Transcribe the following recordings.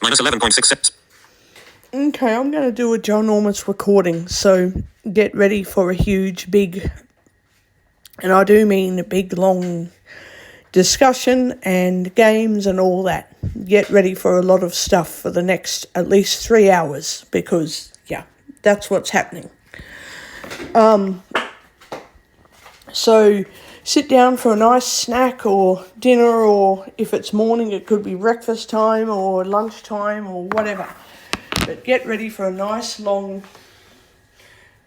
minus 11.66. Okay, I'm going to do a ginormous recording, so get ready for a huge, big, and I do mean a big, long discussion and games and all that. Get ready for a lot of stuff for the next at least 3 hours, because, yeah, that's what's happening. So sit down for a nice snack or dinner, or if it's morning, it could be breakfast time or lunchtime or whatever. But get ready for a nice long,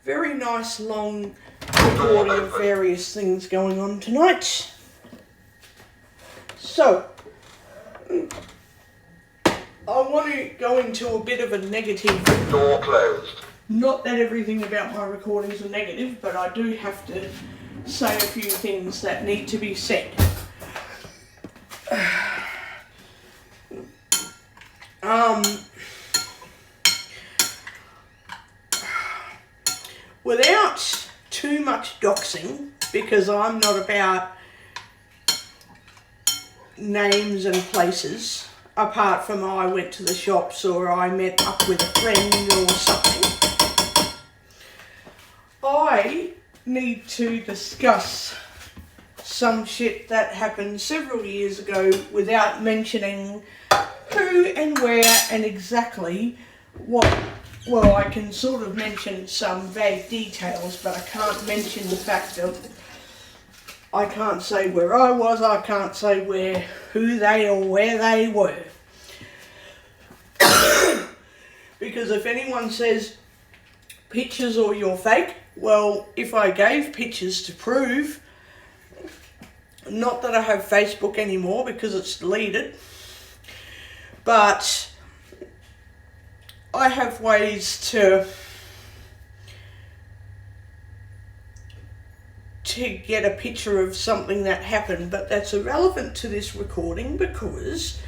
very nice long recording of various things going on tonight. So, I want to go into a bit of a negative. Door closed. Not that everything about my recordings are negative, but I do have to say a few things that need to be said. Without too much doxing, because I'm not about names and places, apart from I went to the shops or I met up with a friend or something, I need to discuss some shit that happened several years ago without mentioning who and where and exactly what. Well, I can sort of mention some vague details, but I can't mention the fact of I can't say where I was, I can't say who they or where they were. Because if anyone says pictures or you're fake, well, if I gave pictures to prove, not that I have Facebook anymore because it's deleted, but I have ways to get a picture of something that happened, but that's irrelevant to this recording because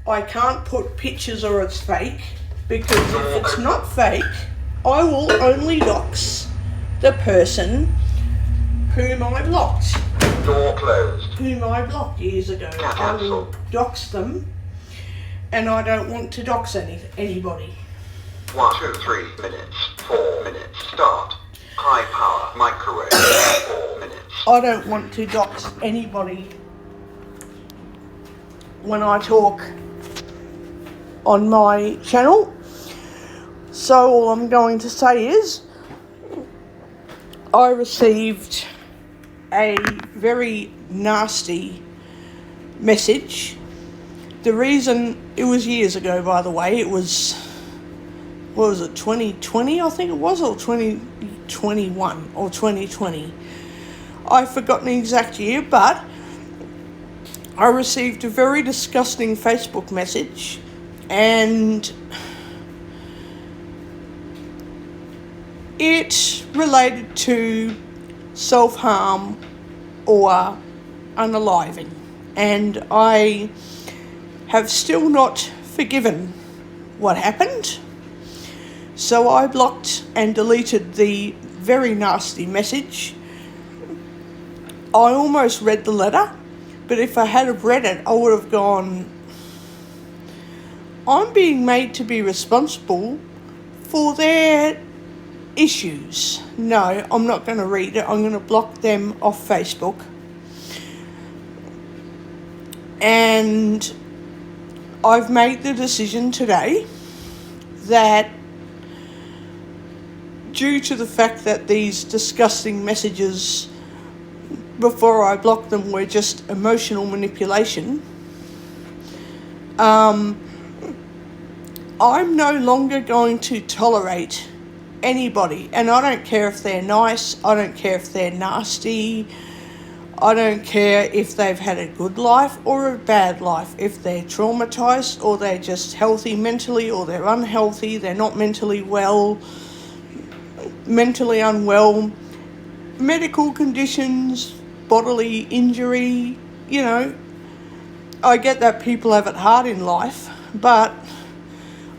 I can't put pictures or it's fake, because if it's not fake, I will only dox the person whom I blocked. Door closed. Whom I blocked years ago. I will dox them, and I don't want to dox anybody. 1, 2, 3 minutes. 4 minutes. Start. High power microwave. 4 minutes. I don't want to dox anybody when I talk on my channel. So all I'm going to say is I received a very nasty message. The reason, it was years ago, by the way, it was, what was it, 2020 I think it was, or 2021 or 2020. I've forgotten the exact year, but I received a very disgusting Facebook message, and it related to self-harm or unaliving, and I have still not forgiven what happened. So I blocked and deleted the very nasty message. I almost read the letter, but if I had have read it, I would have gone, I'm being made to be responsible for their issues. No, I'm not going to read it. I'm going to block them off Facebook. And I've made the decision today that due to the fact that these disgusting messages before I blocked them were just emotional manipulation, I'm no longer going to tolerate anybody, and I don't care if they're nice, I don't care if they're nasty, I don't care if they've had a good life or a bad life, if they're traumatized or they're just healthy mentally or they're unhealthy, they're not mentally well, mentally unwell, medical conditions, bodily injury, you know. I get that people have it hard in life, but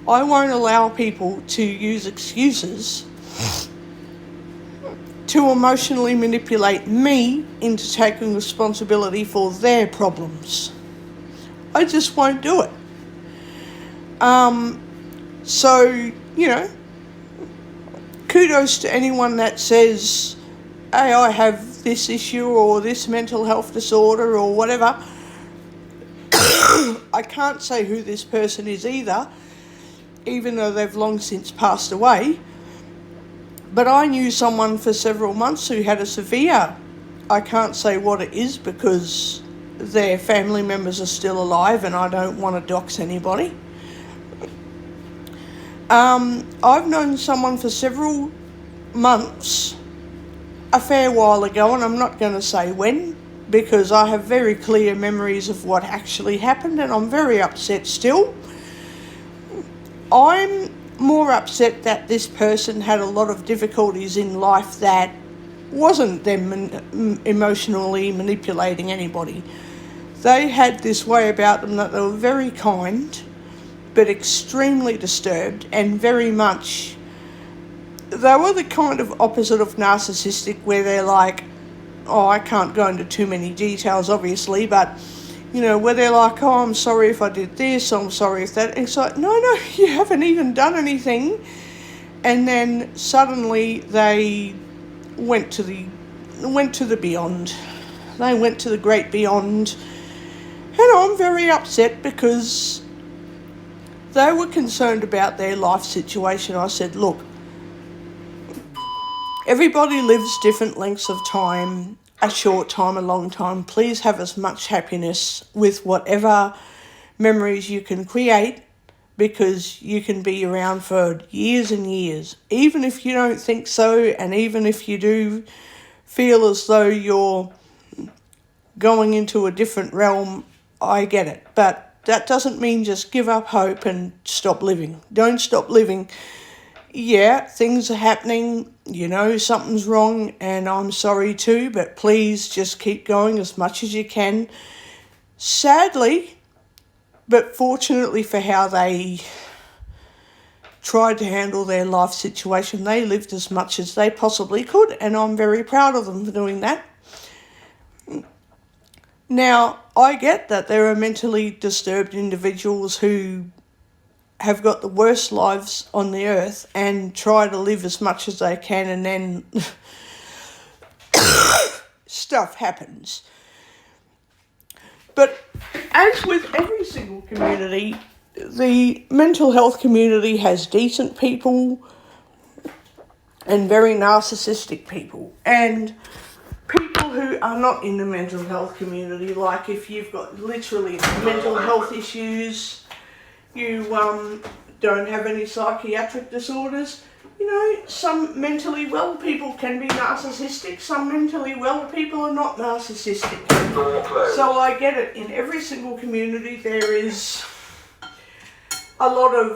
I won't allow people to use excuses to emotionally manipulate me into taking responsibility for their problems. I just won't do it. So, you know, kudos to anyone that says, hey, I have this issue or this mental health disorder or whatever. I can't say who this person is either, even though they've long since passed away. But I knew someone for several months who had a severe, I can't say what it is because their family members are still alive and I don't want to dox anybody. I've known someone for several months a fair while ago, and I'm not going to say when because I have very clear memories of what actually happened and I'm very upset still. I'm more upset that this person had a lot of difficulties in life that wasn't them emotionally manipulating anybody. They had this way about them that they were very kind but extremely disturbed and very much, they were the kind of opposite of narcissistic where they're like, oh, I can't go into too many details obviously, but you know, where they're like, oh, I'm sorry if I did this, I'm sorry if that, and it's like, no, you haven't even done anything. And then suddenly they went to the beyond. They went to the great beyond. And I'm very upset because they were concerned about their life situation. I said, look, everybody lives different lengths of time, a short time, a long time. Please have as much happiness with whatever memories you can create because you can be around for years and years. Even if you don't think so, and even if you do feel as though you're going into a different realm, I get it. But that doesn't mean just give up hope and stop living. Don't stop living. Yeah, things are happening, you know, something's wrong and I'm sorry too, but please just keep going as much as you can. Sadly, but fortunately for how they tried to handle their life situation, they lived as much as they possibly could, and I'm very proud of them for doing that. Now, I get that there are mentally disturbed individuals who have got the worst lives on the earth and try to live as much as they can, and then stuff happens. But as with every single community, the mental health community has decent people and very narcissistic people. And people who are not in the mental health community, like if you've got literally mental health issues, you don't have any psychiatric disorders, you know, some mentally well people can be narcissistic, some mentally well people are not narcissistic. So I get it, in every single community there is a lot of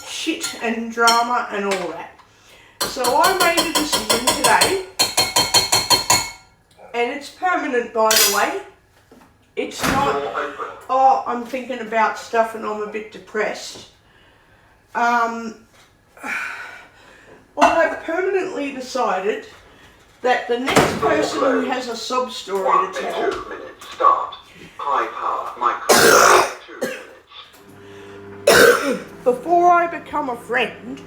shit and drama and all that. So I made a decision today, and it's permanent by the way. It's not, oh, I'm thinking about stuff and I'm a bit depressed. I've permanently decided that the next person who has a sob story to tell... 2 minutes, start. High power, micro, 2 minutes. Before I become a friend,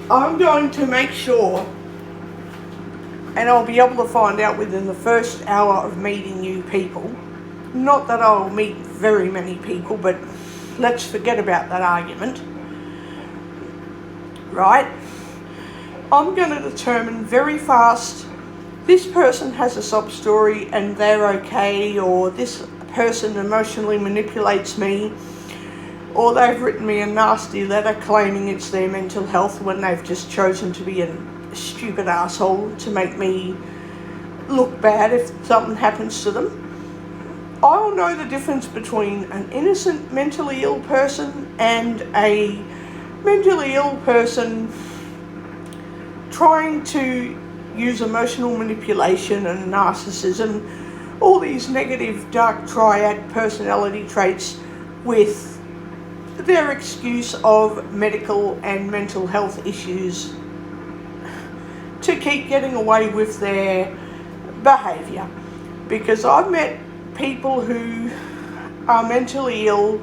I'm going to make sure, and I'll be able to find out within the first hour of meeting you people, not that I'll meet very many people, but let's forget about that argument, right? I'm going to determine very fast, this person has a sob story and they're okay, or this person emotionally manipulates me, or they've written me a nasty letter claiming it's their mental health when they've just chosen to be a stupid asshole to make me look bad if something happens to them. I'll know the difference between an innocent mentally ill person and a mentally ill person trying to use emotional manipulation and narcissism, all these negative dark triad personality traits with their excuse of medical and mental health issues to keep getting away with their behaviour, because I've met people who are mentally ill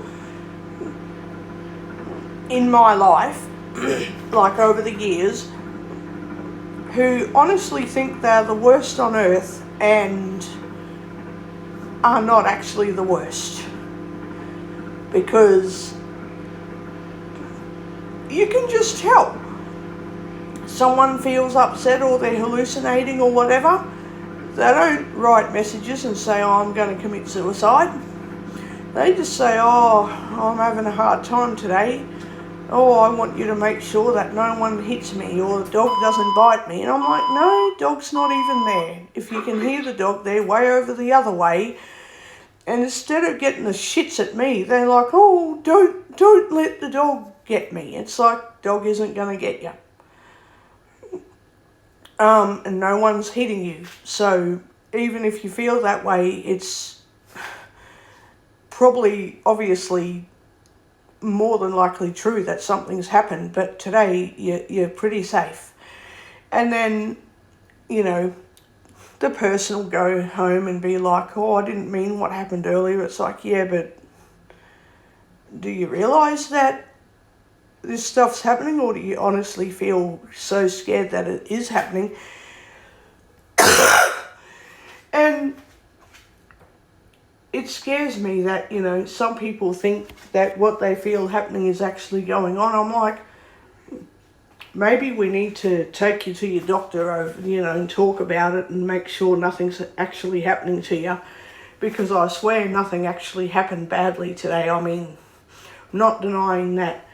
in my life, like over the years, who honestly think they're the worst on earth and are not actually the worst. Because you can just tell. Someone feels upset or they're hallucinating or whatever. They don't write messages and say, oh, I'm going to commit suicide. They just say, oh, I'm having a hard time today. Oh, I want you to make sure that no one hits me or the dog doesn't bite me. And I'm like, no, dog's not even there. If you can hear the dog, they're way over the other way. And instead of getting the shits at me, they're like, oh, don't let the dog get me. It's like, dog isn't going to get you. And no one's hitting you. So even if you feel that way, it's probably, obviously, more than likely true that something's happened. But today, you're pretty safe. And then, you know, the person will go home and be like, oh, I didn't mean what happened earlier. It's like, yeah, but do you realise that this stuff's happening, or do you honestly feel so scared that it is happening? And it scares me that, you know, some people think that what they feel happening is actually going on. I'm like, maybe we need to take you to your doctor, over, you know, and talk about it and make sure nothing's actually happening to you. Because I swear nothing actually happened badly today. I mean, not denying that,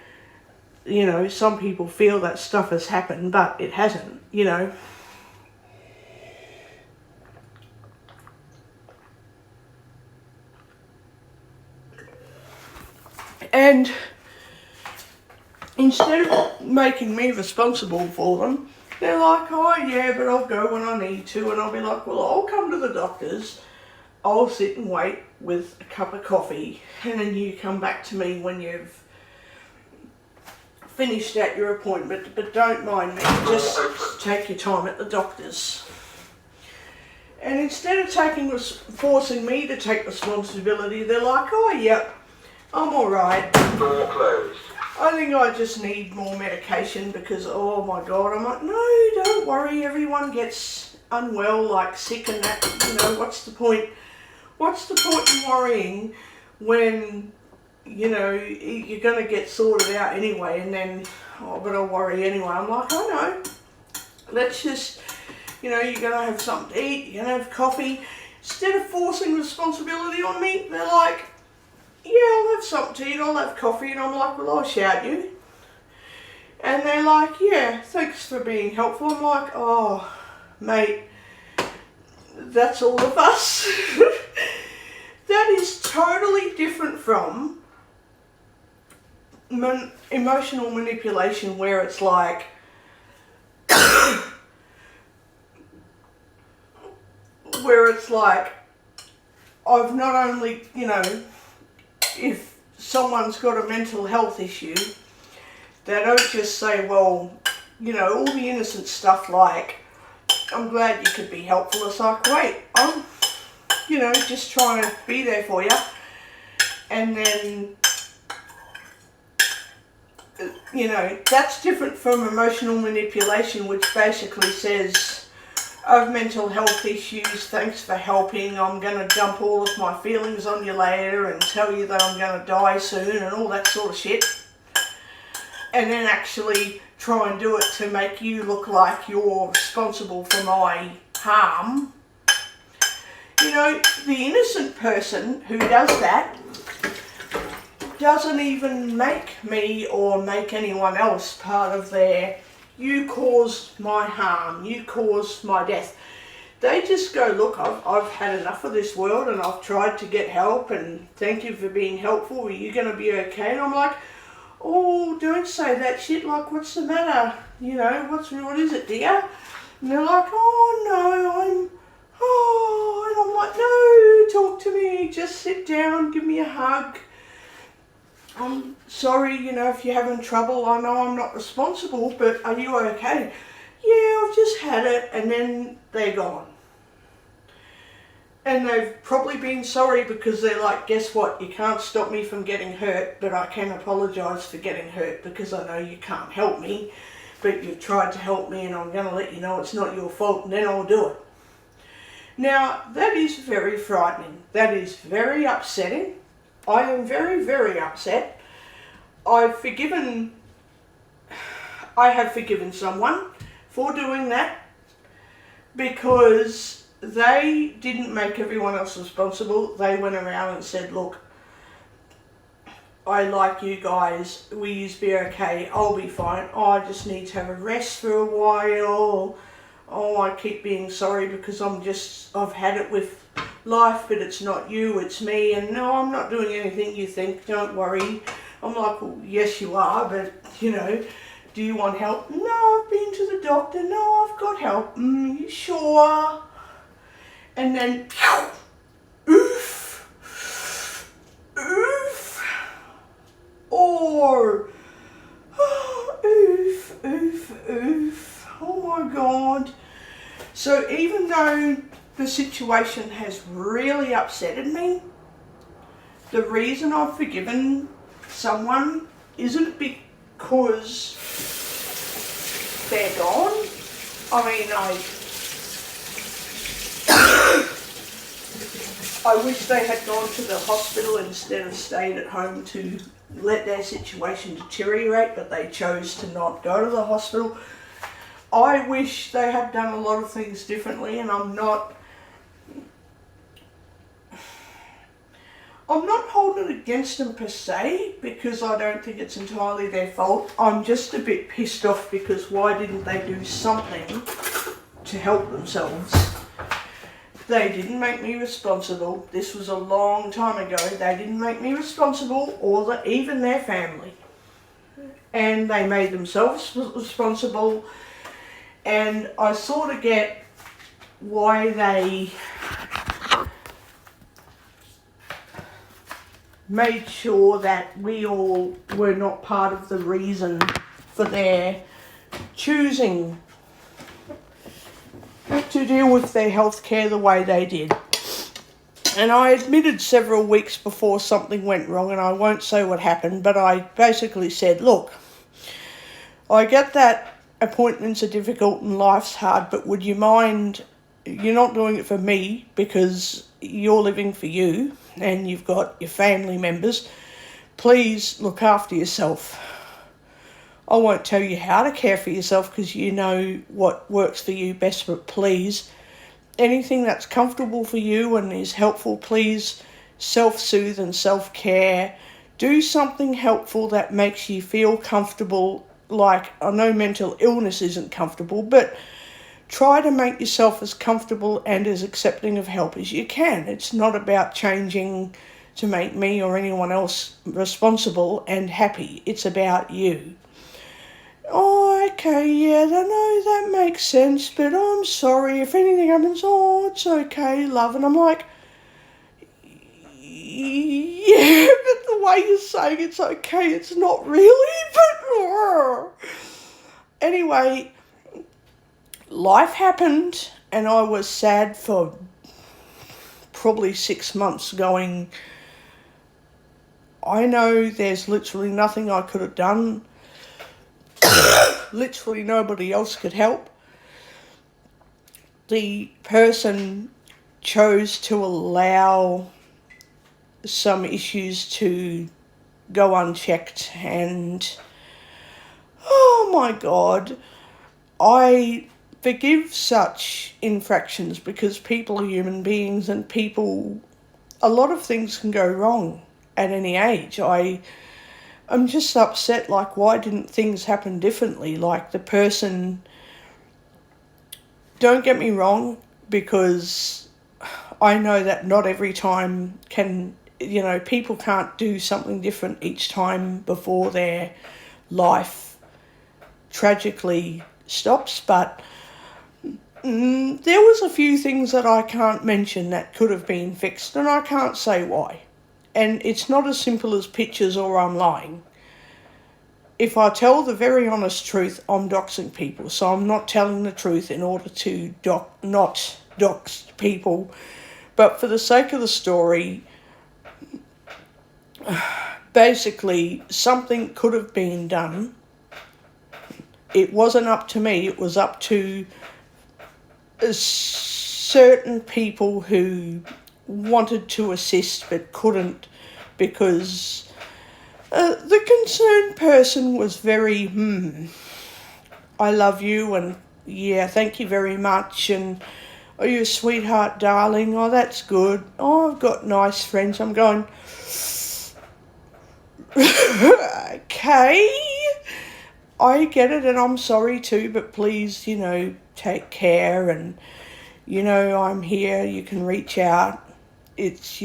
you know, some people feel that stuff has happened, but it hasn't, you know. And instead of making me responsible for them, they're like, oh yeah, but I'll go when I need to. And I'll be like, well, I'll come to the doctor's. I'll sit and wait with a cup of coffee, and then you come back to me when you've finished at your appointment. But don't mind me, just take your time at the doctor's. And instead of forcing me to take responsibility, they're like, oh yeah, I'm alright. Door closed. I think I just need more medication because, oh my God. I'm like, no, don't worry, everyone gets unwell, like sick and that, you know, what's the point? What's the point in worrying when, you know, you're going to get sorted out anyway, and then, oh, but I'll worry anyway. I'm like, I know. Let's just, you know, you're going to have something to eat, you're going to have coffee. Instead of forcing responsibility on me, they're like, yeah, I'll have something to eat, I'll have coffee. And I'm like, well, I'll shout you. And they're like, yeah, thanks for being helpful. I'm like, oh, mate, that's all of us. That is totally different from emotional manipulation, where it's like, I've not only, you know, if someone's got a mental health issue, they don't just say, well, you know, all the innocent stuff like, I'm glad you could be helpful. It's like, wait, I'm, you know, just trying to be there for you. And then, you know, that's different from emotional manipulation, which basically says, I have mental health issues, thanks for helping, I'm going to dump all of my feelings on you later and tell you that I'm going to die soon and all that sort of shit. And then actually try and do it to make you look like you're responsible for my harm. You know, the innocent person who does that doesn't even make me or make anyone else part of their, you caused my harm, you caused my death. They just go, look, I've had enough of this world and I've tried to get help and thank you for being helpful, are you going to be okay? And I'm like, oh, don't say that shit, like, what's the matter? You know, what is it, dear? And they're like, oh no, and I'm like, no, talk to me, just sit down, give me a hug. I'm sorry, you know, if you're having trouble, I know I'm not responsible, but are you okay? Yeah, I've just had it, and then they're gone. And they've probably been sorry because they're like, guess what, you can't stop me from getting hurt, but I can apologise for getting hurt because I know you can't help me, but you've tried to help me and I'm going to let you know it's not your fault and then I'll do it. Now, that is very frightening. That is very upsetting. I am very, very upset. I have forgiven someone for doing that because they didn't make everyone else responsible. They went around and said, look, I like you guys, will you be okay? I'll be fine. Oh, I just need to have a rest for a while. Oh, I keep being sorry because I've had it with life, but it's not you, it's me. And no, I'm not doing anything you think, don't worry. I'm like, well, yes you are, but you know, do you want help? No, I've been to the doctor. No, I've got help. You sure? And then, oof, or, oof, oof. Oh my God. So even though the situation has really upsetted me, the reason I've forgiven someone isn't because they're gone. I mean, I wish they had gone to the hospital instead of stayed at home to let their situation deteriorate, but they chose to not go to the hospital. I wish they had done a lot of things differently, and I'm not holding it against them per se, because I don't think it's entirely their fault. I'm just a bit pissed off because why didn't they do something to help themselves? They didn't make me responsible. This was a long time ago. They didn't make me responsible, or even their family. And they made themselves responsible. And I sort of get why they made sure that we all were not part of the reason for their choosing to deal with their health care the way they did. And I admitted several weeks before something went wrong, and I won't say what happened, but I basically said, look, I get that appointments are difficult and life's hard, but would you mind, you're not doing it for me because you're living for you and you've got your family members. Please look after yourself. I won't tell you how to care for yourself because you know what works for you best, but please, anything that's comfortable for you and is helpful, please self-soothe and self-care. Do something helpful that makes you feel comfortable. Like, I know mental illness isn't comfortable, but try to make yourself as comfortable and as accepting of help as you can. It's not about changing to make me or anyone else responsible and happy. It's about you. Oh, okay, yeah, I know that makes sense, but I'm sorry if anything happens. Oh, it's okay, love. And I'm like, yeah, but the way you're saying it's okay, it's not really, but anyway, life happened and I was sad for probably 6 months going, I know there's literally nothing I could have done. Literally nobody else could help. The person chose to allow some issues to go unchecked, and oh my God, I forgive such infractions because people are human beings, and a lot of things can go wrong at any age. I'm just upset, like, why didn't things happen differently? Like, the person, don't get me wrong, because I know that not every time people can't do something different each time before their life tragically stops, but there was a few things that I can't mention that could have been fixed, and I can't say why. And it's not as simple as pictures or I'm lying. If I tell the very honest truth, I'm doxing people. So I'm not telling the truth in order to not dox people, But for the sake of the story, basically something could have been done. It wasn't up to me, it was up to certain people who wanted to assist but couldn't, because the concerned person was very, I love you, and yeah, thank you very much, and are you a sweetheart, darling? Oh, that's good. Oh, I've got nice friends. I'm going, okay, I get it, and I'm sorry too, but please, take care, and, I'm here, you can reach out. It's,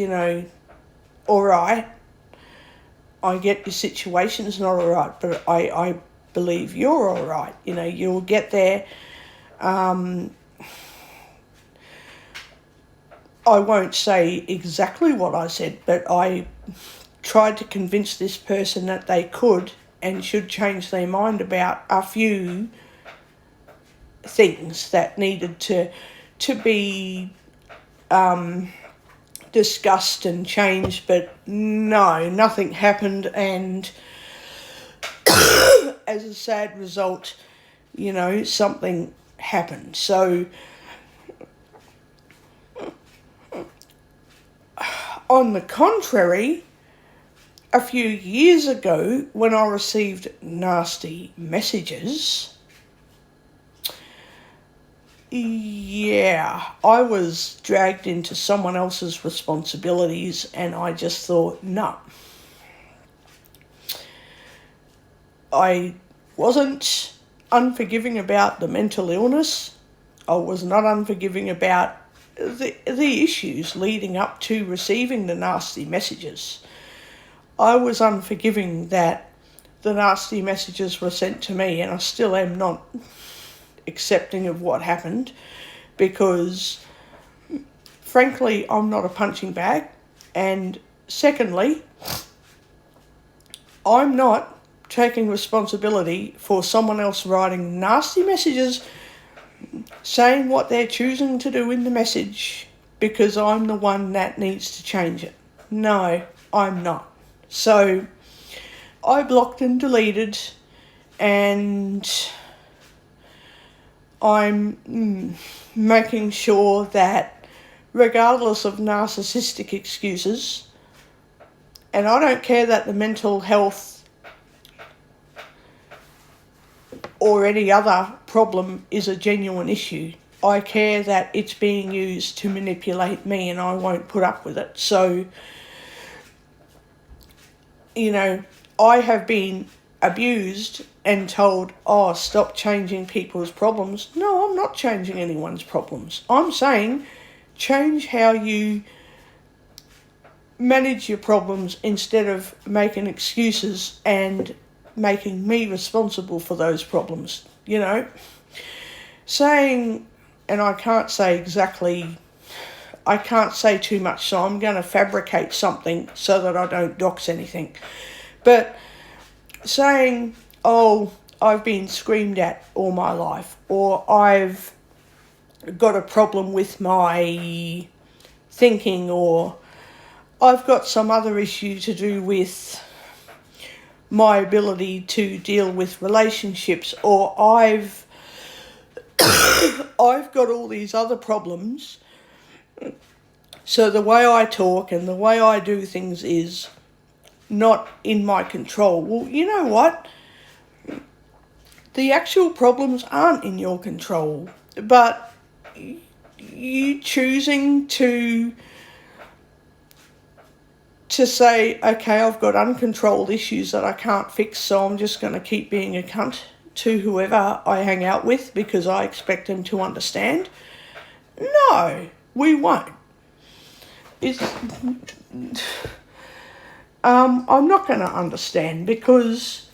all right. I get your situation's not all right, but I believe you're all right. You'll get there. I won't say exactly what I said, but I tried to convince this person that they could and should change their mind about a few things that needed to be discussed and changed, but no, nothing happened, and as a sad result, something happened. So on the contrary, a few years ago, when I received nasty messages, I was dragged into someone else's responsibilities, and I just thought, no. I wasn't unforgiving about the mental illness. I was not unforgiving about the issues leading up to receiving the nasty messages. I was unforgiving that the nasty messages were sent to me, and I still am not accepting of what happened, because frankly, I'm not a punching bag, and secondly, I'm not taking responsibility for someone else writing nasty messages saying what they're choosing to do in the message, because I'm the one that needs to change it. No, I'm not. So I blocked and deleted, and I'm making sure that regardless of narcissistic excuses, and I don't care that the mental health or any other problem is a genuine issue. I care that it's being used to manipulate me, and I won't put up with it. So, I have been abused and told, oh, stop changing people's problems. No, I'm not changing anyone's problems. I'm saying change how you manage your problems instead of making excuses and making me responsible for those problems, Saying, and I can't say too much, so I'm going to fabricate something so that I don't dox anything. But saying, oh, I've been screamed at all my life, or I've got a problem with my thinking, or I've got some other issue to do with my ability to deal with relationships, or I've got all these other problems, so the way I talk and the way I do things is not in my control. Well, you know what? The actual problems aren't in your control, but you choosing to say, okay, I've got uncontrolled issues that I can't fix, so I'm just going to keep being a cunt to whoever I hang out with because I expect them to understand. No, we won't. I'm not going to understand, because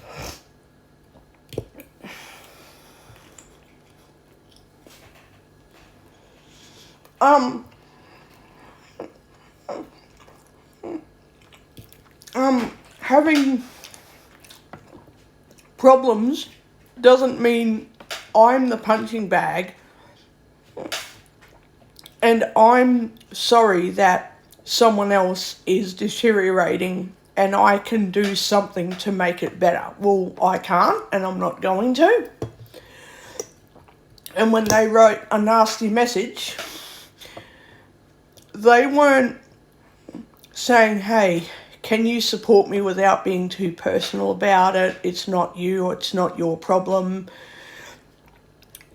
having problems doesn't mean I'm the punching bag And I'm sorry that someone else is deteriorating and I can do something to make it better. Well, I can't, and I'm not going to. And when they wrote a nasty message, they weren't saying, hey, can you support me without being too personal about it? It's not you, it's not your problem.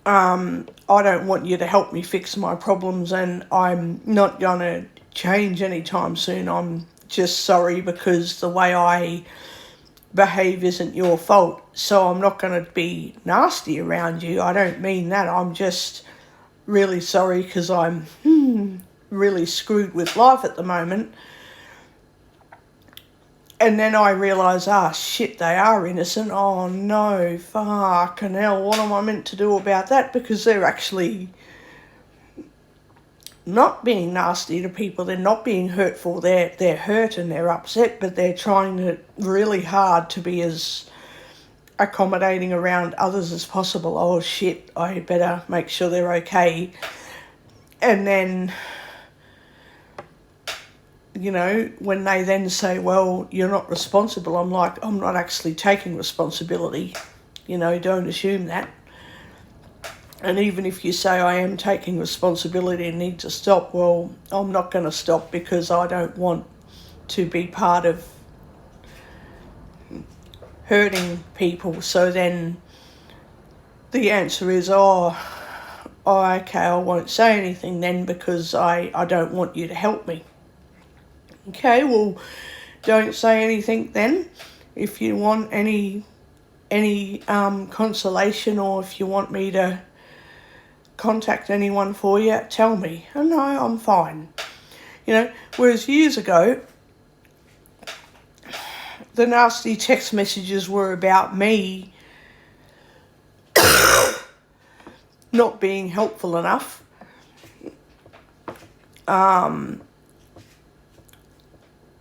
I don't want you to help me fix my problems, and I'm not going to change anytime soon. I'm just sorry because the way I behave isn't your fault. So I'm not going to be nasty around you. I don't mean that. I'm just really sorry because I'm really screwed with life at the moment. And then I realise, shit, they are innocent. Oh no, fucking hell, what am I meant to do about that? Because they're actually not being nasty to people, they're not being hurtful, they're hurt and they're upset, but they're trying really hard to be as accommodating around others as possible. Oh shit, I better make sure they're okay. And then, you know, when they then say, well, you're not responsible, I'm like, I'm not actually taking responsibility. You know, don't assume that. And even if you say I am taking responsibility and need to stop, well, I'm not going to stop because I don't want to be part of hurting people. So then the answer is, okay, I won't say anything then because I don't want you to help me. Okay, well, don't say anything then. If you want any consolation, or if you want me to contact anyone for you, tell me. Oh, no, I'm fine. You know, whereas years ago, the nasty text messages were about me not being helpful enough.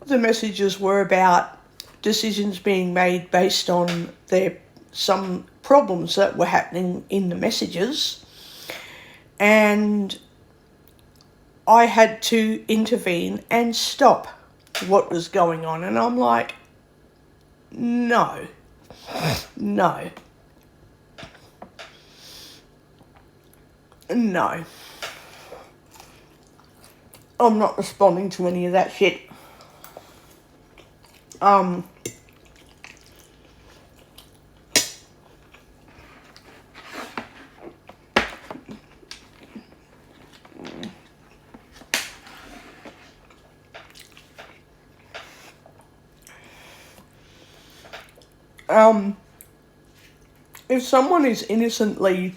The messages were about decisions being made based on some problems that were happening in the messages, and I had to intervene and stop what was going on. And I'm like, no. I'm not responding to any of that shit. If someone is innocently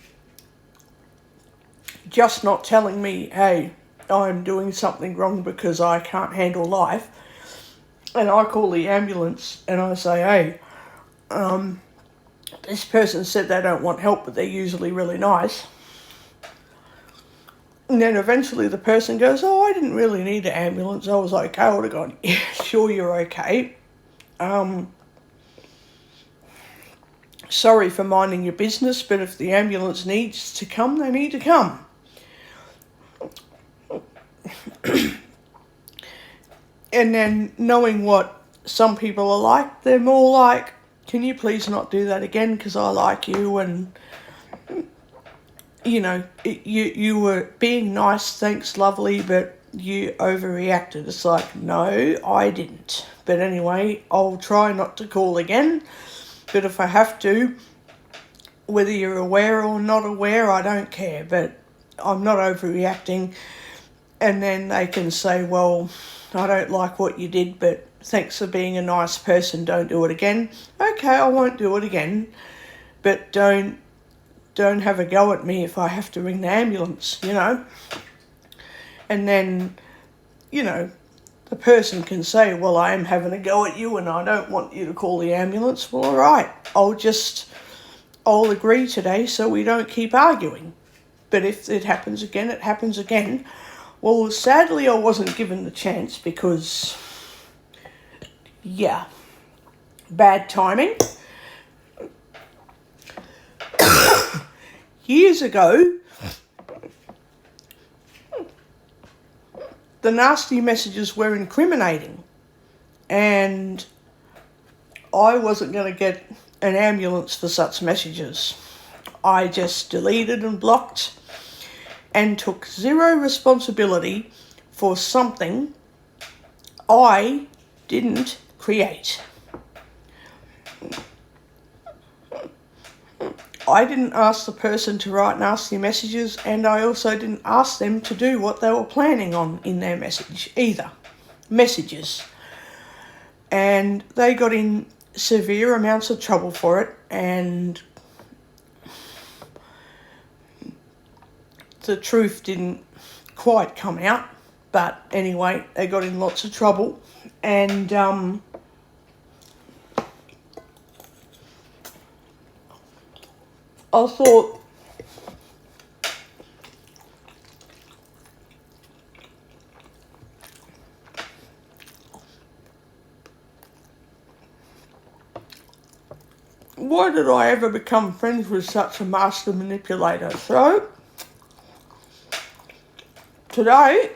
just not telling me, hey, I'm doing something wrong because I can't handle life, and I call the ambulance and I say, hey, this person said they don't want help, but they're usually really nice. And then eventually the person goes, oh, I didn't really need an ambulance. I was like, I would have gone, yeah, sure, you're okay. Sorry for minding your business, but if the ambulance needs to come, they need to come. And then knowing what some people are like, they're more like, can you please not do that again because I like you, and you know, you were being nice, thanks, lovely, but you overreacted. It's like, no, I didn't. But anyway, I'll try not to call again. But if I have to, whether you're aware or not aware, I don't care. But I'm not overreacting. And then they can say, well, I don't like what you did, but thanks for being a nice person, don't do it again. Okay, I won't do it again. But don't have a go at me if I have to ring the ambulance, you know. And then, you know, the person can say, well, I am having a go at you and I don't want you to call the ambulance. Well, all right, I'll agree today so we don't keep arguing. But if it happens again, it happens again. Well, sadly, I wasn't given the chance because, yeah, bad timing. Years ago, the nasty messages were incriminating, and I wasn't going to get an ambulance for such messages. I just deleted and blocked and took zero responsibility for something I didn't create. I didn't ask the person to write nasty messages, and I also didn't ask them to do what they were planning on in their message either. Messages. And they got in severe amounts of trouble for it, and the truth didn't quite come out. But anyway, they got in lots of trouble, and I thought, why did I ever become friends with such a master manipulator? So, today,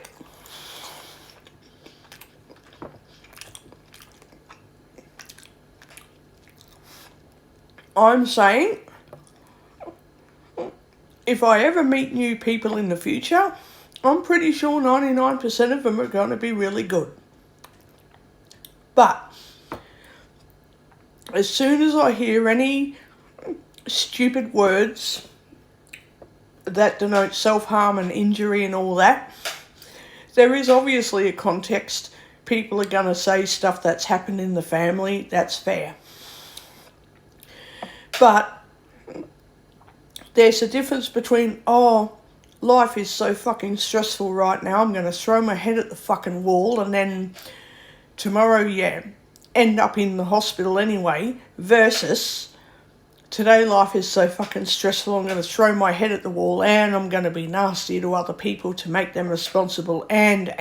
I'm saying, if I ever meet new people in the future, I'm pretty sure 99% of them are going to be really good. But as soon as I hear any stupid words that denote self-harm and injury and all that, there is obviously a context. People are going to say stuff that's happened in the family. That's fair. But there's a difference between, oh, life is so fucking stressful right now, I'm going to throw my head at the fucking wall and then tomorrow, end up in the hospital anyway, versus today life is so fucking stressful, I'm going to throw my head at the wall and I'm going to be nasty to other people to make them responsible and.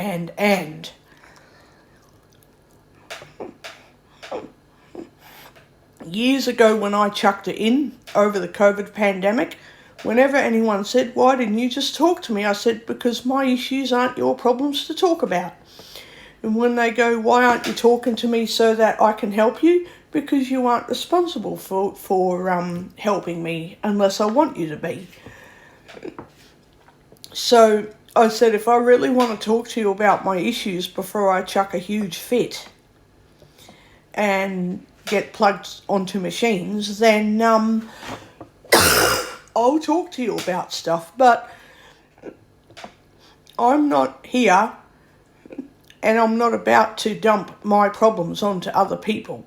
Years ago when I chucked it in over the COVID pandemic, whenever anyone said, why didn't you just talk to me? I said, because my issues aren't your problems to talk about. And when they go, why aren't you talking to me so that I can help you? Because you aren't responsible for helping me unless I want you to be. So I said, if I really want to talk to you about my issues before I chuck a huge fit and get plugged onto machines, then I'll talk to you about stuff. But I'm not here and I'm not about to dump my problems onto other people.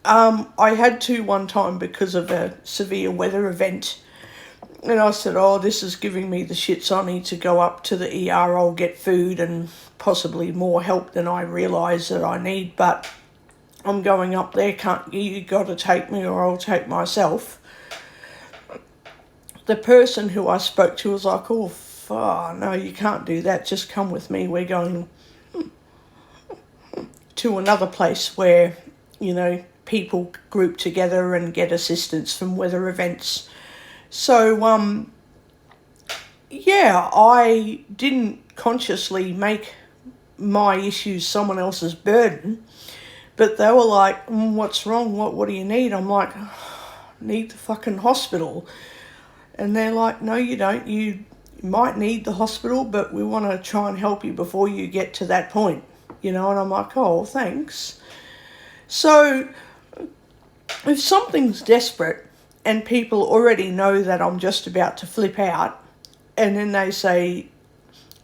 I had to one time because of a severe weather event, and I said, oh, this is giving me the shits, I need to go up to the ER, I'll get food and possibly more help than I realise that I need, but I'm going up there, you got to take me or I'll take myself. The person who I spoke to was like, oh, no, you can't do that, just come with me, we're going to another place where, people group together and get assistance from weather events. So, I didn't consciously make my issues someone else's burden, but they were like, what's wrong? What do you need? I'm like, I need the fucking hospital. And they're like, no, you don't. You might need the hospital, but we want to try and help you before you get to that point, and I'm like, oh, thanks. So if something's desperate and people already know that I'm just about to flip out, and then they say,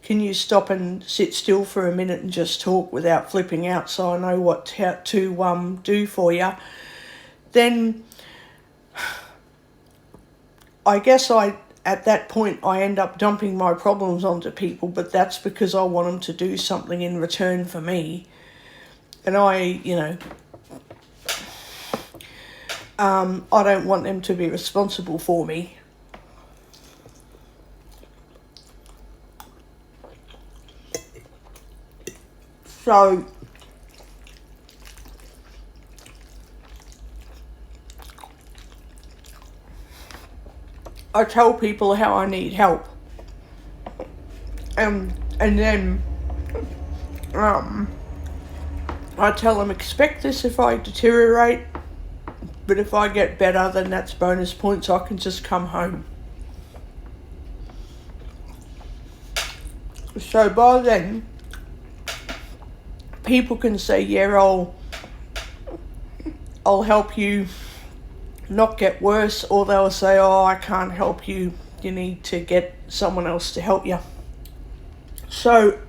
can you stop and sit still for a minute and just talk without flipping out so I know what to do for you, then I guess at that point I end up dumping my problems onto people, but that's because I want them to do something in return for me. And I don't want them to be responsible for me. So I tell people how I need help. And then I tell them, expect this if I deteriorate, but if I get better, then that's bonus points. I can just come home. So by then, people can say, yeah, I'll help you not get worse, or they'll say, oh, I can't help you. You need to get someone else to help you. So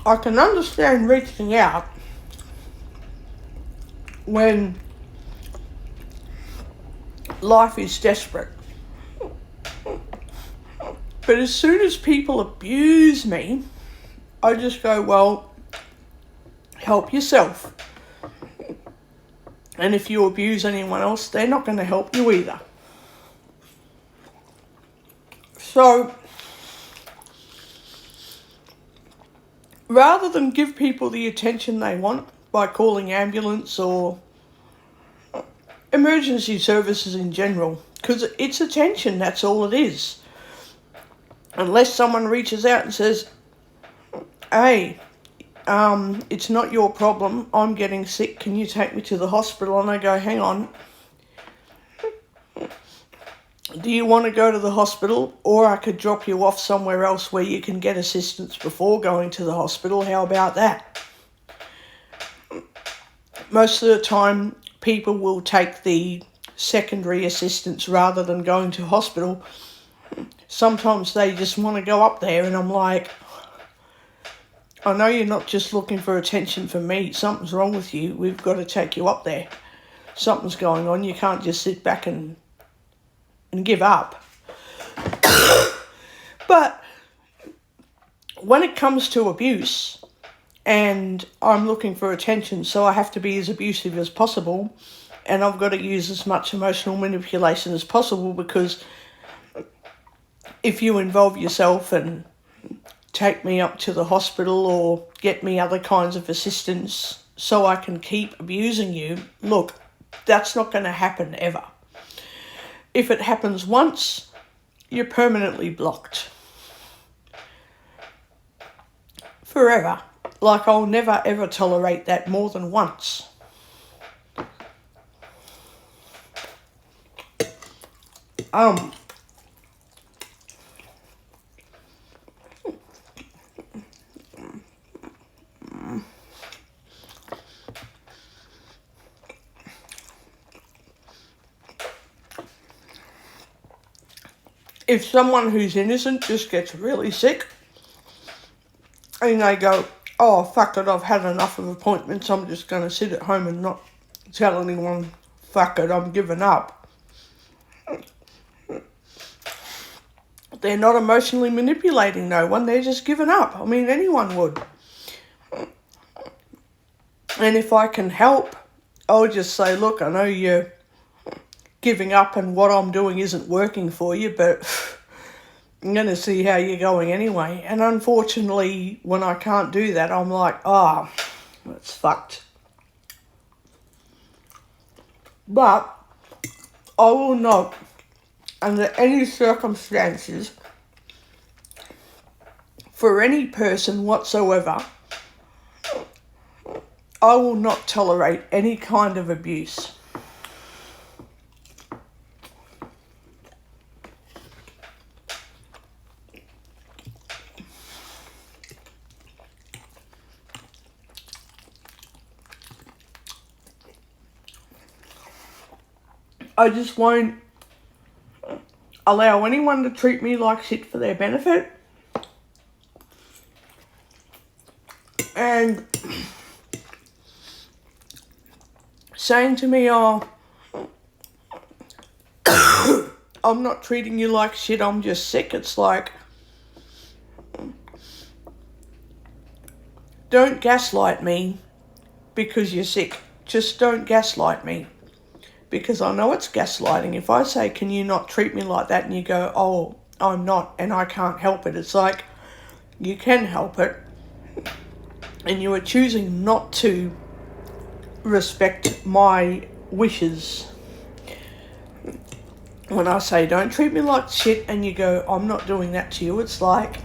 I can understand reaching out when life is desperate. But as soon as people abuse me, I just go, well, help yourself. And if you abuse anyone else, they're not going to help you either. So, rather than give people the attention they want by calling ambulance or emergency services in general, because it's attention, that's all it is. Unless someone reaches out and says, hey, it's not your problem, I'm getting sick, can you take me to the hospital? And I go, hang on, do you want to go to the hospital, or I could drop you off somewhere else where you can get assistance before going to the hospital? How about that? Most of the time, people will take the secondary assistance rather than going to hospital. Sometimes they just want to go up there, and I'm like, I know you're not just looking for attention from me. Something's wrong with you. We've got to take you up there. Something's going on. You can't just sit back and give up. But when it comes to abuse, and I'm looking for attention, so I have to be as abusive as possible, and I've got to use as much emotional manipulation as possible, because if you involve yourself and take me up to the hospital or get me other kinds of assistance so I can keep abusing you, look, that's not going to happen ever. If it happens once, you're permanently blocked. Forever. Like, I'll never ever tolerate that more than once. If someone who's innocent just gets really sick and they go, oh, fuck it, I've had enough of appointments, I'm just going to sit at home and not tell anyone, fuck it, I'm giving up. They're not emotionally manipulating no one, they're just giving up. I mean, anyone would. And if I can help, I'll just say, look, I know you're giving up and what I'm doing isn't working for you, but I'm going to see how you're going anyway. And unfortunately, when I can't do that, I'm like, that's fucked. But I will not, under any circumstances, for any person whatsoever, I will not tolerate any kind of abuse. I just won't allow anyone to treat me like shit for their benefit. And saying to me, I'm not treating you like shit, I'm just sick. It's like, don't gaslight me because you're sick. Just don't gaslight me. Because I know it's gaslighting. If I say, can you not treat me like that? And you go, oh, I'm not, and I can't help it. It's like, you can help it. And you are choosing not to respect my wishes. when I say don't treat me like shit and you go, I'm not doing that to you, it's like,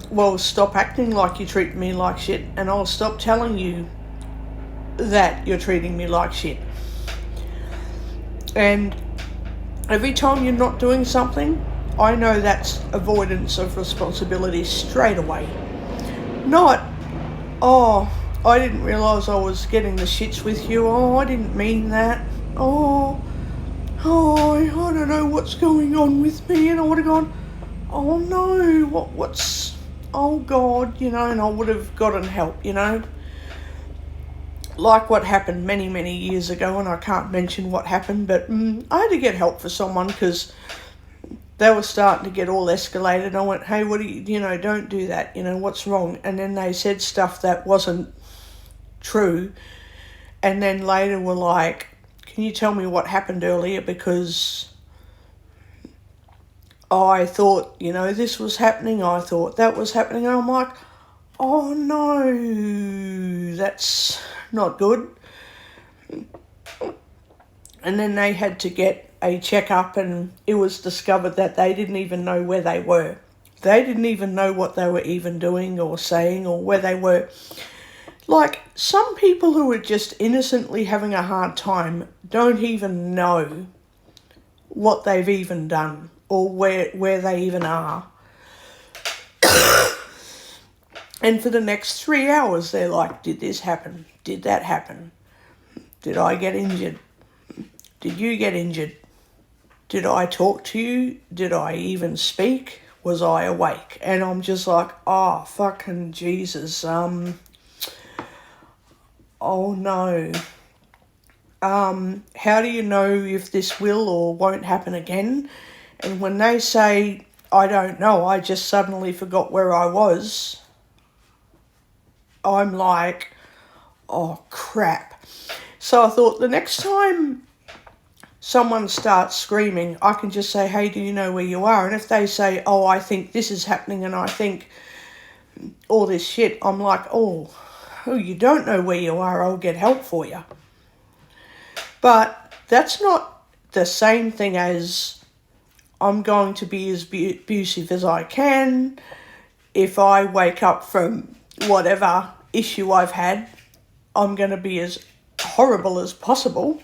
well, stop acting like you treat me like shit and I'll stop telling you that you're treating me like shit. And every time you're not doing something, I know that's avoidance of responsibility straight away. Not, oh, I didn't realise I was getting the shits with you. Oh, I didn't mean that. Oh, I don't know what's going on with me. And I would have gone, oh no, what's, oh God, and I would have gotten help, Like what happened many, many years ago, and I can't mention what happened, but I had to get help for someone because they were starting to get all escalated. I went, hey, what do you, don't do that, what's wrong? And then they said stuff that wasn't true. And then later were like, can you tell me what happened earlier? Because I thought, this was happening. I thought that was happening. And I'm like, oh no, that's not good. And then they had to get a checkup and it was discovered that they didn't even know where they were. They didn't even know what they were even doing or saying or where they were. Like, some people who are just innocently having a hard time don't even know what they've even done or where they even are. And for the next 3 hours, they're like, did this happen? Did that happen? Did I get injured? Did you get injured? Did I talk to you? Did I even speak? Was I awake? And I'm just like, oh, fucking Jesus. Oh, no. How do you know if this will or won't happen again? And when they say, I don't know, I just suddenly forgot where I was, I'm like, oh, crap. So I thought the next time someone starts screaming, I can just say, hey, do you know where you are? And if they say, oh, I think this is happening and I think all this shit, I'm like, oh, you don't know where you are, I'll get help for you. But that's not the same thing as I'm going to be as abusive as I can. If I wake up from whatever issue I've had, I'm going to be as horrible as possible.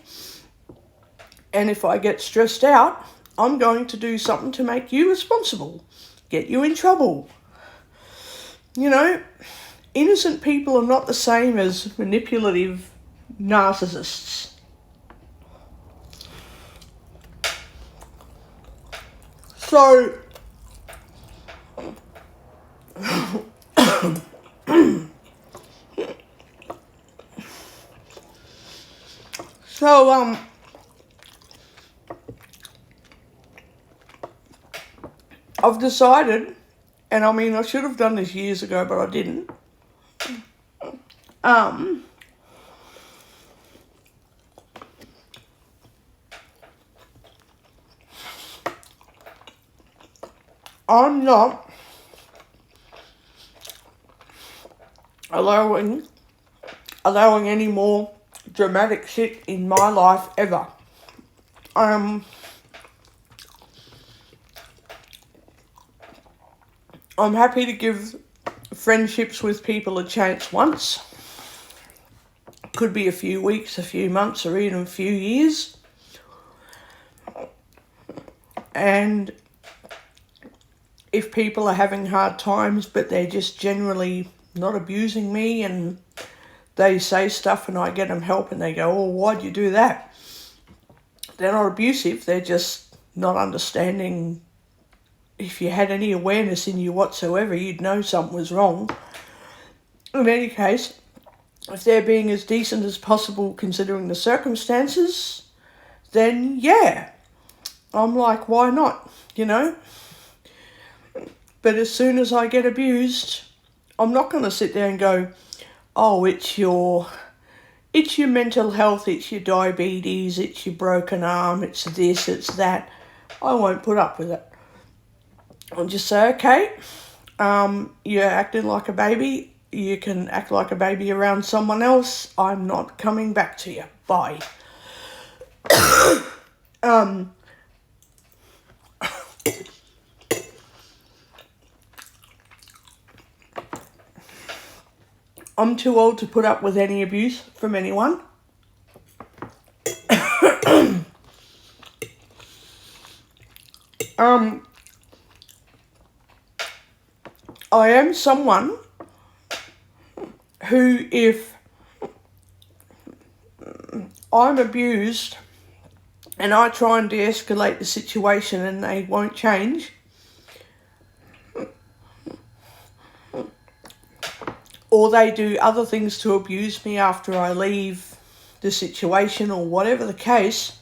And if I get stressed out, I'm going to do something to make you responsible, get you in trouble. Innocent people are not the same as manipulative narcissists. So, I've decided, and I should have done this years ago, but I didn't. I'm not allowing any more dramatic shit in my life ever. I'm happy to give friendships with people a chance once. Could be a few weeks, a few months, or even a few years. And if people are having hard times, but they're just generally not abusing me and they say stuff and I get them help and they go, oh, why'd you do that? They're not abusive, they're just not understanding. If you had any awareness in you whatsoever, you'd know something was wrong. In any case, if they're being as decent as possible considering the circumstances, then yeah, I'm like, why not, But as soon as I get abused, I'm not going to sit there and go, oh, it's your mental health, it's your diabetes, it's your broken arm, it's this, it's that. I won't put up with it. I'll just say, okay, you're acting like a baby. You can act like a baby around someone else. I'm not coming back to you. Bye. I'm too old to put up with any abuse from anyone. I am someone who, if I'm abused and I try and de-escalate the situation and they won't change, or they do other things to abuse me after I leave the situation or whatever the case,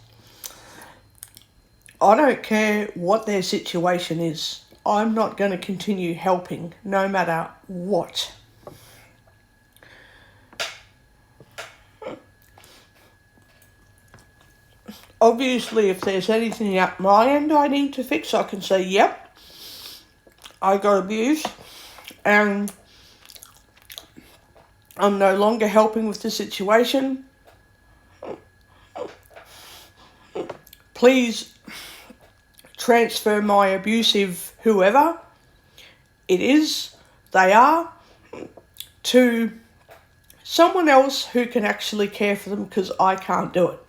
I don't care what their situation is. I'm not going to continue helping no matter what. Obviously, if there's anything at my end I need to fix, I can say, yep, I got abused and I'm no longer helping with the situation. Please transfer my abusive whoever it is, they are, to someone else who can actually care for them, because I can't do it.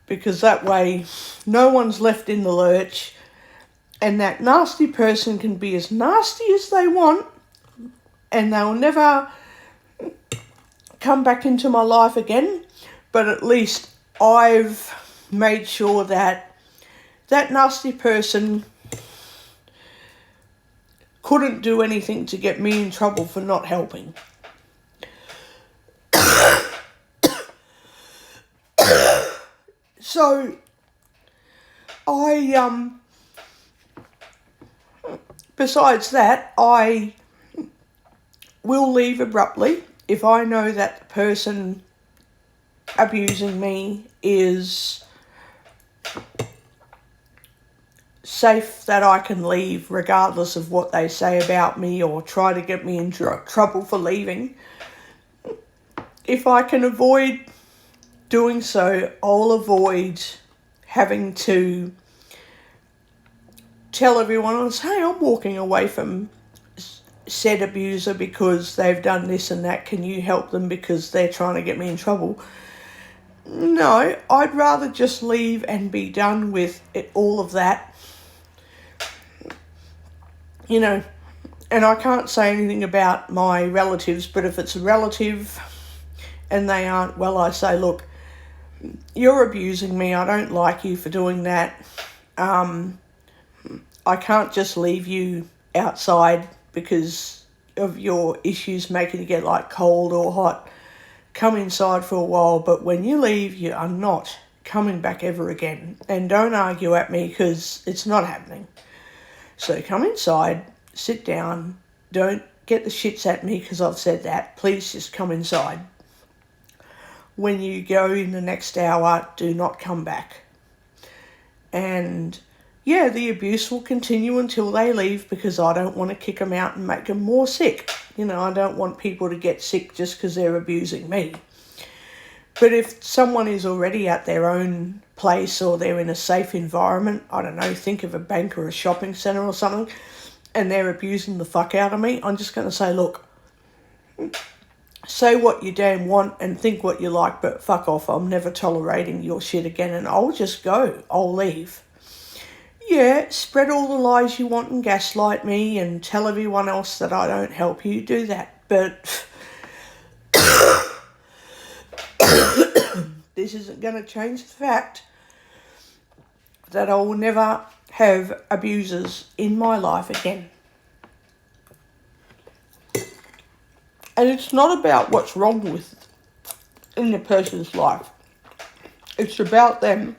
Because that way no one's left in the lurch and that nasty person can be as nasty as they want and they'll never come back into my life again. But at least I've made sure that that nasty person couldn't do anything to get me in trouble for not helping. So, besides that, I will leave abruptly if I know that the person abusing me is safe, that I can leave regardless of what they say about me or try to get me in trouble for leaving. If I can avoid doing so, I'll avoid having to tell everyone else, hey, I'm walking away from said abuser because they've done this and that. Can you help them because they're trying to get me in trouble? No, I'd rather just leave and be done with it, all of that. You know, and I can't say anything about my relatives, but if it's a relative and they aren't, well, I say, look, you're abusing me. I don't like you for doing that. I can't just leave you outside because of your issues making you get like cold or hot. Come inside for a while, but when you leave, you are not coming back ever again. And don't argue at me because it's not happening. So come inside, sit down, don't get the shits at me because I've said that. Please just come inside. When you go in the next hour, do not come back. And yeah, the abuse will continue until they leave because I don't want to kick them out and make them more sick. You know, I don't want people to get sick just because they're abusing me. But if someone is already at their own place or they're in a safe environment, I don't know, think of a bank or a shopping centre or something, and they're abusing the fuck out of me, I'm just going to say, look, say what you damn want and think what you like, but fuck off. I'm never tolerating your shit again, and I'll just go. I'll leave. Yeah, spread all the lies you want and gaslight me and tell everyone else that I don't help you. Do that. But this isn't going to change the fact that I will never have abusers in my life again. And it's not about what's wrong with in the person's life. It's about them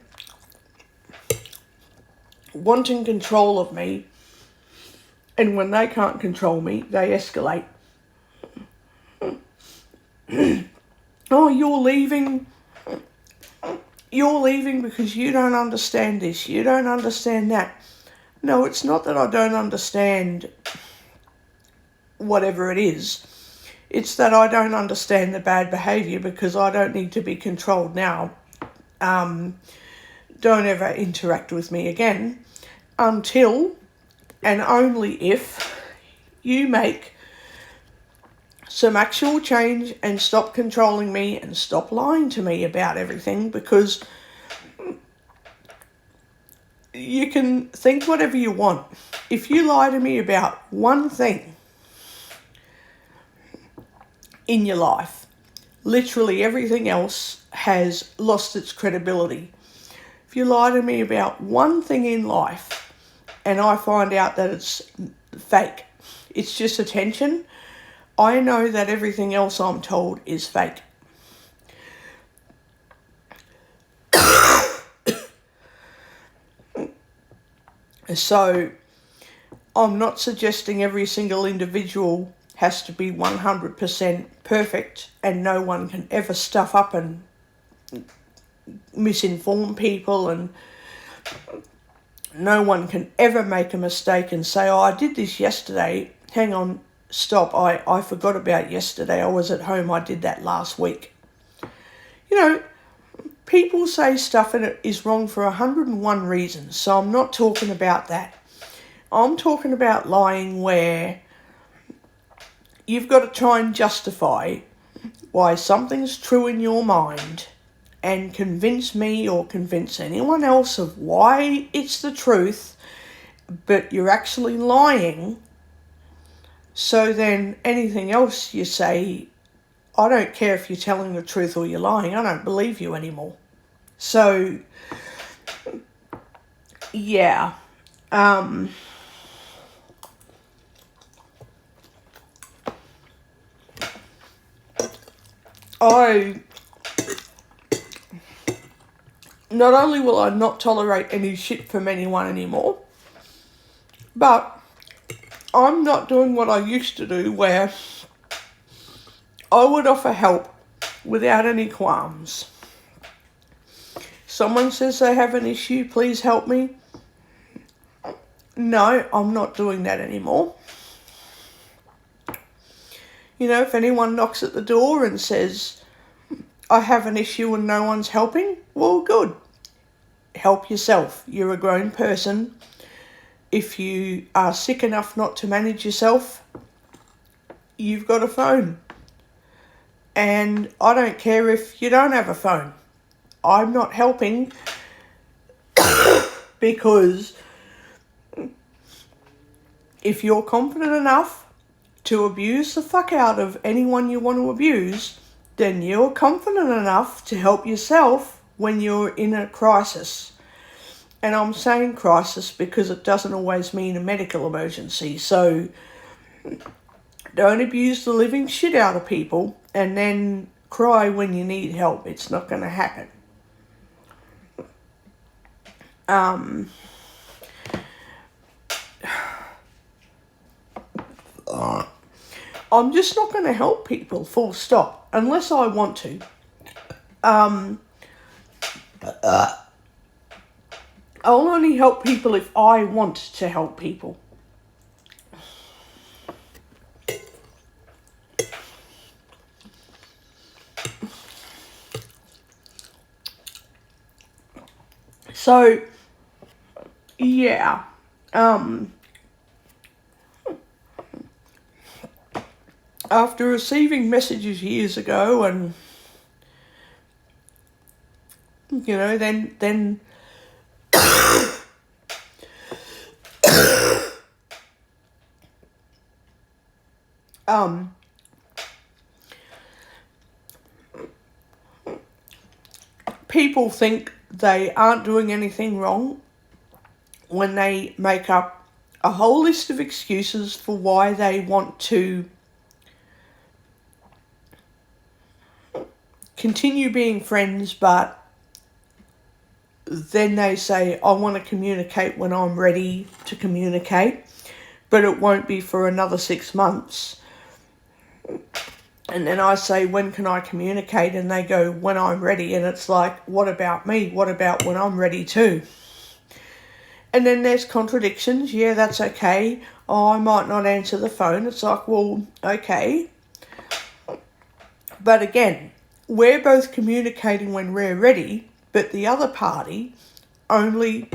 wanting control of me, and when they can't control me, they escalate. Oh, you're leaving because you don't understand this, you don't understand that. No, it's not that I don't understand whatever it is. It's that I don't understand the bad behaviour because I don't need to be controlled now. don't ever interact with me again until and only if you make some actual change and stop controlling me and stop lying to me about everything, because you can think whatever you want. If you lie to me about one thing in your life, literally everything else has lost its credibility. If you lie to me about one thing in life and I find out that it's fake, it's just attention, I know that everything else I'm told is fake. So I'm not suggesting every single individual has to be 100% perfect and no one can ever stuff up and misinform people, and no one can ever make a mistake and say, oh, I did this yesterday. Hang on, stop, I forgot about yesterday. I was at home, I did that last week. You know, people say stuff and it is wrong for 101 reasons, so I'm not talking about that. I'm talking about lying where you've got to try and justify why something's true in your mind and convince me or convince anyone else of why it's the truth, but you're actually lying. So then anything else you say, I don't care if you're telling the truth or you're lying, I don't believe you anymore. So, yeah. Not only will I not tolerate any shit from anyone anymore, but I'm not doing what I used to do, where I would offer help without any qualms. Someone says they have an issue, please help me. No, I'm not doing that anymore. You know, if anyone knocks at the door and says, I have an issue and no one's helping, well, good. Help yourself. You're a grown person. If you are sick enough not to manage yourself, you've got a phone. And I don't care if you don't have a phone. I'm not helping because if you're confident enough to abuse the fuck out of anyone you want to abuse, then you're confident enough to help yourself when you're in a crisis. And I'm saying crisis because it doesn't always mean a medical emergency. So don't abuse the living shit out of people and then cry when you need help. It's not going to happen. I'm just not going to help people, full stop, unless I want to. I'll only help people if I want to help people. So, yeah. After receiving messages years ago and, you know, then people think they aren't doing anything wrong when they make up a whole list of excuses for why they want to continue being friends, but then they say, I want to communicate when I'm ready to communicate, but it won't be for another 6 months. And then I say, when can I communicate? And they go, when I'm ready. And it's like, what about me? What about when I'm ready too? And then there's contradictions. Yeah, that's okay. Oh, I might not answer the phone. It's like, well, okay. But again, we're both communicating when we're ready, but the other party only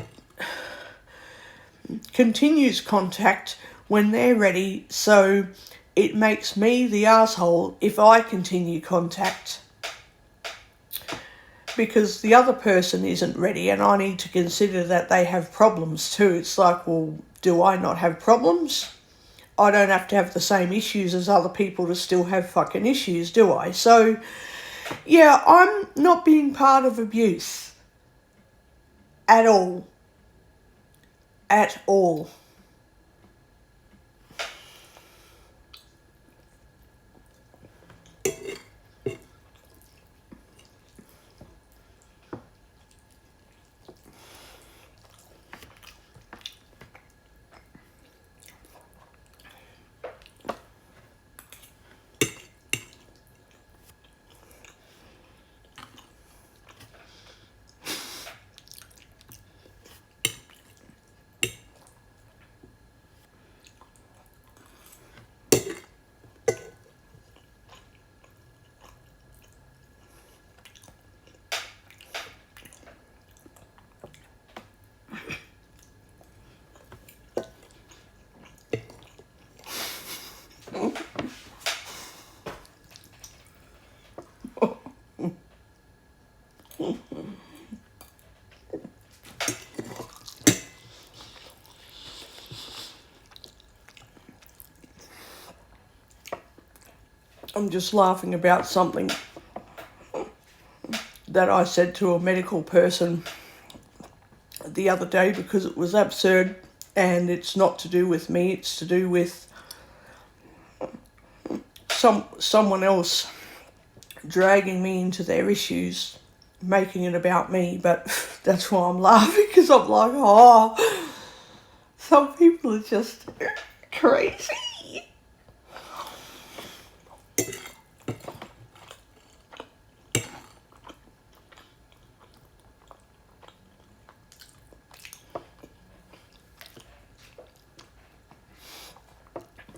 continues contact when they're ready, so it makes me the asshole if I continue contact because the other person isn't ready, and I need to consider that they have problems too. It's like, well, do I not have problems? I don't have to have the same issues as other people to still have fucking issues, do I? So, yeah, I'm not being part of abuse at all. At all. I'm just laughing about something that I said to a medical person the other day because it was absurd, and it's not to do with me, it's to do with someone else dragging me into their issues, making it about me. But that's why I'm laughing, because I'm like, oh, some people are just crazy.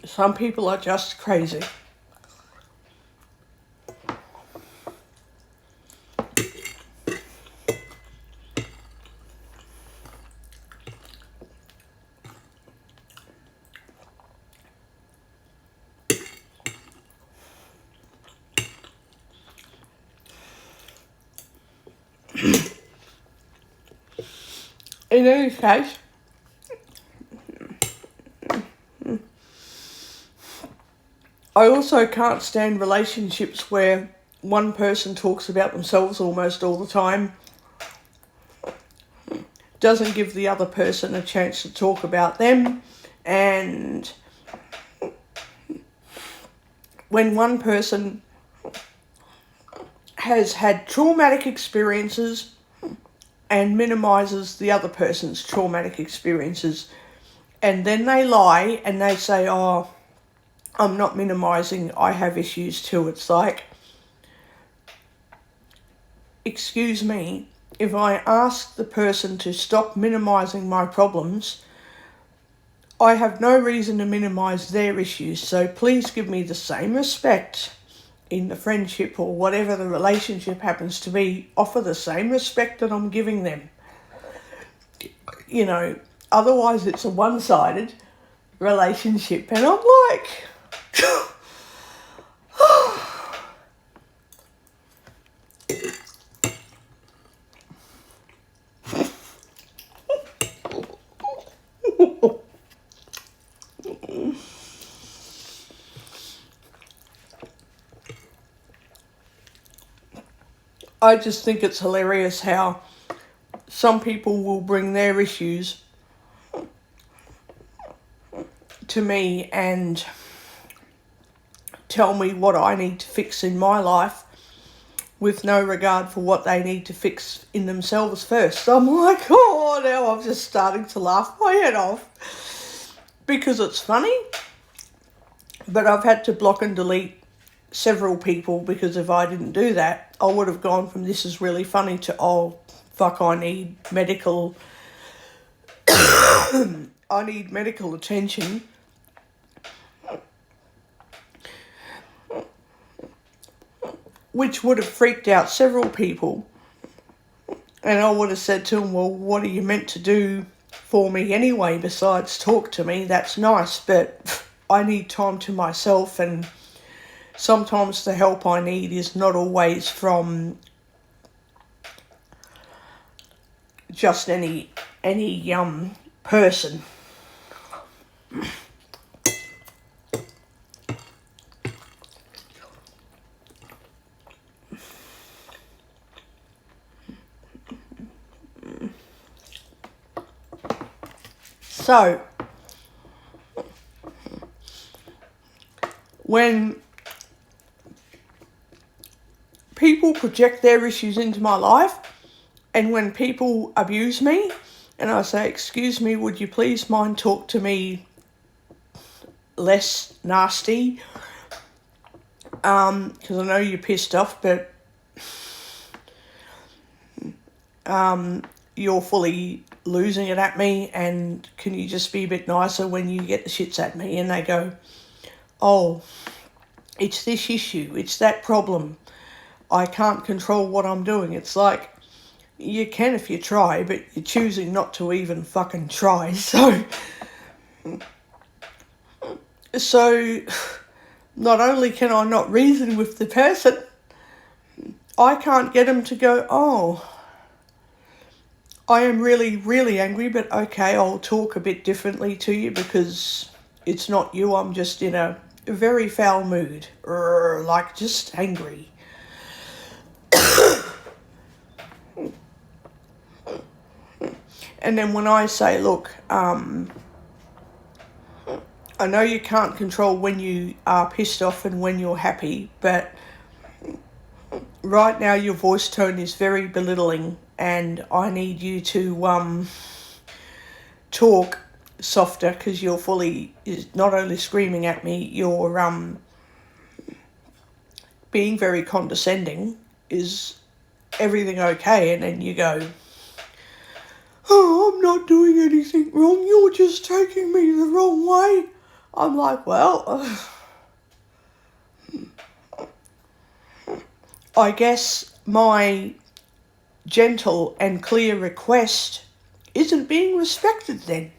Some people are just crazy. In any case, I also can't stand relationships where one person talks about themselves almost all the time, doesn't give the other person a chance to talk about them, and when one person has had traumatic experiences and minimises the other person's traumatic experiences, and then they lie and they say, oh, I'm not minimising, I have issues too. It's like, excuse me, if I ask the person to stop minimising my problems, I have no reason to minimise their issues, so please give me the same respect in the friendship or whatever the relationship happens to be. Offer the same respect that I'm giving them. You know, otherwise it's a one-sided relationship, and I'm like... I just think it's hilarious how some people will bring their issues to me and tell me what I need to fix in my life with no regard for what they need to fix in themselves first. I'm like, oh, now I'm just starting to laugh my head off because it's funny, but I've had to block and delete several people because if I didn't do that, I would have gone from this is really funny to, oh, fuck, I need medical attention. Which would have freaked out several people And I would have said to him, well, what are you meant to do for me anyway besides talk to me? That's nice, but I need time to myself, and sometimes the help I need is not always from just any person. So, when people project their issues into my life, and when people abuse me, and I say, excuse me, would you please mind talk to me less nasty? Because I know you're pissed off, but you're fully losing it at me, and can you just be a bit nicer when you get the shits at me? And they go, oh, it's this issue, it's that problem, I can't control what I'm doing. It's like, you can if you try, but you're choosing not to even fucking try. So not only can I not reason with the person, I can't get them to go, oh, I am really, really angry, but okay, I'll talk a bit differently to you because it's not you. I'm just in a very foul mood, like just angry. And then when I say, look, I know you can't control when you are pissed off and when you're happy, but right now your voice tone is very belittling, and I need you to talk softer because you're fully not only screaming at me, you're being very condescending. Is everything okay? And then you go, oh, I'm not doing anything wrong, you're just taking me the wrong way. I'm like, well, I guess my gentle and clear request isn't being respected then.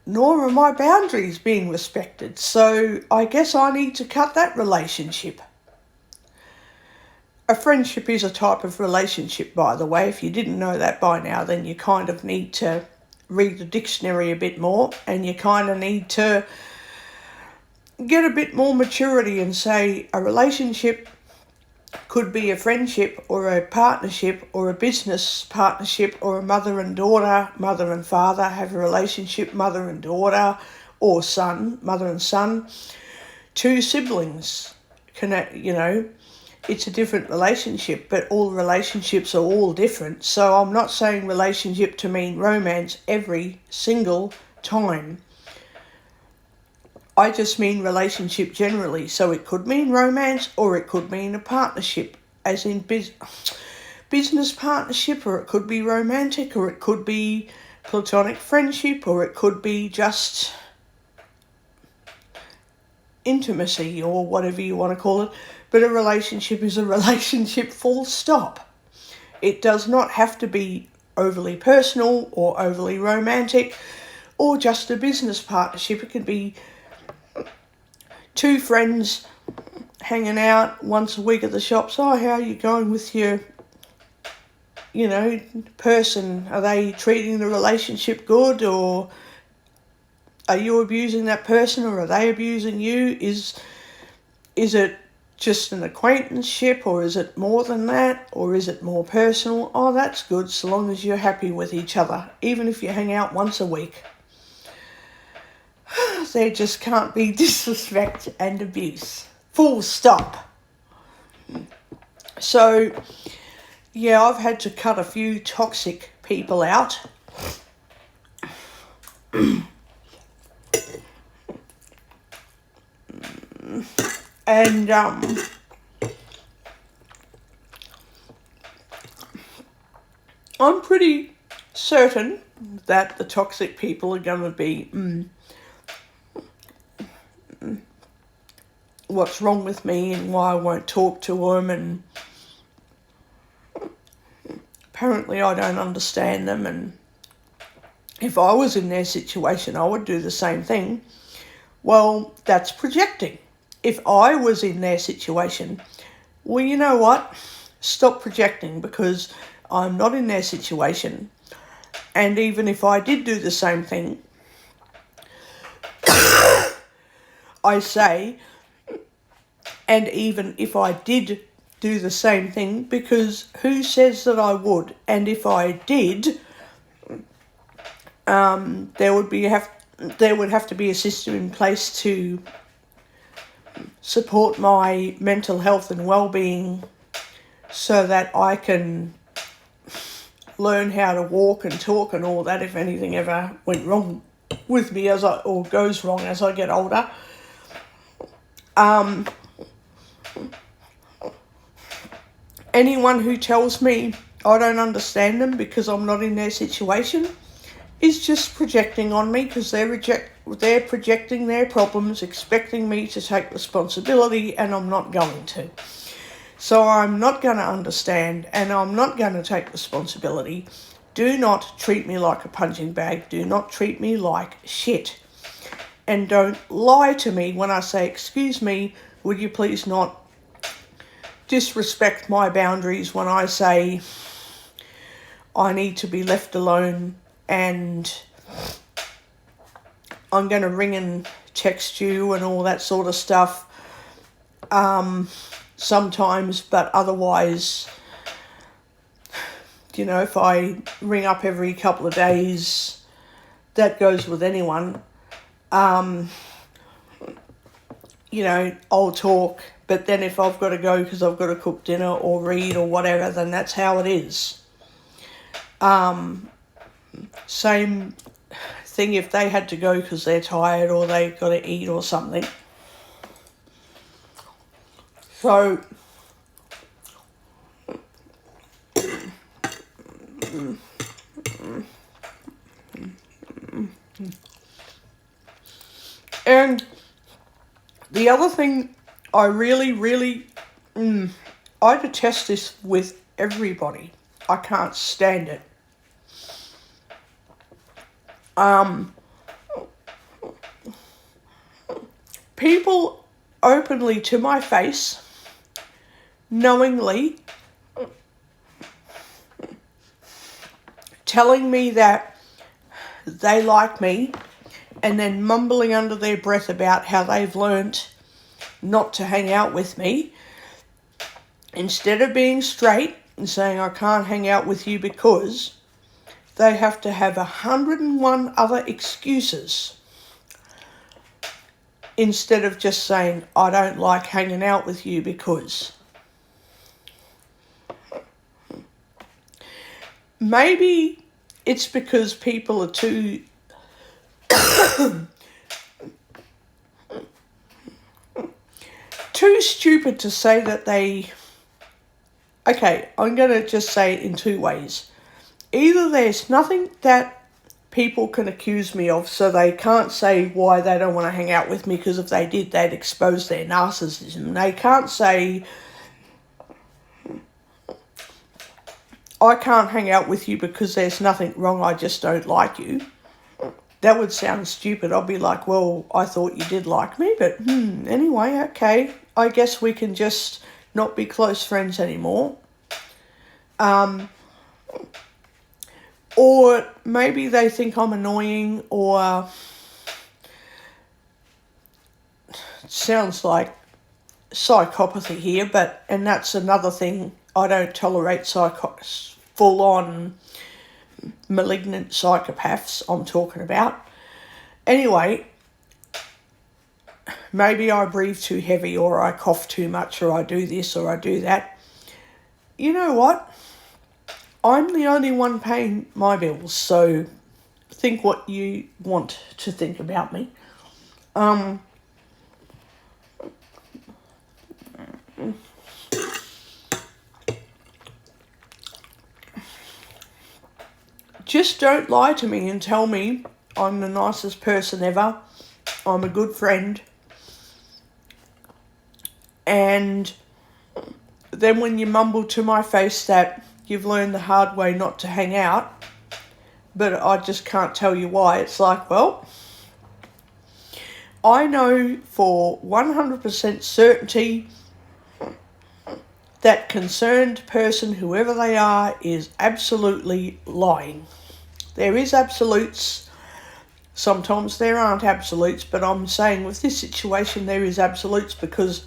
Nor are my boundaries being respected. So I guess I need to cut that relationship. A friendship is a type of relationship, by the way. If you didn't know that by now, then you kind of need to read the dictionary a bit more, and you kind of need to get a bit more maturity and say a relationship could be a friendship or a partnership or a business partnership, or a mother and daughter, mother and father have a relationship, mother and daughter, or son, mother and son. Two siblings, it's a different relationship, but all relationships are all different. So I'm not saying relationship to mean romance every single time. I just mean relationship generally. So it could mean romance, or it could mean a partnership, as in business partnership, or it could be romantic, or it could be platonic friendship, or it could be just intimacy, or whatever you want to call it. But a relationship is a relationship, full stop. It does not have to be overly personal or overly romantic or just a business partnership. It could be two friends hanging out once a week at the shops. Oh, how are you going with your, person? Are they treating the relationship good, or are you abusing that person, or are they abusing you? Is it just an acquaintanceship, or is it more than that, or is it more personal? Oh, that's good, so long as you're happy with each other, even if you hang out once a week. There just can't be disrespect and abuse. Full stop. So, yeah, I've had to cut a few toxic people out. And I'm pretty certain that the toxic people are going to be what's wrong with me and why I won't talk to them, and apparently I don't understand them, and if I was in their situation, I would do the same thing. Well, that's projecting. If I was in their situation, well, you know what? Stop projecting, because I'm not in their situation. And even if I did do the same thing, I say, and even if I did do the same thing, because who says that I would? And if I did, there would have to be a system in place to support my mental health and well-being, so that I can learn how to walk and talk and all that if anything ever went wrong with me or goes wrong as I get older. Anyone who tells me I don't understand them because I'm not in their situation is just projecting on me, because they're projecting their problems, expecting me to take responsibility, and I'm not going to. So I'm not going to understand, and I'm not going to take responsibility. Do not treat me like a punching bag. Do not treat me like shit. And don't lie to me when I say, excuse me, would you please not disrespect my boundaries when I say I need to be left alone, and I'm going to ring and text you and all that sort of stuff sometimes, but otherwise, if I ring up every couple of days, that goes with anyone. I'll talk, but then if I've got to go because I've got to cook dinner or read or whatever, then that's how it is. Same thing if they had to go because they're tired or they've got to eat or something. So, and the other thing I really, I detest this with everybody. I can't stand it. People openly to my face, knowingly, telling me that they like me, and then mumbling under their breath about how they've learnt not to hang out with me, instead of being straight and saying I can't hang out with you because, they have to have 101 other excuses instead of just saying I don't like hanging out with you because. Maybe it's because people are too stupid to say that okay, I'm going to just say it in two ways. Either there's nothing that people can accuse me of, so they can't say why they don't want to hang out with me, because if they did, they'd expose their narcissism. They can't say, I can't hang out with you because there's nothing wrong, I just don't like you. That would sound stupid. I'll be like, well, I thought you did like me, but anyway, okay. I guess we can just not be close friends anymore. Or maybe they think I'm annoying, or it sounds like psychopathy here, and that's another thing. I don't tolerate full-on malignant psychopaths I'm talking about. Anyway, maybe I breathe too heavy, or I cough too much, or I do this, or I do that. You know what? I'm the only one paying my bills, so think what you want to think about me. Just don't lie to me and tell me I'm the nicest person ever, I'm a good friend, and then when you mumble to my face that you've learned the hard way not to hang out, but I just can't tell you why. It's like, well, I know for 100% certainty that concerned person, whoever they are, is absolutely lying. There is absolutes. Sometimes there aren't absolutes, but I'm saying with this situation there is absolutes, because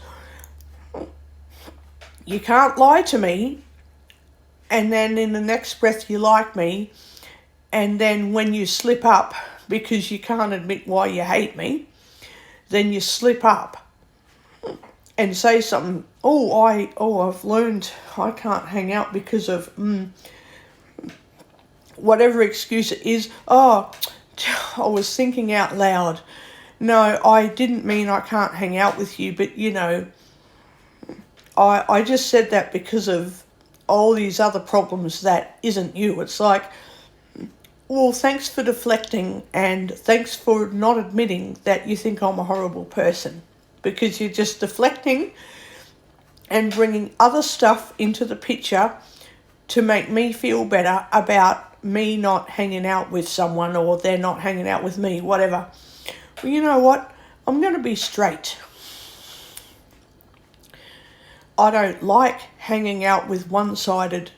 you can't lie to me and then in the next breath you like me, and then when you slip up because you can't admit why you hate me, then you slip up and say something, I've learned I can't hang out because of whatever excuse it is. I was thinking out loud. No, I didn't mean I can't hang out with you, but I just said that because of all these other problems that isn't you. It's like, well, thanks for deflecting and thanks for not admitting that you think I'm a horrible person, because you're just deflecting and bringing other stuff into the picture to make me feel better about me not hanging out with someone, or they're not hanging out with me, whatever. Well, you know what? I'm going to be straight. I don't like hanging out with one-sided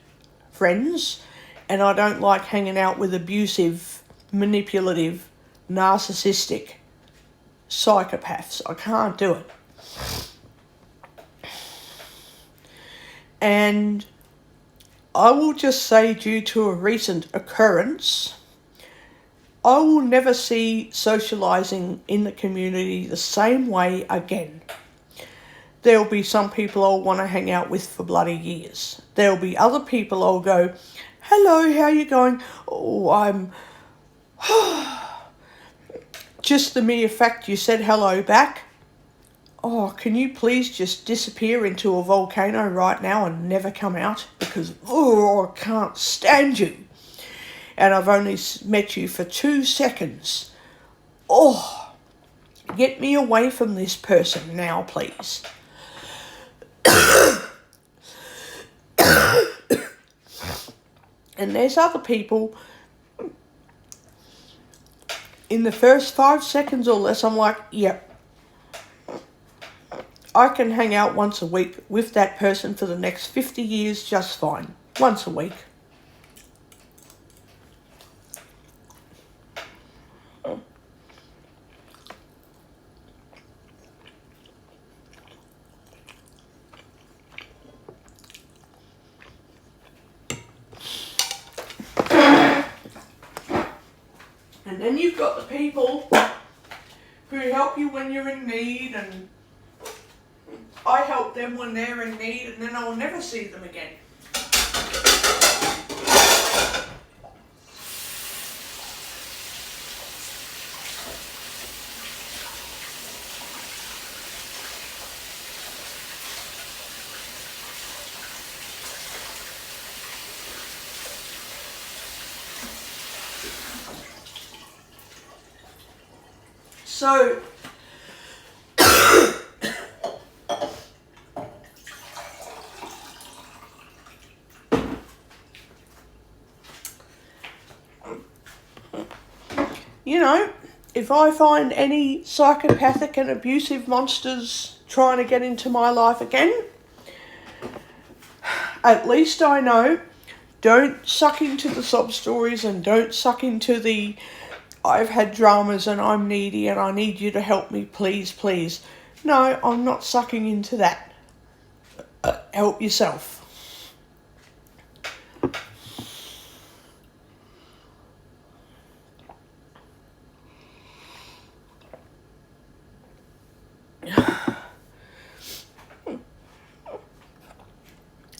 friends, and I don't like hanging out with abusive, manipulative, narcissistic psychopaths. I can't do it. And I will just say, due to a recent occurrence, I will never see socialising in the community the same way again. There'll be some people I'll want to hang out with for bloody years. There'll be other people I'll go, hello, how you going? Oh, I'm... Just the mere fact you said hello back. Oh, can you please just disappear into a volcano right now and never come out? Because, I can't stand you. And I've only met you for 2 seconds. Oh, get me away from this person now, please. And there's other people, in the first 5 seconds or less, I'm like, yep. I can hang out once a week with that person for the next 50 years just fine. Once a week. And then you've got the people who help you when you're in need, and I help them when they're in need, and then I'll never see them again. So, if I find any psychopathic and abusive monsters trying to get into my life again, at least I know, don't suck into the sob stories and don't suck into the I've had dramas and I'm needy and I need you to help me, please, please. No, I'm not sucking into that. Help yourself.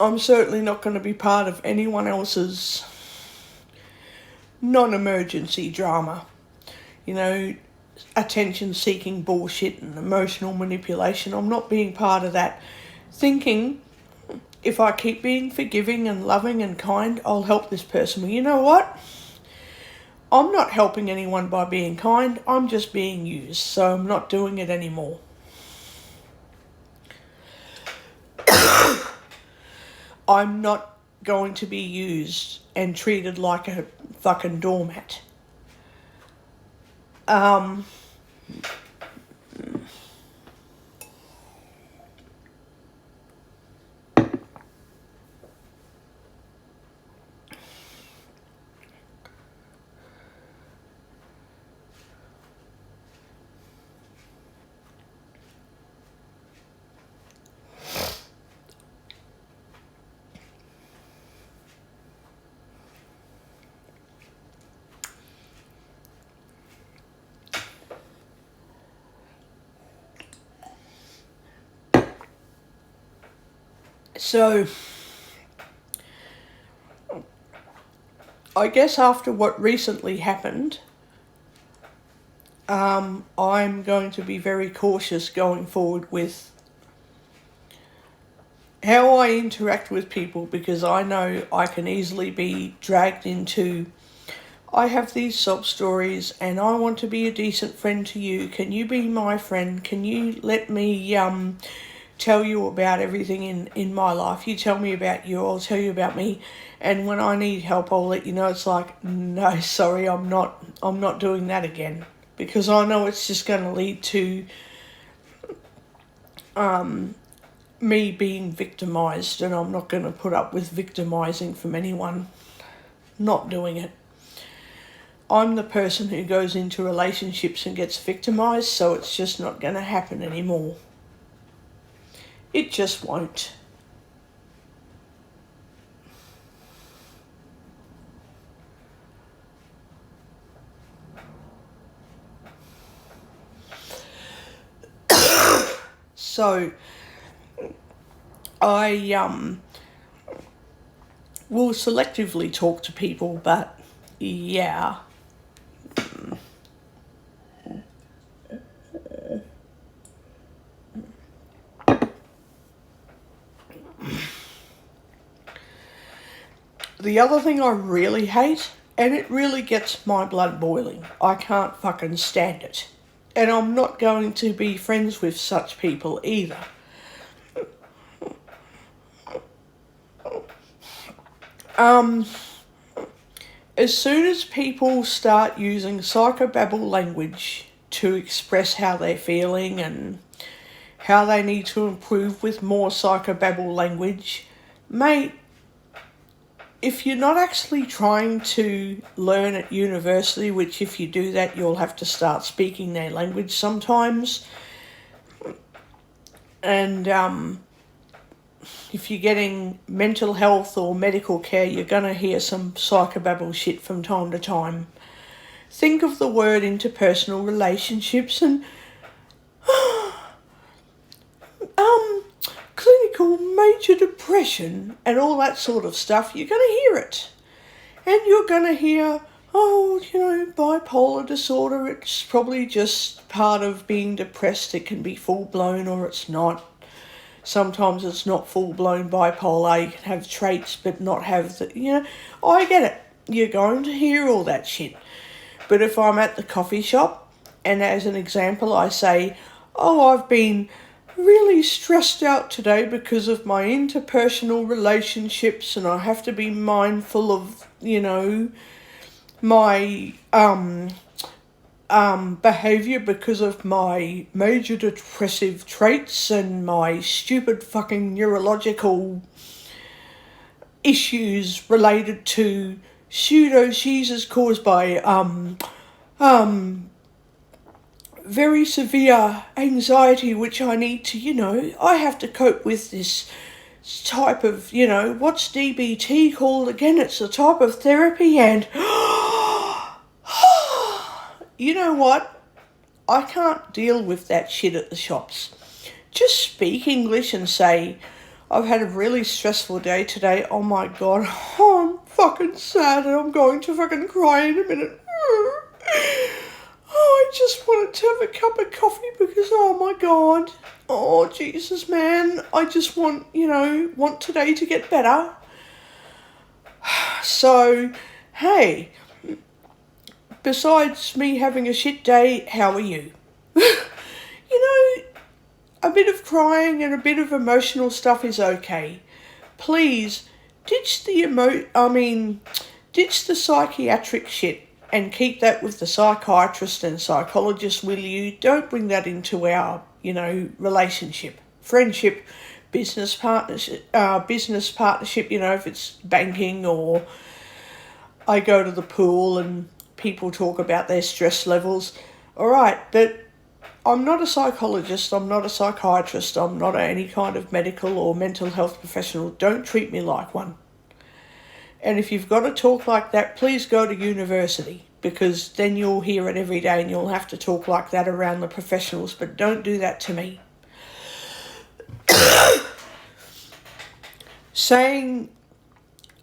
I'm certainly not going to be part of anyone else's non-emergency drama. Attention-seeking bullshit and emotional manipulation. I'm not being part of that. Thinking, if I keep being forgiving and loving and kind, I'll help this person. Well, you know what? I'm not helping anyone by being kind. I'm just being used, so I'm not doing it anymore. I'm not going to be used and treated like a fucking doormat. So, I guess after what recently happened, I'm going to be very cautious going forward with how I interact with people, because I know I can easily be dragged into, I have these sob stories and I want to be a decent friend to you. Can you be my friend? Can you let me tell you about everything in my life? You tell me about you, I'll tell you about me. And when I need help, I'll let you know. It's like, no, sorry, I'm not doing that again. Because I know it's just going to lead to me being victimised, and I'm not going to put up with victimising from anyone. Not doing it. I'm the person who goes into relationships and gets victimised, so it's just not going to happen anymore. It just won't. So, I will selectively talk to people, but yeah. The other thing I really hate, and it really gets my blood boiling, I can't fucking stand it. And I'm not going to be friends with such people either. As soon as people start using psychobabble language to express how they're feeling and how they need to improve with more psychobabble language, mate, if you're not actually trying to learn at university, which if you do that, you'll have to start speaking their language sometimes. And if you're getting mental health or medical care, you're going to hear some psychobabble shit from time to time. Think of the word interpersonal relationships and clinical major depression and all that sort of stuff. You're going to hear it. And you're going to hear, bipolar disorder, it's probably just part of being depressed. It can be full-blown or it's not. Sometimes it's not full-blown bipolar. You can have traits but not have the, I get it. You're going to hear all that shit. But if I'm at the coffee shop and as an example I say, I've been really stressed out today because of my interpersonal relationships and I have to be mindful of, my behaviour because of my major depressive traits and my stupid fucking neurological issues related to pseudo-seizures caused by very severe anxiety, which I need to, I have to cope with this type of, what's DBT called again? It's a type of therapy and you know what? I can't deal with that shit at the shops. Just speak English and say, I've had a really stressful day today. Oh my God, I'm fucking sad and I'm going to fucking cry in a minute. I just wanted to have a cup of coffee because, oh my God. Oh, Jesus, man. I just want today to get better. So, hey, besides me having a shit day, how are you? A bit of crying and a bit of emotional stuff is okay. Please ditch ditch the psychiatric shit and keep that with the psychiatrist and psychologist, will you? Don't bring that into our, relationship, friendship, business partnership, if it's banking or I go to the pool and people talk about their stress levels. All right, but I'm not a psychologist, I'm not a psychiatrist, I'm not any kind of medical or mental health professional. Don't treat me like one. And if you've got to talk like that, please go to university, because then you'll hear it every day and you'll have to talk like that around the professionals, but don't do that to me. Saying,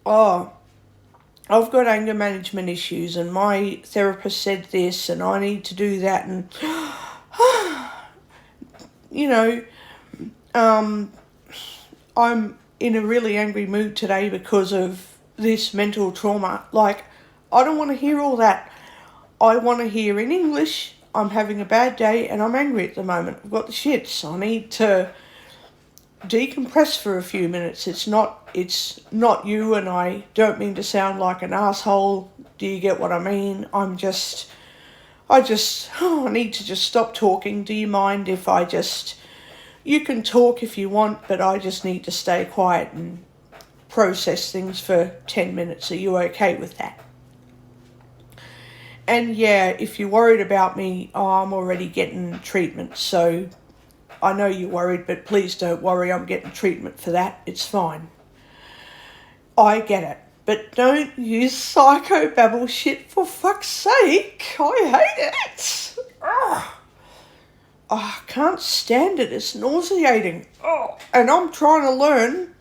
oh, I've got anger management issues and my therapist said this and I need to do that, and I'm in a really angry mood today because of this mental trauma. Like, I don't want to hear all that. I want to hear in English, I'm having a bad day and I'm angry at the moment. I've got the shits. I need to decompress for a few minutes. It's not you, and I don't mean to sound like an asshole. Do you get what I mean? I need to just stop talking. Do you mind if you can talk if you want, but I just need to stay quiet and process things for 10 minutes. Are you okay with that? And yeah, if you're worried about me, I'm already getting treatment, so I know you're worried, but please don't worry, I'm getting treatment for that. It's fine. I get it. But don't use psychobabble shit, for fuck's sake. I hate it. Ugh. Oh, I can't stand it. It's nauseating. Oh. And I'm trying to learn,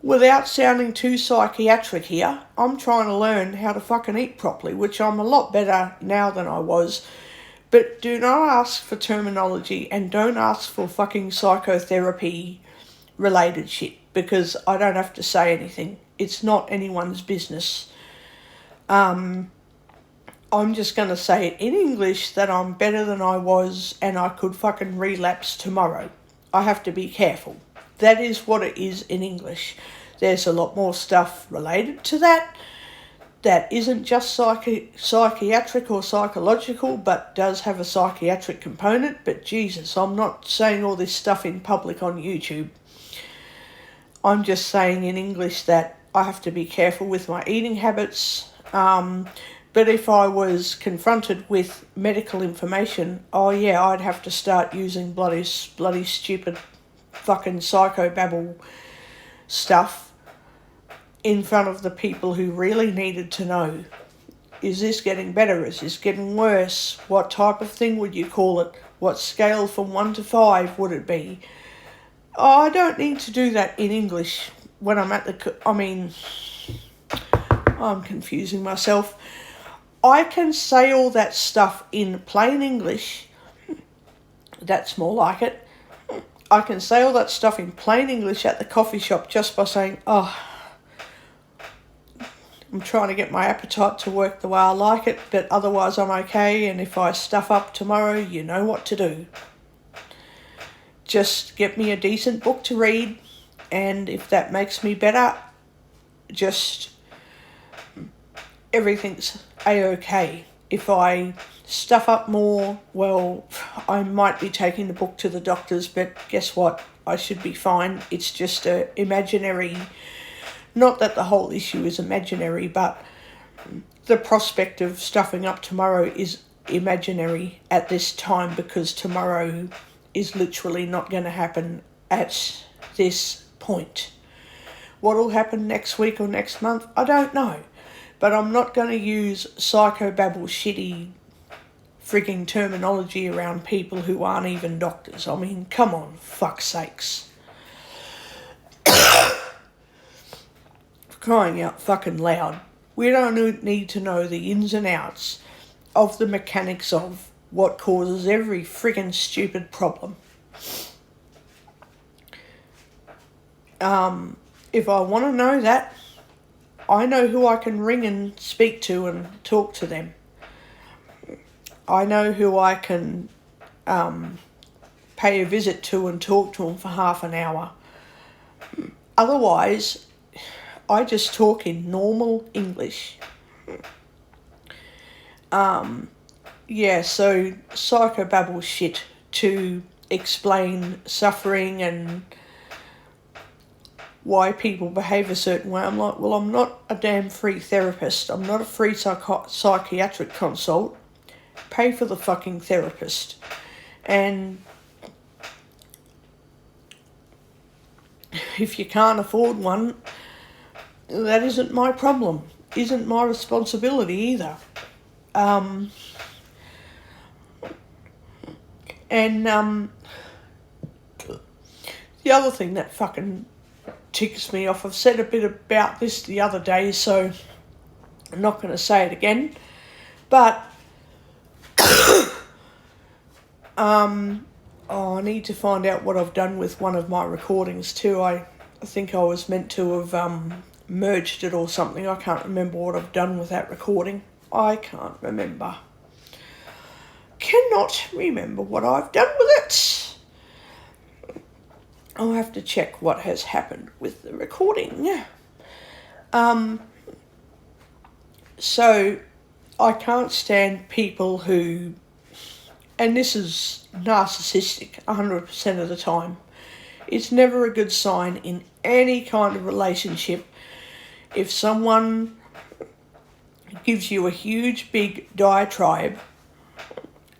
without sounding too psychiatric here, I'm trying to learn how to fucking eat properly, which I'm a lot better now than I was. But do not ask for terminology and don't ask for fucking psychotherapy related shit, because I don't have to say anything. It's not anyone's business. I'm just going to say it in English that I'm better than I was and I could fucking relapse tomorrow. I have to be careful. That is what it is in English. There's a lot more stuff related to that isn't just psychiatric or psychological, but does have a psychiatric component. But Jesus, I'm not saying all this stuff in public on YouTube. I'm just saying in English that I have to be careful with my eating habits. But if I was confronted with medical information, oh yeah, I'd have to start using bloody stupid fucking psychobabble stuff in front of the people who really needed to know. Is this getting better? Is this getting worse? What type of thing would you call it? What scale from 1 to 5 would it be? Oh, I don't need to do that in English when I'm I'm confusing myself. I can say all that stuff in plain English. That's more like it. I can say all that stuff in plain English at the coffee shop just by saying, oh, I'm trying to get my appetite to work the way I like it, but otherwise I'm okay, and if I stuff up tomorrow, you know what to do. Just get me a decent book to read, and if that makes me better, just everything's a-okay. If I stuff up more, well, I might be taking the book to the doctors, but guess what? I should be fine. It's just a imaginary, not that the whole issue is imaginary, but the prospect of stuffing up tomorrow is imaginary at this time, because tomorrow is literally not going to happen at this point. What will happen next week or next month? I don't know. But I'm not going to use psychobabble shitty frigging terminology around people who aren't even doctors. I mean, come on, fuck's sakes. Crying out fucking loud. We don't need to know the ins and outs of the mechanics of what causes every friggin' stupid problem. If I want to know that, I know who I can ring and speak to and talk to them. I know who I can pay a visit to and talk to them for half an hour. Otherwise, I just talk in normal English. Yeah, so psychobabble shit to explain suffering and why people behave a certain way. I'm like, well, I'm not a damn free therapist. I'm not a free psychiatric consult. Pay for the fucking therapist. And if you can't afford one, that isn't my problem. Isn't my responsibility either. The other thing that fucking ticks me off, I've said a bit about this the other day, so I'm not going to say it again, but I need to find out what I've done with one of my recordings too. I think I was meant to have merged it or something. I can't remember what I've done with that recording. I can't remember. Cannot remember what I've done with it. I'll have to check what has happened with the recording. So I can't stand people who, and this is narcissistic 100% of the time. It's never a good sign in any kind of relationship if someone gives you a huge big diatribe,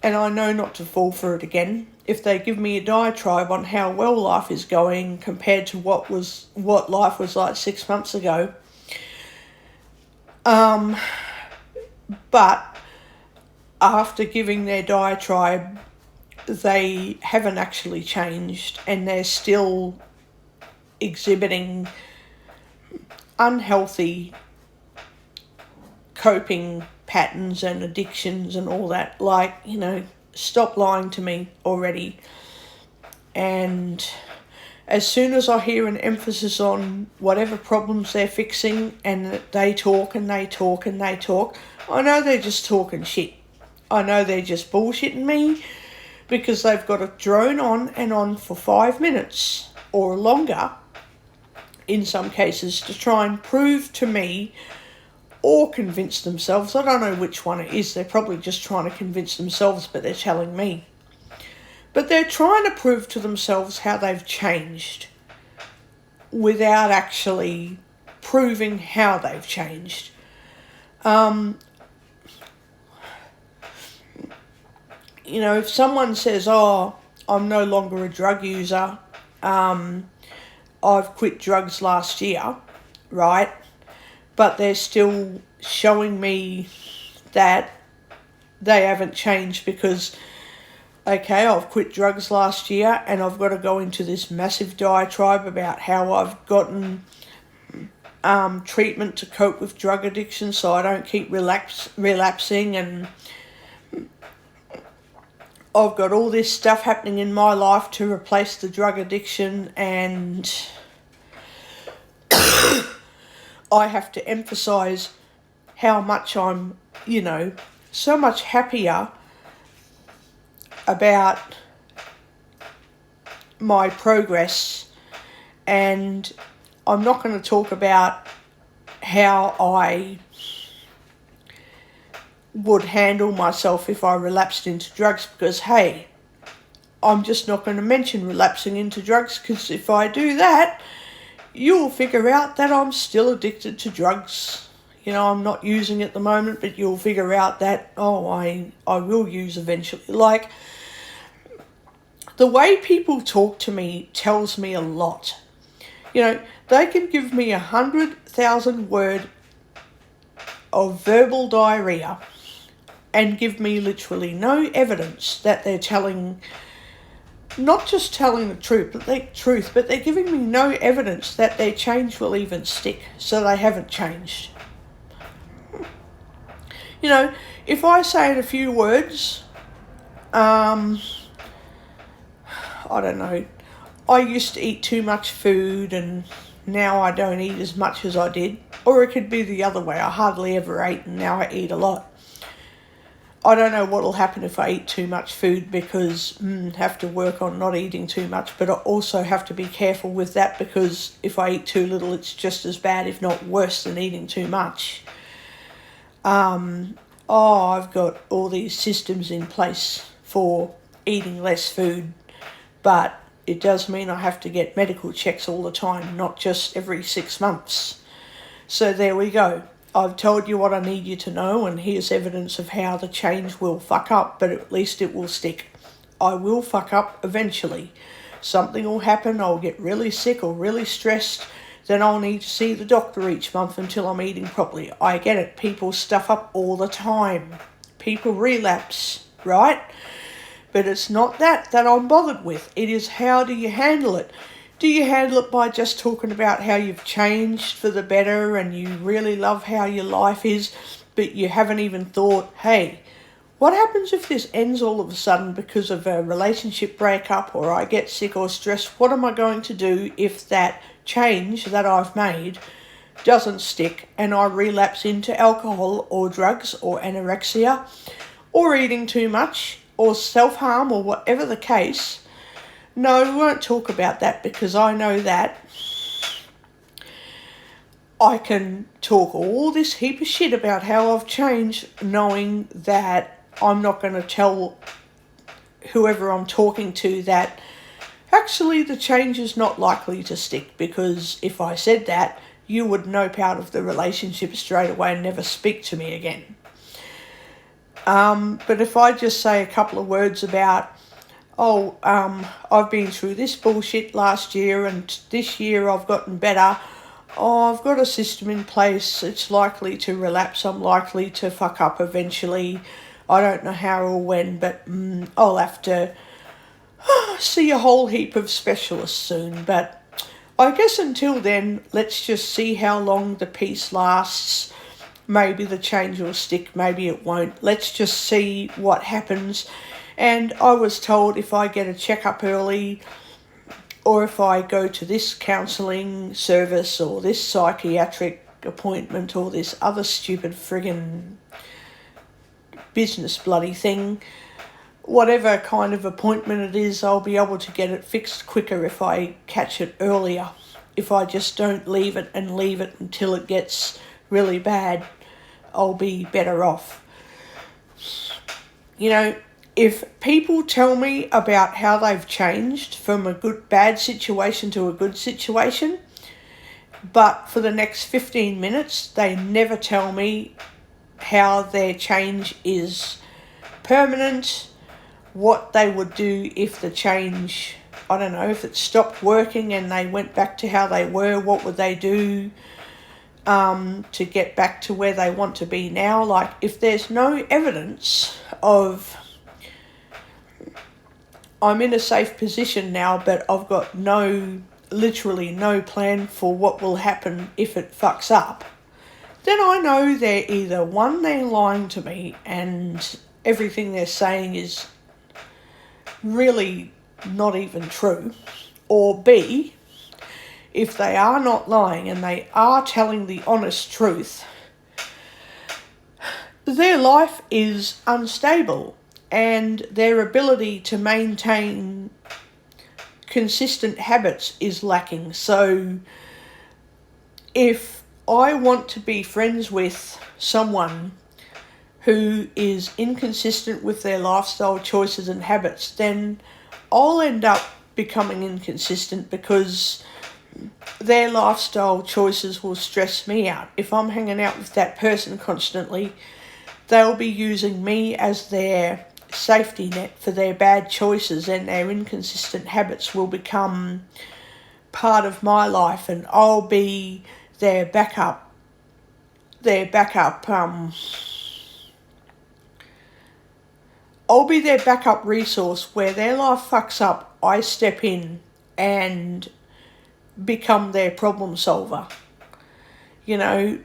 and I know not to fall for it again. If they give me a diatribe on how well life is going compared to what life was like 6 months ago, but after giving their diatribe, they haven't actually changed and they're still exhibiting unhealthy coping patterns and addictions and all that. Like, stop lying to me already. And as soon as I hear an emphasis on whatever problems they're fixing and that they talk and they talk and they talk, I know they're just talking shit. I know they're just bullshitting me because they've got to drone on and on for 5 minutes or longer in some cases to try and prove to me or convince themselves. I don't know which one it is. They're probably just trying to convince themselves, but they're telling me. But they're trying to prove to themselves how they've changed without actually proving how they've changed. If someone says, oh, I'm no longer a drug user, I've quit drugs last year, right? But they're still showing me that they haven't changed because, okay, I've quit drugs last year and I've got to go into this massive diatribe about how I've gotten treatment to cope with drug addiction so I don't keep relapsing, and I've got all this stuff happening in my life to replace the drug addiction, and I have to emphasise how much I'm, so much happier about my progress, and I'm not going to talk about how I would handle myself if I relapsed into drugs because, hey, I'm just not going to mention relapsing into drugs because if I do that, you'll figure out that I'm still addicted to drugs. I'm not using at the moment, but you'll figure out that, I will use eventually. Like, the way people talk to me tells me a lot. They can give me 100,000 word of verbal diarrhea and give me literally no evidence that they're not just telling the truth, but they're giving me no evidence that their change will even stick, so they haven't changed. If I say in a few words, I don't know, I used to eat too much food and now I don't eat as much as I did, or it could be the other way, I hardly ever ate and now I eat a lot. I don't know what'll happen if I eat too much food, because have to work on not eating too much, but I also have to be careful with that, because if I eat too little, it's just as bad, if not worse, than eating too much. I've got all these systems in place for eating less food, but it does mean I have to get medical checks all the time, not just every 6 months. So there we go. I've told you what I need you to know, and here's evidence of how the change will fuck up, but at least it will stick. I will fuck up eventually. Something will happen, I'll get really sick or really stressed, then I'll need to see the doctor each month until I'm eating properly. I get it, people stuff up all the time. People relapse, right? But it's not that I'm bothered with. It is, how do you handle it? Do you handle it by just talking about how you've changed for the better and you really love how your life is, but you haven't even thought, hey, what happens if this ends all of a sudden because of a relationship breakup, or I get sick or stressed? What am I going to do if that change that I've made doesn't stick and I relapse into alcohol or drugs or anorexia or eating too much or self-harm or whatever the case? No, we won't talk about that, because I know that I can talk all this heap of shit about how I've changed, knowing that I'm not going to tell whoever I'm talking to that actually the change is not likely to stick, because if I said that, you would nope out of the relationship straight away and never speak to me again. But if I just say a couple of words about, I've been through this bullshit last year and this year I've gotten better. I've got a system in place. It's likely to relapse. I'm likely to fuck up eventually. I don't know how or when, but I'll have to see a whole heap of specialists soon. But I guess until then, let's just see how long the peace lasts. Maybe the change will stick, maybe it won't. Let's just see what happens. And I was told if I get a checkup early, or if I go to this counselling service or this psychiatric appointment or this other stupid friggin' business bloody thing, whatever kind of appointment it is, I'll be able to get it fixed quicker if I catch it earlier. If I just don't leave it until it gets really bad, I'll be better off. You know, if people tell me about how they've changed from a bad situation to a good situation, but for the next 15 minutes, they never tell me how their change is permanent, what they would do if the change, I don't know, if it stopped working and they went back to how they were, what would they do to get back to where they want to be now? Like, if there's no evidence of I'm in a safe position now, but I've got literally no plan for what will happen if it fucks up, then I know they're either, one, they're lying to me and everything they're saying is really not even true, or B, if they are not lying and they are telling the honest truth, their life is unstable and their ability to maintain consistent habits is lacking. So if I want to be friends with someone who is inconsistent with their lifestyle choices and habits, then I'll end up becoming inconsistent, because their lifestyle choices will stress me out. If I'm hanging out with that person constantly, they'll be using me as their safety net for their bad choices, and their inconsistent habits will become part of my life, and I'll be their backup I'll be their backup resource. Where their life fucks up, I step in and become their problem solver. You know,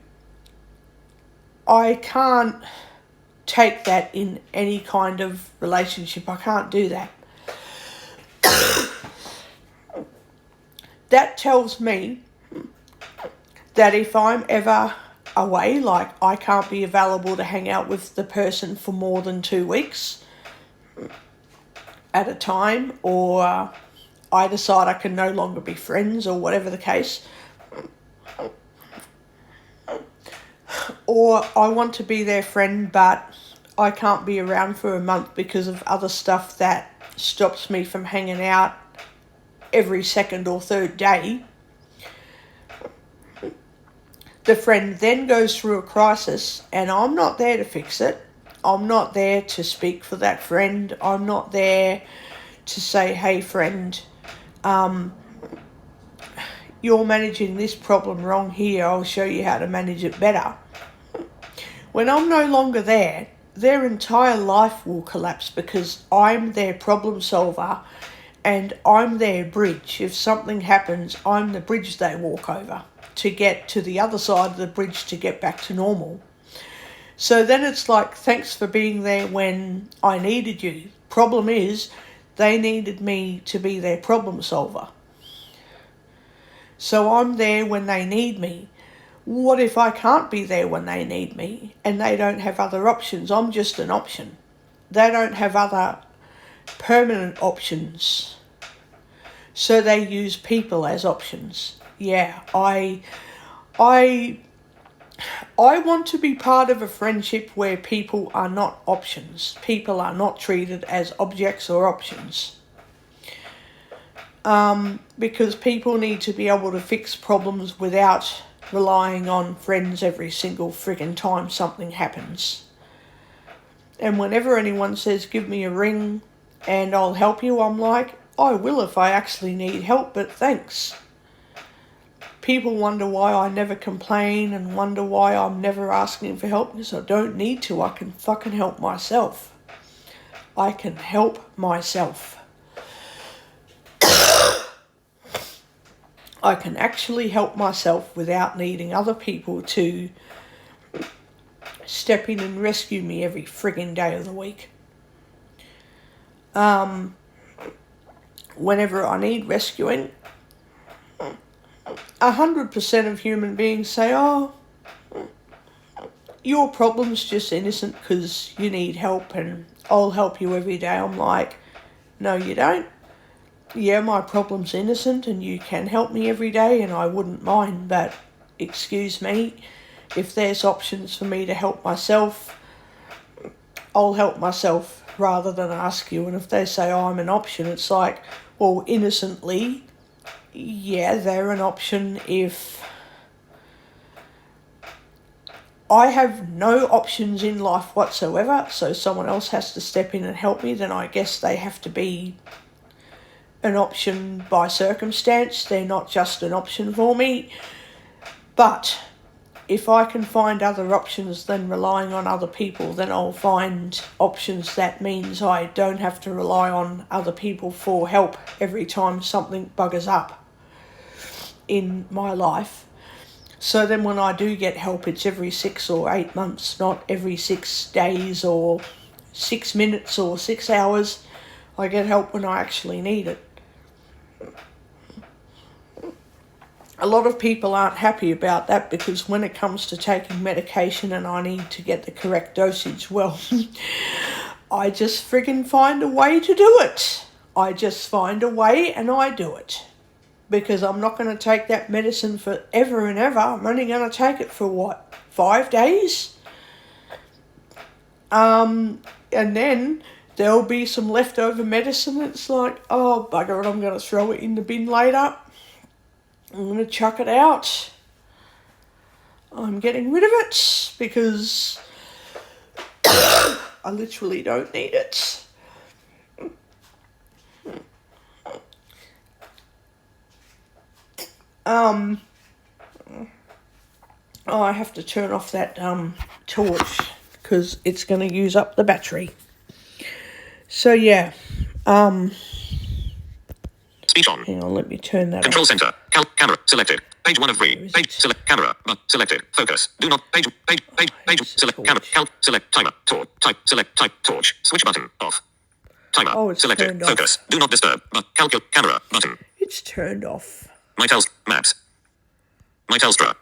I can't take that in any kind of relationship. I can't do that. That tells me that if I'm ever away, like I can't be available to hang out with the person for more than 2 weeks at a time, or I decide I can no longer be friends, or whatever the case. Or I want to be their friend, but I can't be around for a month because of other stuff that stops me from hanging out every second or third day. The friend then goes through a crisis, and I'm not there to fix it. I'm not there to speak for that friend. I'm not there to say, hey friend, you're managing this problem wrong here, I'll show you how to manage it better. When I'm no longer there, their entire life will collapse because I'm their problem solver and I'm their bridge. If something happens, I'm the bridge they walk over to get to the other side of the bridge to get back to normal. So then it's like, thanks for being there when I needed you. Problem is, they needed me to be their problem solver. So I'm there when they need me. What if I can't be there when they need me and they don't have other options? I'm just an option. They don't have other permanent options. So they use people as options. Yeah, I want to be part of a friendship where people are not options. People are not treated as objects or options. Because people need to be able to fix problems without relying on friends every single friggin' time something happens. And whenever anyone says, give me a ring and I'll help you, I'm like, I will if I actually need help, but thanks. People wonder why I never complain and wonder why I'm never asking for help, because I don't need to. I can fucking help myself. I can help myself. I can actually help myself without needing other people to step in and rescue me every friggin' day of the week. Whenever I need rescuing, 100% of human beings say, oh, your problem's just innocent because you need help and I'll help you every day. I'm like, no, you don't. Yeah, my problem's innocent and you can help me every day and I wouldn't mind, but excuse me, if there's options for me to help myself, I'll help myself rather than ask you. And if they say, oh, I'm an option, it's like, well, innocently, yeah, they're an option if I have no options in life whatsoever, so someone else has to step in and help me, then I guess they have to be an option by circumstance. They're not just an option for me. But if I can find other options than relying on other people, then I'll find options that means I don't have to rely on other people for help every time something buggers up in my life. So then when I do get help, it's every 6 or 8 months, not every 6 days or 6 minutes or 6 hours. I get help when I actually need it. A lot of people aren't happy about that because when it comes to taking medication and I need to get the correct dosage, well, I just friggin' find a way to do it. I just find a way and I do it. Because I'm not going to take that medicine forever and ever. I'm only going to take it for 5 days? And then there'll be some leftover medicine. It's like, oh, bugger it, I'm going to throw it in the bin later. I'm going to chuck it out. I'm getting rid of it because I literally don't need it. I have to turn off that torch because it's going to use up the battery. So yeah, Speech on. hang on, let me turn that Control off. center. Camera selected. Page 1 of 3. Page select camera. Selected. Focus. Do not page. Select camera. Select timer. Torch. Type. Select type torch. Switch button off. Timer. Oh, it's selected. turned off. Focus. Do not disturb. Calculate camera button. It's turned off. My Maps. My Telstra.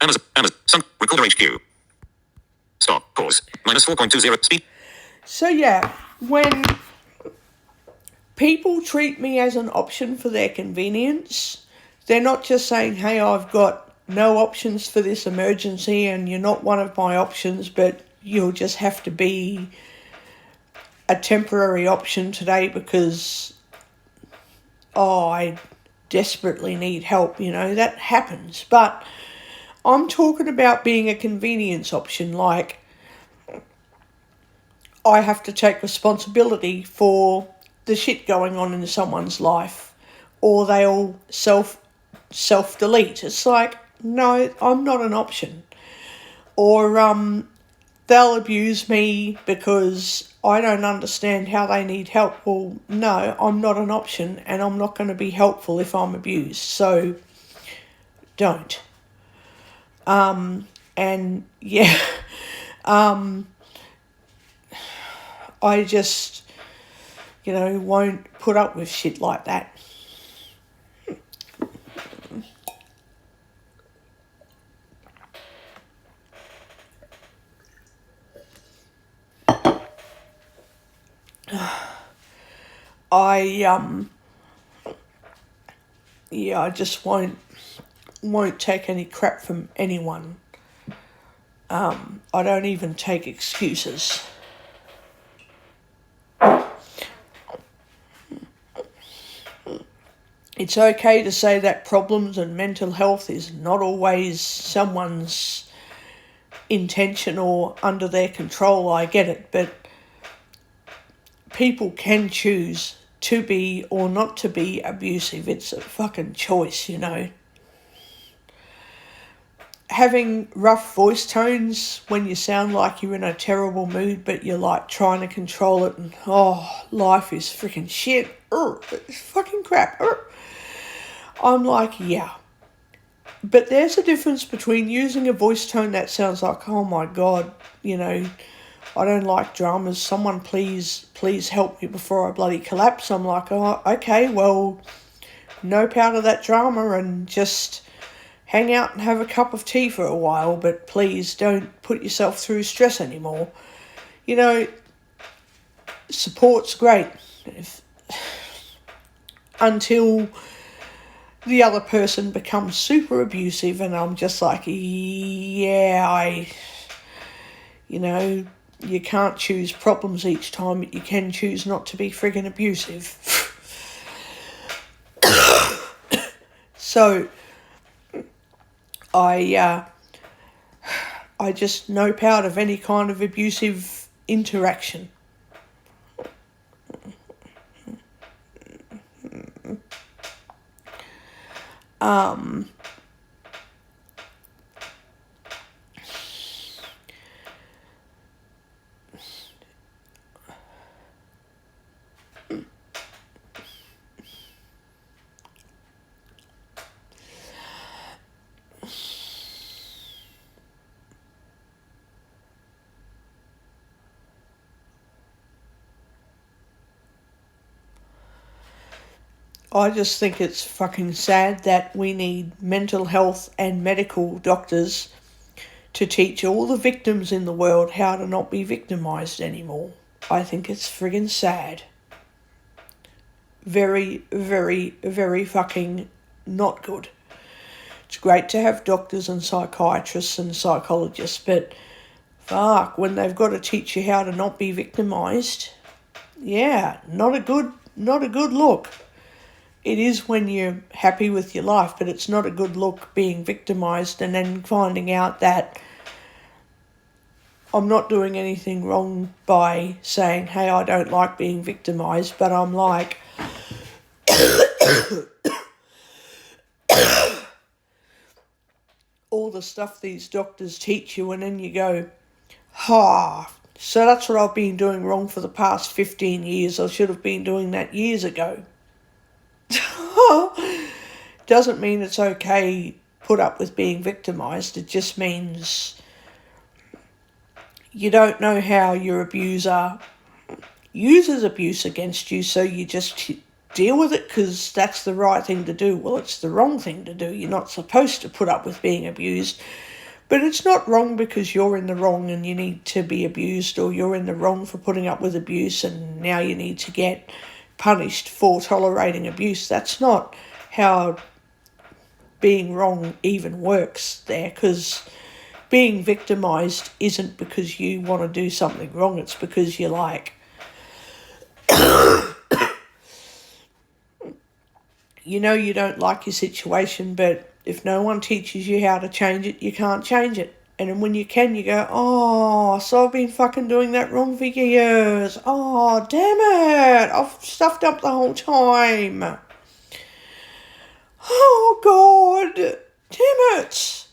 Amazon. Recorder HQ. Stop. Pause. Minus 4.20. Speed. So yeah, when people treat me as an option for their convenience, they're not just saying, hey, I've got no options for this emergency and you're not one of my options, but you'll just have to be a temporary option today because, I desperately need help, that happens. But I'm talking about being a convenience option, like I have to take responsibility for the shit going on in someone's life, or they'll self-delete. It's like, no, I'm not an option. Or they'll abuse me because I don't understand how they need help. Well, no, I'm not an option, and I'm not going to be helpful if I'm abused. So don't. And yeah, I just, won't put up with shit like that. I just won't take any crap from anyone. I don't even take excuses. It's okay to say that problems and mental health is not always someone's intention or under their control. I get it, but people can choose to be or not to be abusive. It's a fucking choice, Having rough voice tones when you sound like you're in a terrible mood, but you're like trying to control it and, life is freaking shit. It's fucking crap. I'm like, yeah. But there's a difference between using a voice tone that sounds like, oh my God, I don't like dramas. Someone please help me before I bloody collapse. I'm like, oh, okay, well, nope out of that drama and just hang out and have a cup of tea for a while, but please don't put yourself through stress anymore. Support's great. Until the other person becomes super abusive and I'm just like, yeah, you can't choose problems each time, but you can choose not to be friggin' abusive. So, I just nope out of any kind of abusive interaction. I just think it's fucking sad that we need mental health and medical doctors to teach all the victims in the world how to not be victimised anymore. I think it's friggin' sad. Very, very, very fucking not good. It's great to have doctors and psychiatrists and psychologists, but fuck, when they've got to teach you how to not be victimised, yeah, not a good look. It is when you're happy with your life, but it's not a good look being victimised and then finding out that I'm not doing anything wrong by saying, hey, I don't like being victimised, but I'm like, all the stuff these doctors teach you, and then you go, so that's what I've been doing wrong for the past 15 years. I should have been doing that years ago. Doesn't mean it's okay put up with being victimised. It just means you don't know how your abuser uses abuse against you, so you just deal with it because that's the right thing to do. Well, it's the wrong thing to do. You're not supposed to put up with being abused. But it's not wrong because you're in the wrong and you need to be abused, or you're in the wrong for putting up with abuse and now you need to get punished for tolerating abuse. That's not how being wrong even works there, because being victimised isn't because you want to do something wrong, it's because you're like, you know you don't like your situation, but if no one teaches you how to change it, you can't change it. And then when you can, you go, oh, so I've been fucking doing that wrong for years. Oh, damn it. I've stuffed up the whole time. Oh, God. Damn it.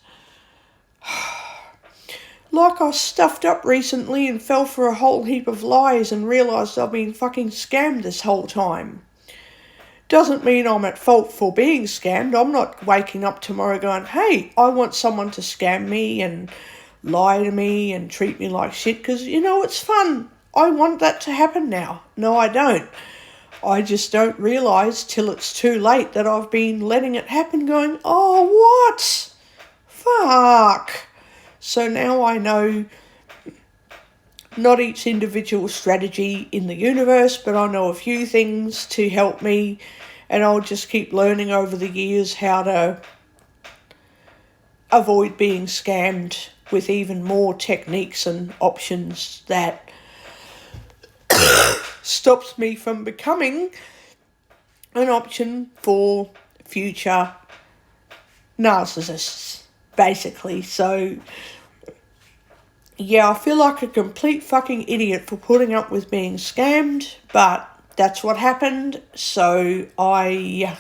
Like I stuffed up recently and fell for a whole heap of lies and realised I've been fucking scammed this whole time. Doesn't mean I'm at fault for being scammed. I'm not waking up tomorrow going, hey, I want someone to scam me and lie to me and treat me like shit, because, you know, it's fun. I want that to happen now. No, I don't. I just don't realise till it's too late that I've been letting it happen, going, oh, what? Fuck. So now I know not each individual strategy in the universe, but I know a few things to help me, and I'll just keep learning over the years how to avoid being scammed with even more techniques and options that stops me from becoming an option for future narcissists, basically. So yeah, I feel like a complete fucking idiot for putting up with being scammed, but that's what happened. So oh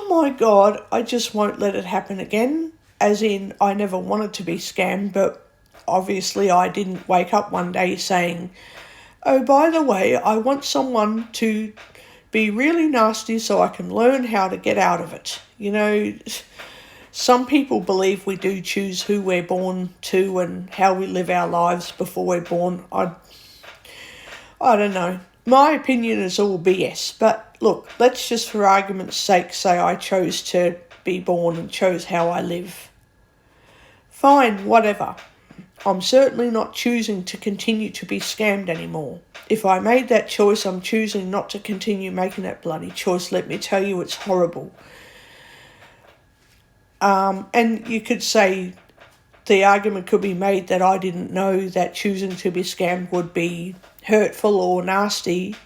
my God, I just won't let it happen again. As in, I never wanted to be scammed, but obviously I didn't wake up one day saying, oh, by the way, I want someone to be really nasty so I can learn how to get out of it. You know, some people believe we do choose who we're born to and how we live our lives before we're born. I don't know. My opinion is all BS. But look, let's just for argument's sake say I chose to be born and chose how I live. Fine, whatever. I'm certainly not choosing to continue to be scammed anymore. If I made that choice, I'm choosing not to continue making that bloody choice. Let me tell you, it's horrible. And you could say the argument could be made that I didn't know that choosing to be scammed would be hurtful or nasty.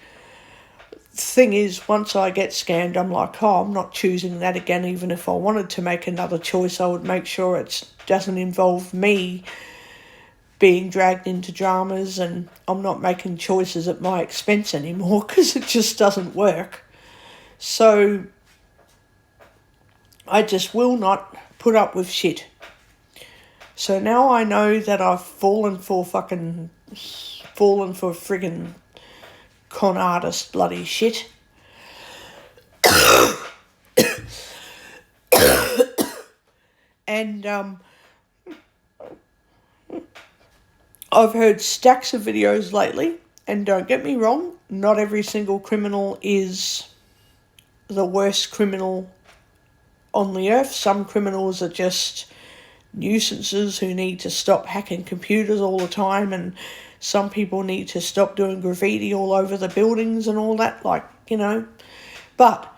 The thing is, once I get scammed, I'm like, oh, I'm not choosing that again. Even if I wanted to make another choice, I would make sure it doesn't involve me being dragged into dramas, and I'm not making choices at my expense anymore because it just doesn't work. So I just will not put up with shit. So now I know that I've fallen for friggin' con artist bloody shit. And I've heard stacks of videos lately, and don't get me wrong, not every single criminal is the worst criminal on the earth. Some criminals are just nuisances who need to stop hacking computers all the time, and some people need to stop doing graffiti all over the buildings and all that, like, you know. But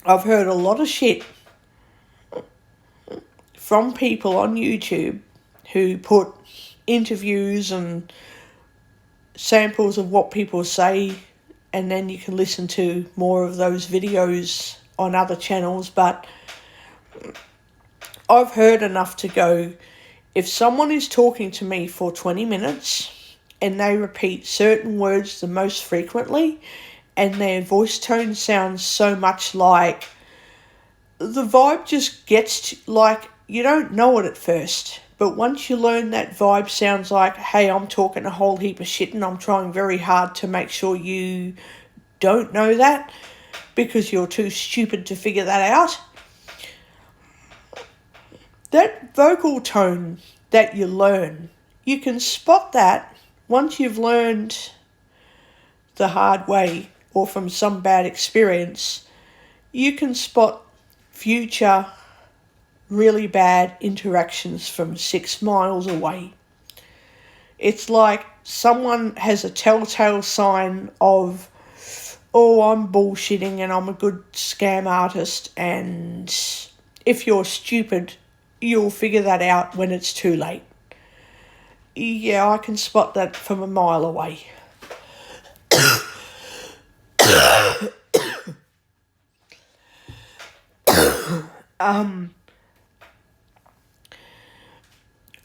I've heard a lot of shit from people on YouTube who put interviews and samples of what people say, and then you can listen to more of those videos on other channels. But I've heard enough to go, if someone is talking to me for 20 minutes and they repeat certain words the most frequently and their voice tone sounds so much like, the vibe just gets like, you don't know it at first, but once you learn that vibe sounds like, hey, I'm talking a whole heap of shit and I'm trying very hard to make sure you don't know that because you're too stupid to figure that out. That vocal tone that you learn, you can spot that once you've learned the hard way or from some bad experience. You can spot future really bad interactions from 6 miles away. It's like someone has a telltale sign of, oh, I'm bullshitting and I'm a good scam artist, and if you're stupid, you'll figure that out when it's too late. Yeah, I can spot that from a mile away.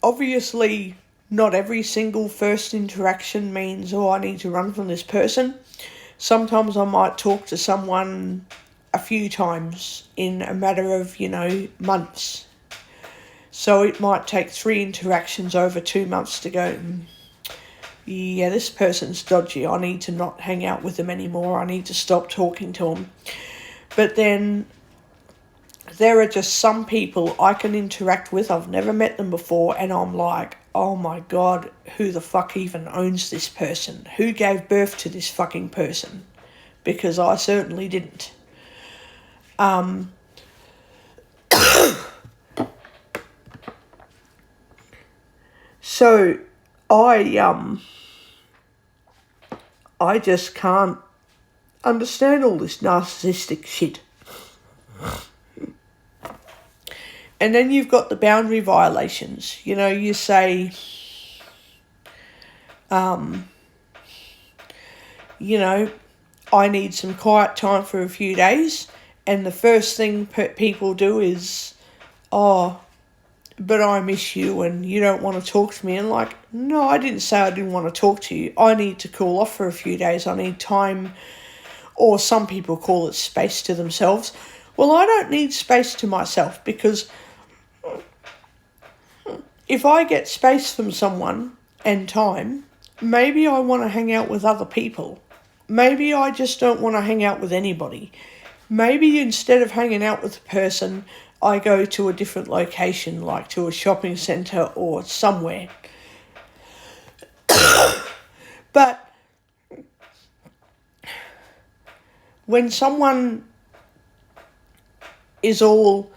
Obviously, not every single first interaction means, oh, I need to run from this person. Sometimes I might talk to someone a few times in a matter of, months. So it might take 3 interactions over 2 months to go, yeah, this person's dodgy. I need to not hang out with them anymore. I need to stop talking to them. But then there are just some people I can interact with. I've never met them before, and I'm like, oh my God, who the fuck even owns this person? Who gave birth to this fucking person? Because I certainly didn't. So I just can't understand all this narcissistic shit. And then you've got the boundary violations. You say, I need some quiet time for a few days. And the first thing people do is, oh, but I miss you and you don't want to talk to me. And like, no, I didn't say I didn't want to talk to you. I need to cool off for a few days. I need time, or some people call it space to themselves. Well, I don't need space to myself, because if I get space from someone and time, maybe I want to hang out with other people. Maybe I just don't want to hang out with anybody. Maybe instead of hanging out with a person, I go to a different location, like to a shopping centre or somewhere. But when someone is all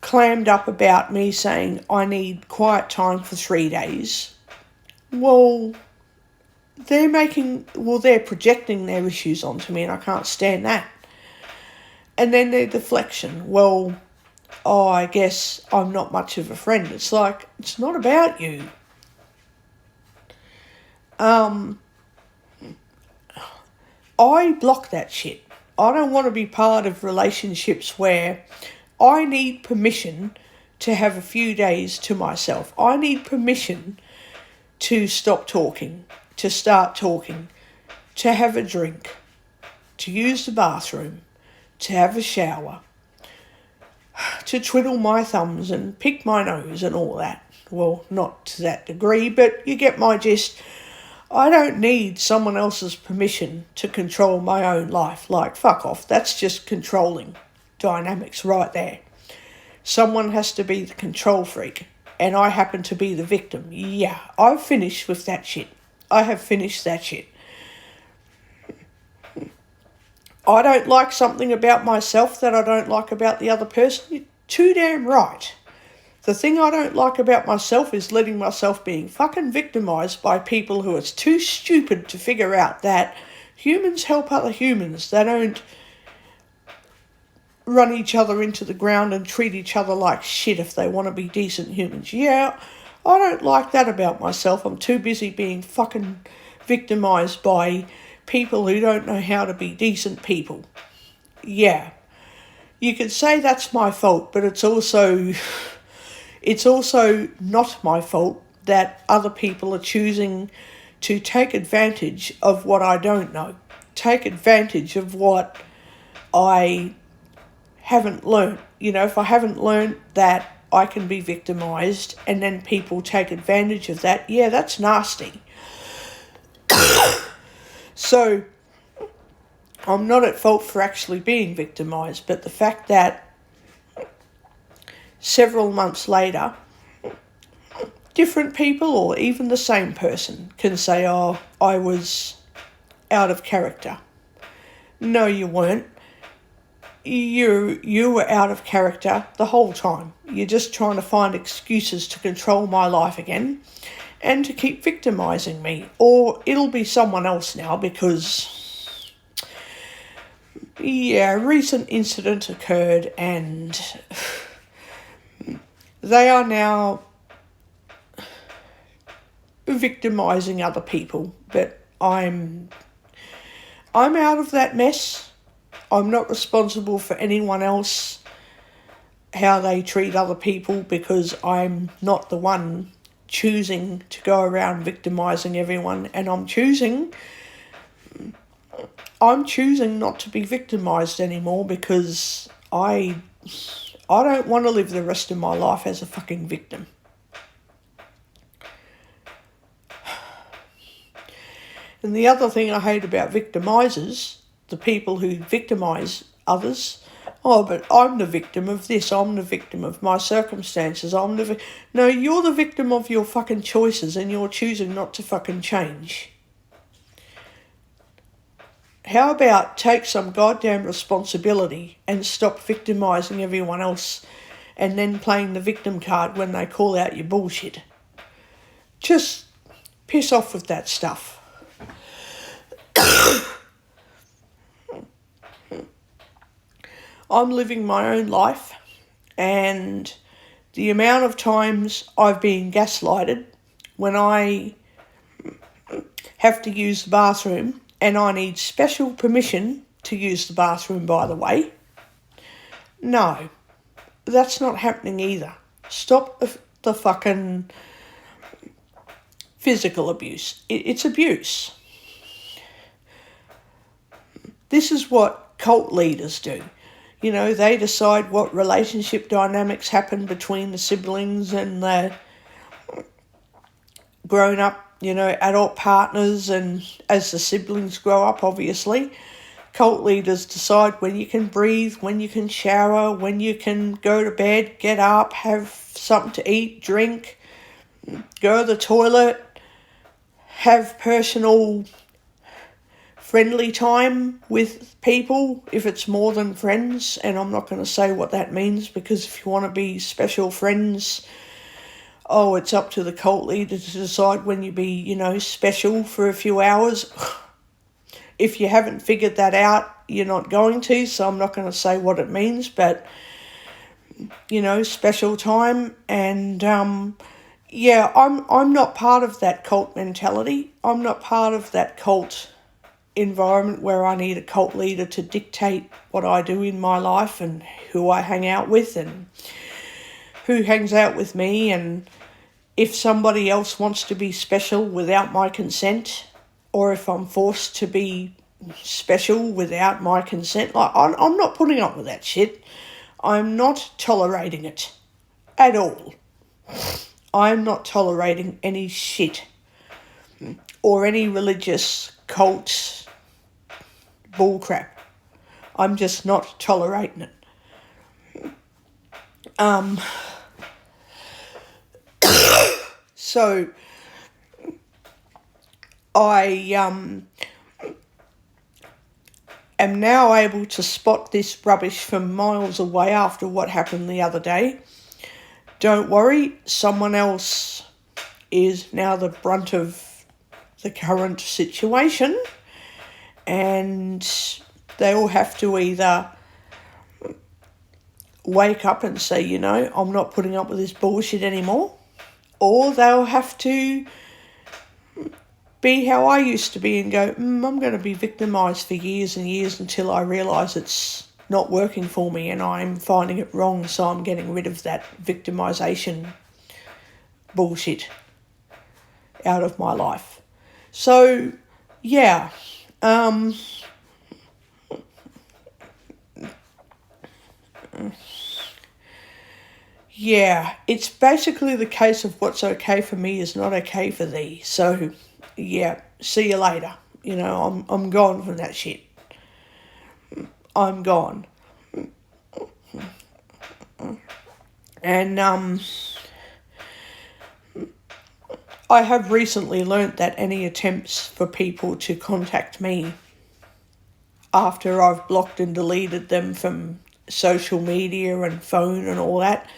clammed up about me saying I need quiet time for 3 days, well, they're projecting their issues onto me, and I can't stand that. And then their deflection, well, oh, I guess I'm not much of a friend. It's like, it's not about you. I block that shit. I don't want to be part of relationships where I need permission to have a few days to myself. I need permission to stop talking, to start talking, to have a drink, to use the bathroom, to have a shower, to twiddle my thumbs and pick my nose and all that. Well, not to that degree, but you get my gist. I don't need someone else's permission to control my own life. Like, fuck off. That's just controlling dynamics right there. Someone has to be the control freak, and I happen to be the victim. Yeah, I've finished with that shit. I have finished that shit. I don't like something about myself that I don't like about the other person. You're too damn right. The thing I don't like about myself is letting myself being fucking victimised by people who are too stupid to figure out that humans help other humans. They don't run each other into the ground and treat each other like shit if they want to be decent humans. Yeah, I don't like that about myself. I'm too busy being fucking victimised by people who don't know how to be decent people. Yeah, you could say that's my fault, but it's also not my fault that other people are choosing to take advantage of what I don't know, take advantage of what I haven't learned. If I haven't learned that I can be victimised and then people take advantage of that, yeah, that's nasty. So, I'm not at fault for actually being victimised, but the fact that several months later, different people or even the same person can say, oh, I was out of character. No, you weren't. you were out of character the whole time. You're just trying to find excuses to control my life again and to keep victimising me. Or it'll be someone else now because, yeah, a recent incident occurred and they are now victimising other people. But I'm out of that mess. I'm not responsible for anyone else, how they treat other people, because I'm not the one choosing to go around victimising everyone, and I'm choosing not to be victimised anymore because I don't want to live the rest of my life as a fucking victim. And the other thing I hate about victimisers, the people who victimise others, oh, but I'm the victim of this, I'm the victim of my circumstances, no, you're the victim of your fucking choices and you're choosing not to fucking change. How about take some goddamn responsibility and stop victimising everyone else and then playing the victim card when they call out your bullshit? Just piss off with that stuff. I'm living my own life, and the amount of times I've been gaslighted when I have to use the bathroom, and I need special permission to use the bathroom, by the way. No, that's not happening either. Stop the fucking physical abuse. It's abuse. This is what cult leaders do. You know, they decide what relationship dynamics happen between the siblings and the grown-up, adult partners, and as the siblings grow up, obviously, cult leaders decide when you can breathe, when you can shower, when you can go to bed, get up, have something to eat, drink, go to the toilet, have personal friendly time with people if it's more than friends. And I'm not going to say what that means, because if you want to be special friends, it's up to the cult leader to decide when you be, special for a few hours. If you haven't figured that out, you're not going to, so I'm not going to say what it means, but, special time. And, I'm not part of that cult mentality. I'm not part of that cult environment where I need a cult leader to dictate what I do in my life and who I hang out with and who hangs out with me. And if somebody else wants to be special without my consent, or if I'm forced to be special without my consent, I'm not putting up with that shit. I'm not tolerating it at all. I'm not tolerating any shit or any religious cult bullcrap. I'm just not tolerating it. So I am now able to spot this rubbish from miles away after what happened the other day. Don't worry, someone else is now the brunt of the current situation, and they all have to either wake up and say, I'm not putting up with this bullshit anymore, or they'll have to be how I used to be and go, I'm going to be victimised for years and years until I realise it's not working for me and I'm finding it wrong, so I'm getting rid of that victimisation bullshit out of my life. So, yeah, it's basically the case of what's okay for me is not okay for thee. So, yeah, see you later. I'm gone from that shit. I'm gone. And, I have recently learnt that any attempts for people to contact me after I've blocked and deleted them from social media and phone and all that,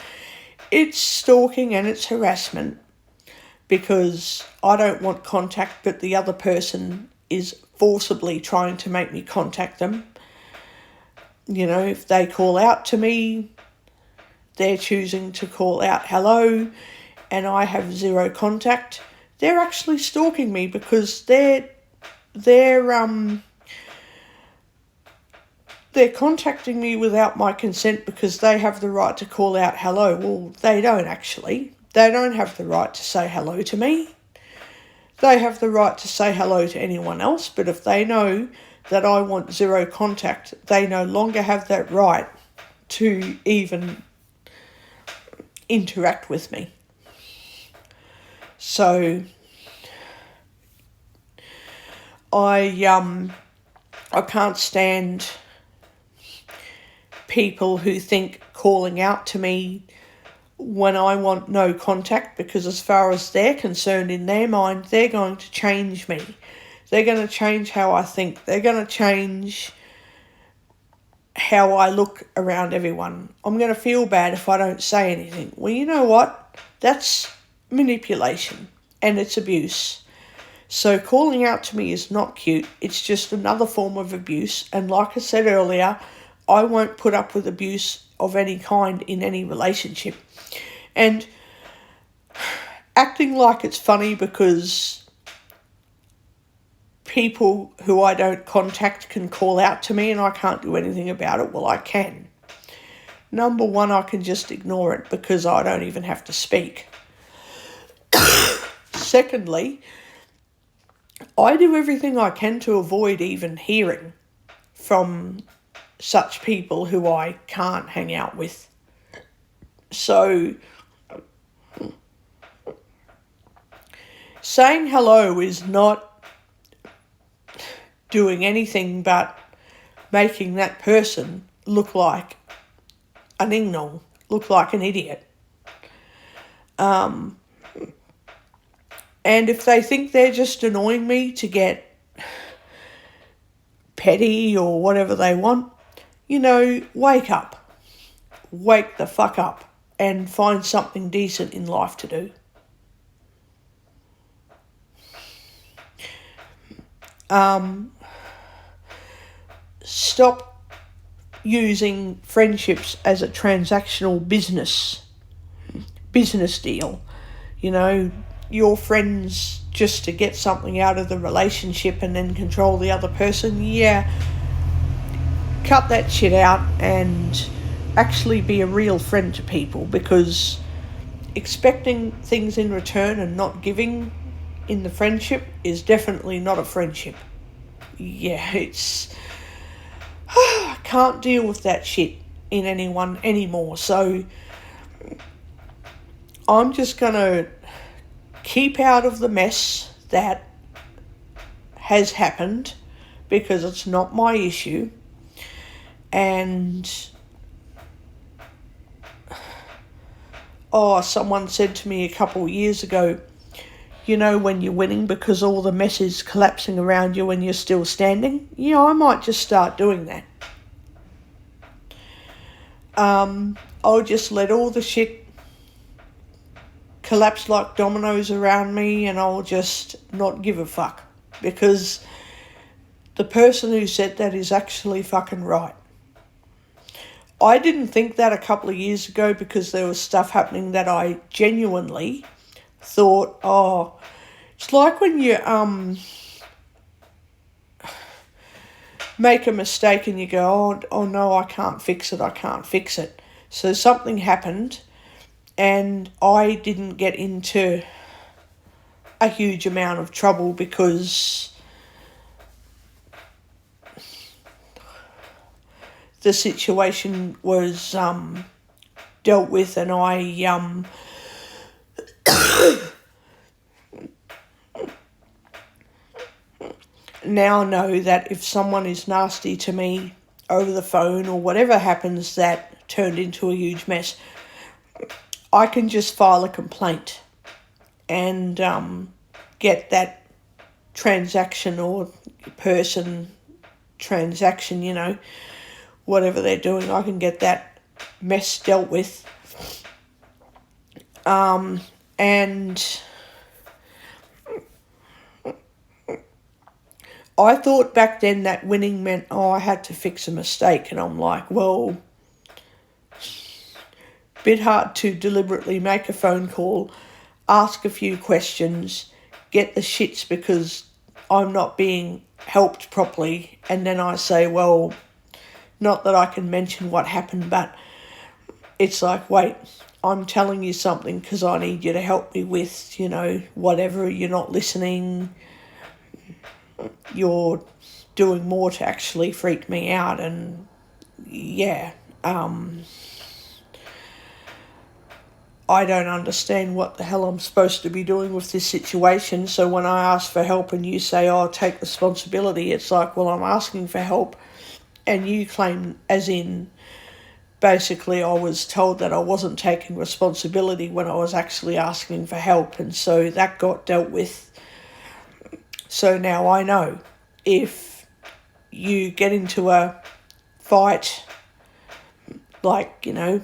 it's stalking and it's harassment, because I don't want contact, but the other person is forcibly trying to make me contact them. You know, if they call out to me, they're choosing to call out hello, and I have zero contact. They're actually stalking me because they're contacting me without my consent because they have the right to call out hello. Well, they don't actually. They don't have the right to say hello to me. They have the right to say hello to anyone else, but if they know that I want zero contact, they no longer have that right to even interact with me. So I can't stand people who think calling out to me when I want no contact, because as far as they're concerned, in their mind, they're going to change me. They're going to change how I think. They're going to change how I look around everyone. I'm going to feel bad if I don't say anything. Well, you know what? That's manipulation and it's abuse. So calling out to me is not cute. It's just another form of abuse. And like I said earlier, I won't put up with abuse of any kind in any relationship. And acting like it's funny because people who I don't contact can call out to me and I can't do anything about it. Well, I can. Number one, I can just ignore it because I don't even have to speak. Secondly, I do everything I can to avoid even hearing from such people who I can't hang out with. So saying hello is not doing anything but making that person look like an ingnong, look like an idiot. And if they think they're just annoying me to get petty or whatever they want, you know, wake up. Wake the fuck up and find something decent in life to do. Stop using friendships as a transactional business deal. You know, your friends just to get something out of the relationship and then control the other person. Yeah, cut that shit out and actually be a real friend to people, because expecting things in return and not giving in the friendship is definitely not a friendship. Yeah, it's... I can't deal with that shit in anyone anymore, so I'm just going to keep out of the mess that has happened because it's not my issue. And someone said to me a couple of years ago, you know when you're winning because all the mess is collapsing around you and you're still standing? Yeah, I might just start doing that. I'll just let all the shit collapse like dominoes around me and I'll just not give a fuck, because the person who said that is actually fucking right. I didn't think that a couple of years ago because there was stuff happening that I genuinely thought, it's like when you make a mistake and you go, oh no, I can't fix it. So something happened and I didn't get into a huge amount of trouble because the situation was dealt with, and I now know that if someone is nasty to me over the phone or whatever happens that turned into a huge mess, I can just file a complaint and get that transaction or person transaction, you know, whatever they're doing, I can get that mess dealt with. And I thought back then that winning meant, I had to fix a mistake. And I'm like, well, bit hard to deliberately make a phone call, ask a few questions, get the shits because I'm not being helped properly. And then I say, well, not that I can mention what happened, but it's like, wait, I'm telling you something because I need you to help me with, you know, whatever. You're not listening. You're doing more to actually freak me out. And yeah, I don't understand what the hell I'm supposed to be doing with this situation. So when I ask for help and you say, oh, take responsibility, it's like, well, I'm asking for help and you claim as in basically I was told that I wasn't taking responsibility when I was actually asking for help. And so that got dealt with. So now I know if you get into a fight, like, you know,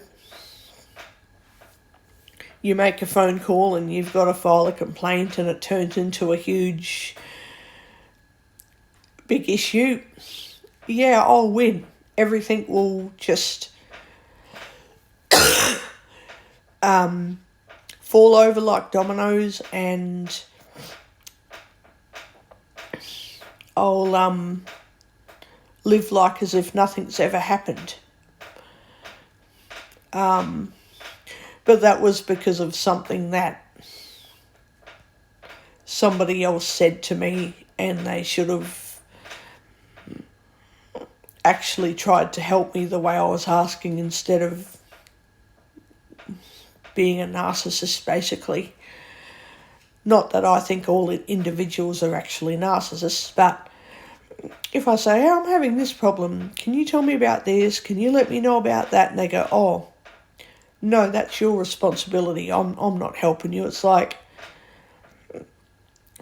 you make a phone call and you've got to file a complaint and it turns into a huge, big issue, yeah, I'll win. Everything will just fall over like dominoes and I'll live like as if nothing's ever happened. But that was because of something that somebody else said to me, and they should have actually tried to help me the way I was asking instead of being a narcissist, basically. Not that I think all individuals are actually narcissists, but if I say, hey, I'm having this problem, can you tell me about this? Can you let me know about that? And they go, oh, no, that's your responsibility. I'm not helping you. It's like,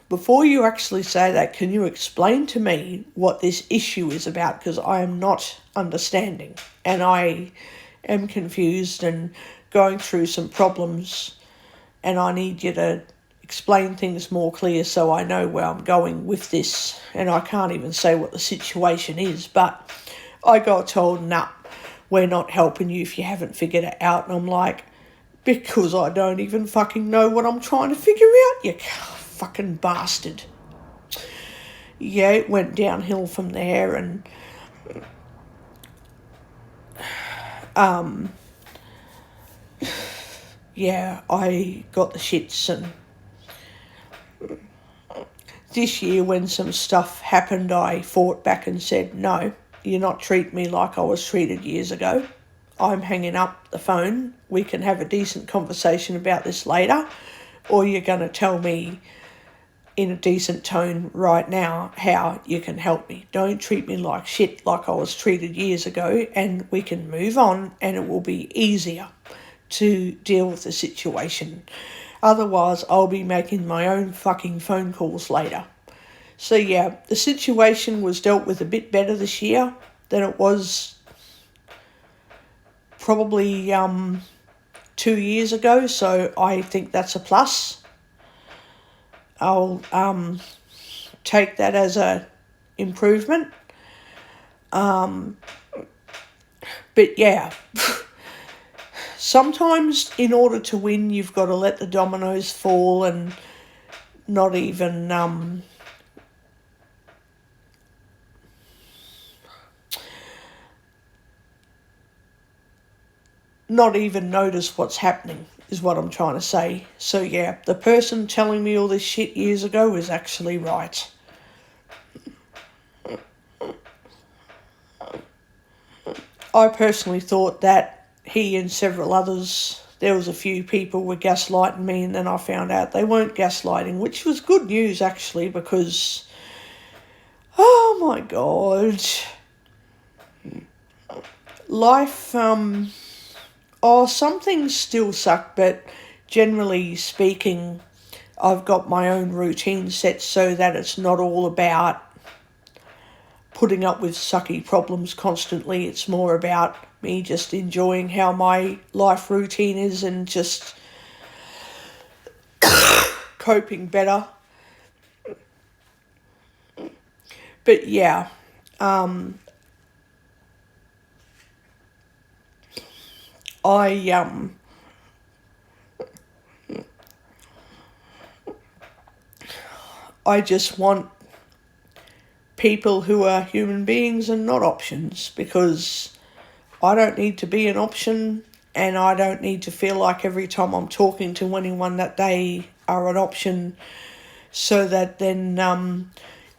before you actually say that, can you explain to me what this issue is about? Because I am not understanding and I am confused and going through some problems and I need you to explain things more clear so I know where I'm going with this. And I can't even say what the situation is, but I got told, nah, we're not helping you if you haven't figured it out. And I'm like, because I don't even fucking know what I'm trying to figure out, you fucking bastard. Yeah, it went downhill from there and yeah, I got the shits. And this year when some stuff happened, I fought back and said, no, you're not treating me like I was treated years ago. I'm hanging up the phone. We can have a decent conversation about this later, or you're going to tell me in a decent tone right now how you can help me. Don't treat me like shit like I was treated years ago, and we can move on and it will be easier to deal with the situation. Otherwise, I'll be making my own fucking phone calls later. So yeah, the situation was dealt with a bit better this year than it was probably 2 years ago, so I think that's a plus. I'll take that as a improvement. But yeah, sometimes in order to win, you've got to let the dominoes fall and not even notice what's happening, is what I'm trying to say. So yeah, the person telling me all this shit years ago is actually right. I personally thought that he and several others, there was a few people were gaslighting me, and then I found out they weren't gaslighting, which was good news actually, because, oh my God, life, some things still suck, but generally speaking, I've got my own routine set so that it's not all about putting up with sucky problems constantly. It's more about me just enjoying how my life routine is and just coping better. But yeah, I just want people who are human beings and not options, because I don't need to be an option, and I don't need to feel like every time I'm talking to anyone that they are an option, so that then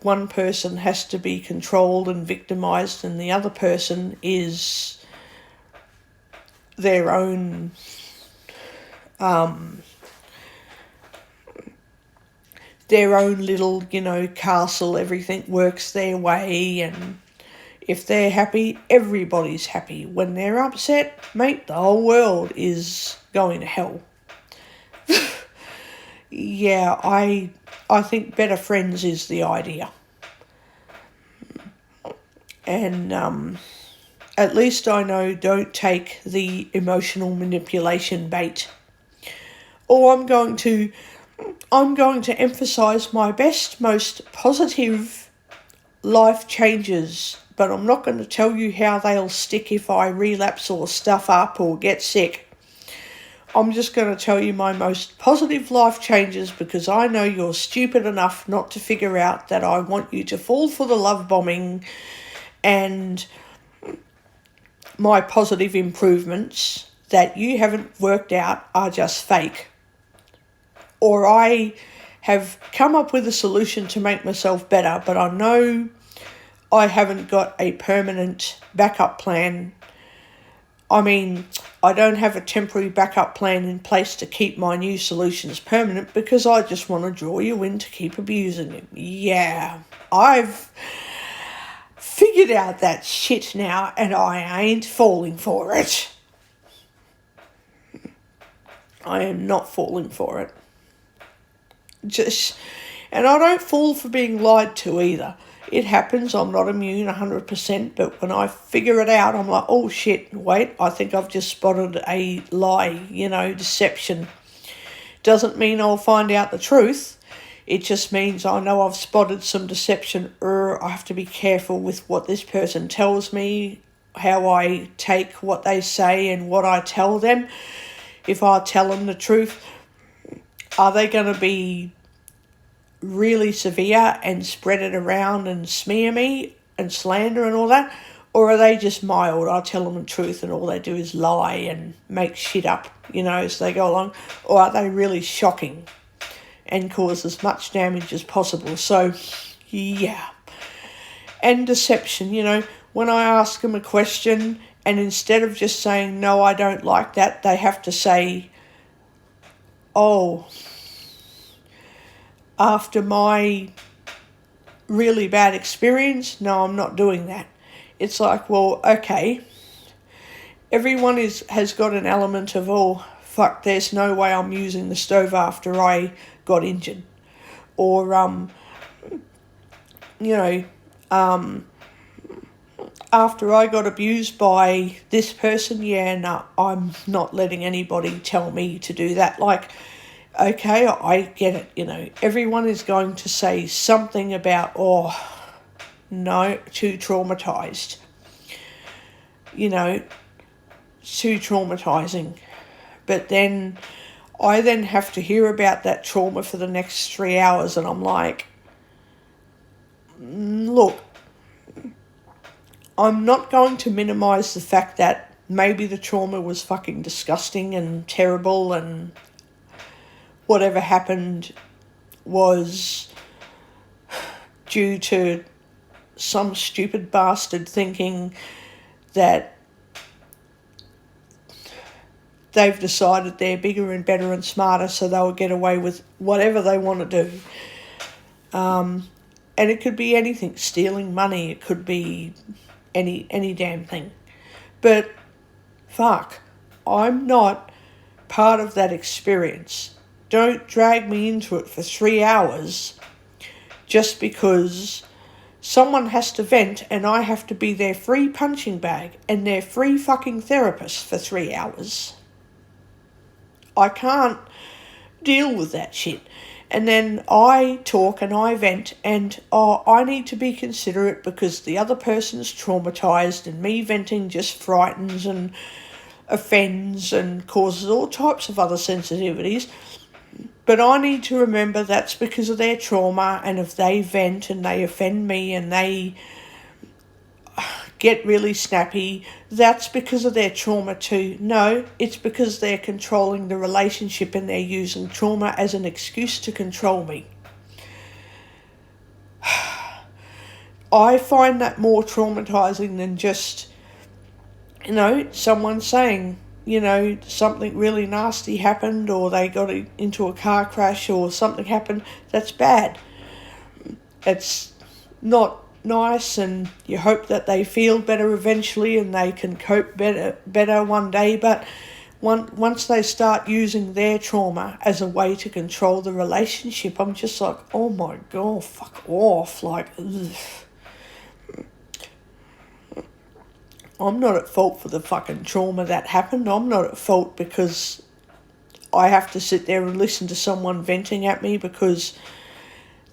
one person has to be controlled and victimised and the other person is their own little, castle. Everything works their way, and if they're happy, everybody's happy. When they're upset, mate, the whole world is going to hell. Yeah, I think better friends is the idea. And at least I know, don't take the emotional manipulation bait. Or I'm going to emphasise my best, most positive life changes, but I'm not going to tell you how they'll stick if I relapse or stuff up or get sick. I'm just going to tell you my most positive life changes, because I know you're stupid enough not to figure out that I want you to fall for the love bombing, and my positive improvements that you haven't worked out are just fake. Or I have come up with a solution to make myself better, but I know I haven't got a permanent backup plan. I mean, I don't have a temporary backup plan in place to keep my new solutions permanent, because I just want to draw you in to keep abusing it. Yeah, I've figured out that shit now, and I ain't falling for it. I am not falling for it. And I don't fall for being lied to either. It happens, I'm not immune 100%, but when I figure it out, I'm like, oh shit, wait, I think I've just spotted a lie, deception. Doesn't mean I'll find out the truth. It just means I know I've spotted some deception. I have to be careful with what this person tells me, how I take what they say and what I tell them. If I tell them the truth, are they going to be really severe and spread it around and smear me and slander and all that? Or are they just mild? I tell them the truth and all they do is lie and make shit up, as they go along. Or are they really shocking and cause as much damage as possible? So, yeah. And deception, when I ask them a question, and instead of just saying, no, I don't like that, they have to say, oh, after my really bad experience, no, I'm not doing that. It's like, well, okay, everyone has got an element of, oh, fuck, there's no way I'm using the stove after I got injured. Or, after I got abused by this person, no, I'm not letting anybody tell me to do that. Like, okay, I get it, everyone is going to say something about, oh, no, too traumatised, too traumatising. But then I have to hear about that trauma for the next 3 hours, and I'm like, look, I'm not going to minimise the fact that maybe the trauma was fucking disgusting and terrible, and whatever happened was due to some stupid bastard thinking that they've decided they're bigger and better and smarter, so they'll get away with whatever they want to do. And it could be anything, stealing money, it could be any damn thing. But fuck, I'm not part of that experience. Don't drag me into it for 3 hours just because someone has to vent and I have to be their free punching bag and their free fucking therapist for 3 hours. I can't deal with that shit. And then I talk and I vent and I need to be considerate because the other person's traumatised and me venting just frightens and offends and causes all types of other sensitivities. But I need to remember that's because of their trauma, and if they vent and they offend me and they get really snappy, that's because of their trauma too. No, it's because they're controlling the relationship and they're using trauma as an excuse to control me. I find that more traumatizing than just, someone saying, something really nasty happened or they got into a car crash or something happened. That's bad. It's not nice, and you hope that they feel better eventually and they can cope better one day, but once they start using their trauma as a way to control the relationship, I'm just like, oh my god, fuck off. Like, ugh. I'm not at fault for the fucking trauma that happened. I'm not at fault because I have to sit there and listen to someone venting at me because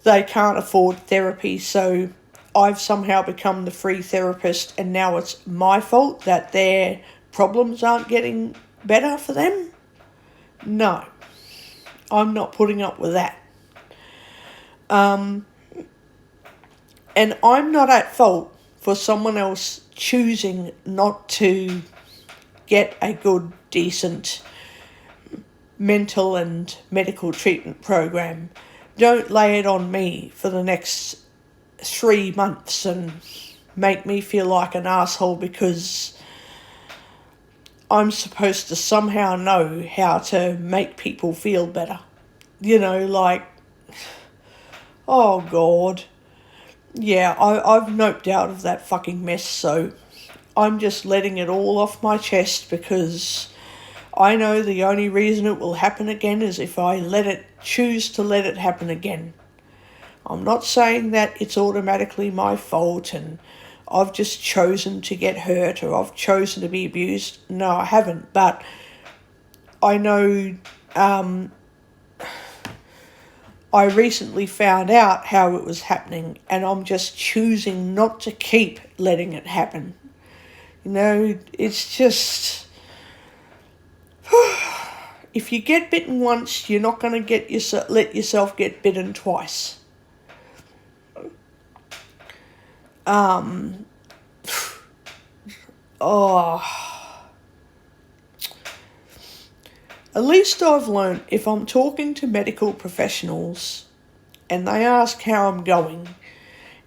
they can't afford therapy, so I've somehow become the free therapist and now it's my fault that their problems aren't getting better for them? No, I'm not putting up with that. And I'm not at fault for someone else choosing not to get a good, decent mental and medical treatment program. Don't lay it on me for the next 3 months and make me feel like an asshole because I'm supposed to somehow know how to make people feel better. Oh God. Yeah, I've noped out of that fucking mess, so I'm just letting it all off my chest because I know the only reason it will happen again is if I choose to let it happen again. I'm not saying that it's automatically my fault and I've just chosen to get hurt or I've chosen to be abused. No, I haven't, but I know I recently found out how it was happening and I'm just choosing not to keep letting it happen. It's just... if you get bitten once, you're not going to let yourself get bitten twice. At least I've learned if I'm talking to medical professionals and they ask how I'm going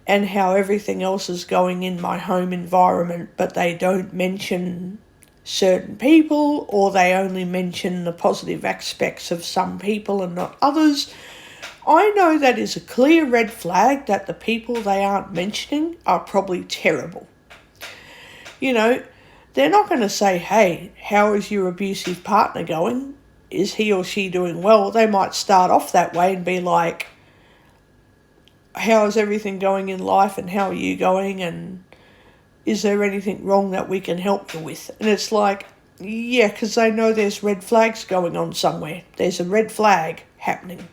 and how everything else is going in my home environment, but they don't mention certain people or they only mention the positive aspects of some people and not others, I know that is a clear red flag that the people they aren't mentioning are probably terrible. They're not going to say, hey, how is your abusive partner going? Is he or she doing well? They might start off that way and be like, how is everything going in life and how are you going and is there anything wrong that we can help you with? And it's like, yeah, because they know there's red flags going on somewhere. There's a red flag happening.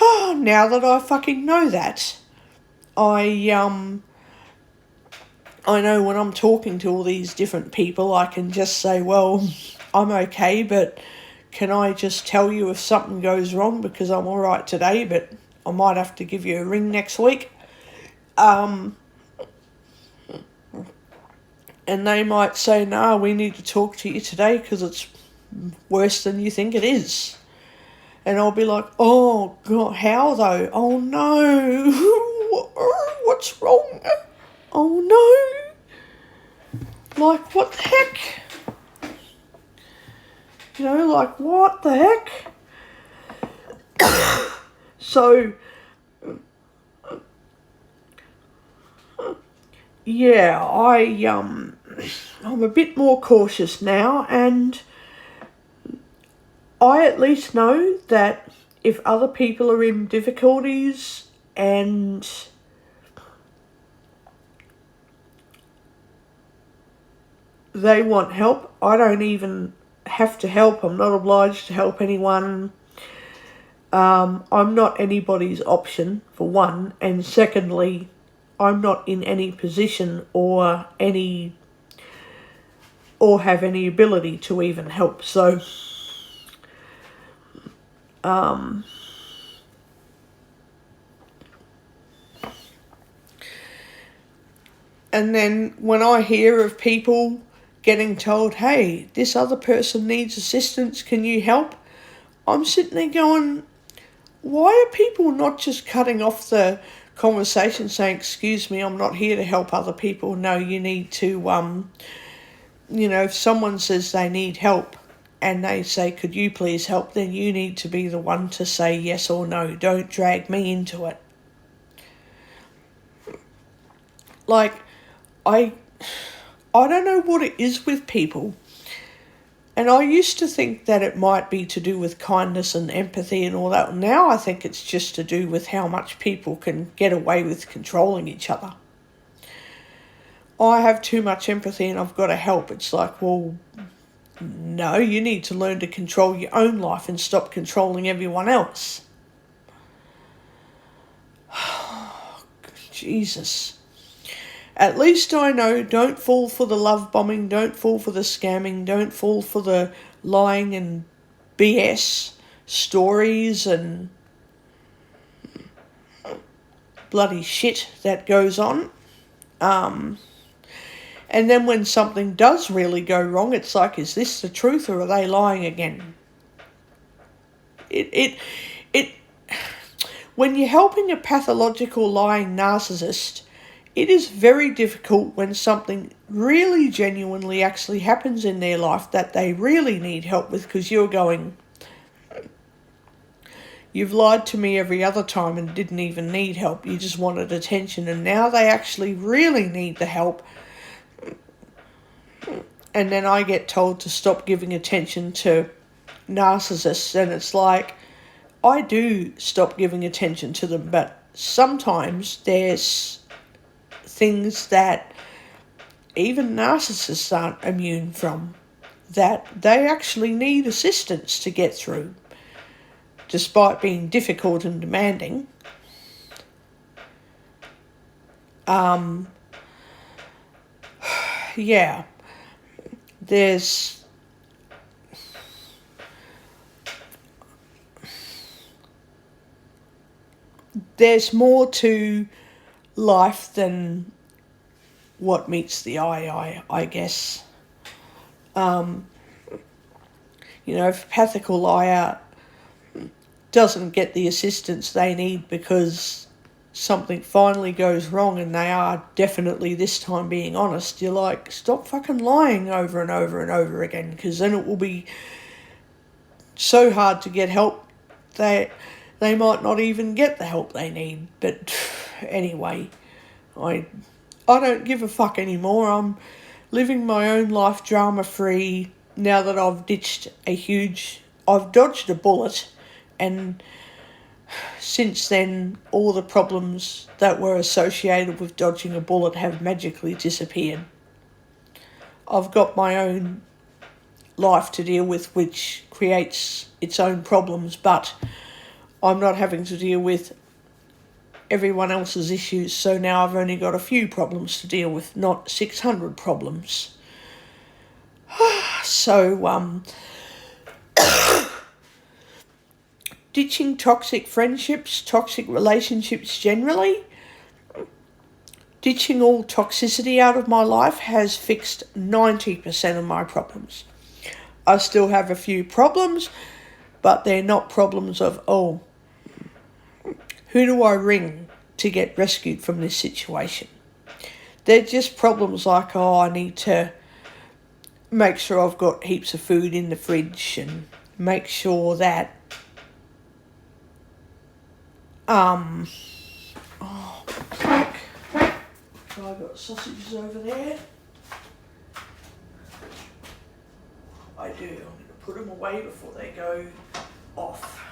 Oh, now that I fucking know that, I know when I'm talking to all these different people, I can just say, well, I'm okay, but can I just tell you if something goes wrong because I'm all right today, but I might have to give you a ring next week. And they might say, no, we need to talk to you today because it's worse than you think it is. And I'll be like, oh, God, how though? Oh, no. What's wrong? Oh, no. Like, what the heck? What the heck? So, yeah, I'm a bit more cautious now, and I at least know that if other people are in difficulties and they want help. I don't even have to help. I'm not obliged to help anyone. I'm not anybody's option, for one, and secondly, I'm not in any position or have any ability to even help. So, and then when I hear of people getting told, hey, this other person needs assistance, can you help? I'm sitting there going, why are people not just cutting off the conversation saying, excuse me, I'm not here to help other people. No, you need to, if someone says they need help and they say, could you please help, then you need to be the one to say yes or no. Don't drag me into it. Like, I don't know what it is with people. And I used to think that it might be to do with kindness and empathy and all that. Now I think it's just to do with how much people can get away with controlling each other. I have too much empathy and I've got to help. It's like, well, no, you need to learn to control your own life and stop controlling everyone else. Jesus. At least I know, don't fall for the love bombing, don't fall for the scamming, don't fall for the lying and BS stories and bloody shit that goes on. And then when something does really go wrong, it's like, is this the truth or are they lying again? When you're helping a pathological lying narcissist, it is very difficult when something really genuinely actually happens in their life that they really need help with, because you're going, you've lied to me every other time and didn't even need help. You just wanted attention, and now they actually really need the help. And then I get told to stop giving attention to narcissists, and it's like, I do stop giving attention to them, but sometimes there's things that even narcissists aren't immune from, that they actually need assistance to get through, despite being difficult and demanding. Yeah, there's more to life than what meets the eye, I guess. If a pathological liar doesn't get the assistance they need because something finally goes wrong and they are definitely this time being honest, you're like, stop fucking lying over and over and over again, because then it will be so hard to get help that they might not even get the help they need. But anyway, I don't give a fuck anymore. I'm living my own life drama-free now that I've dodged a bullet, and since then all the problems that were associated with dodging a bullet have magically disappeared. I've got my own life to deal with, which creates its own problems, but I'm not having to deal with everyone else's issues, so now I've only got a few problems to deal with, not 600 problems. So, ditching toxic friendships, toxic relationships generally, ditching all toxicity out of my life has fixed 90% of my problems. I still have a few problems, but they're not problems of, oh, who do I ring to get rescued from this situation? They're just problems like, oh, I need to make sure I've got heaps of food in the fridge and make sure that oh, fuck. I've got sausages over there. I do. I'm going to put them away before they go off.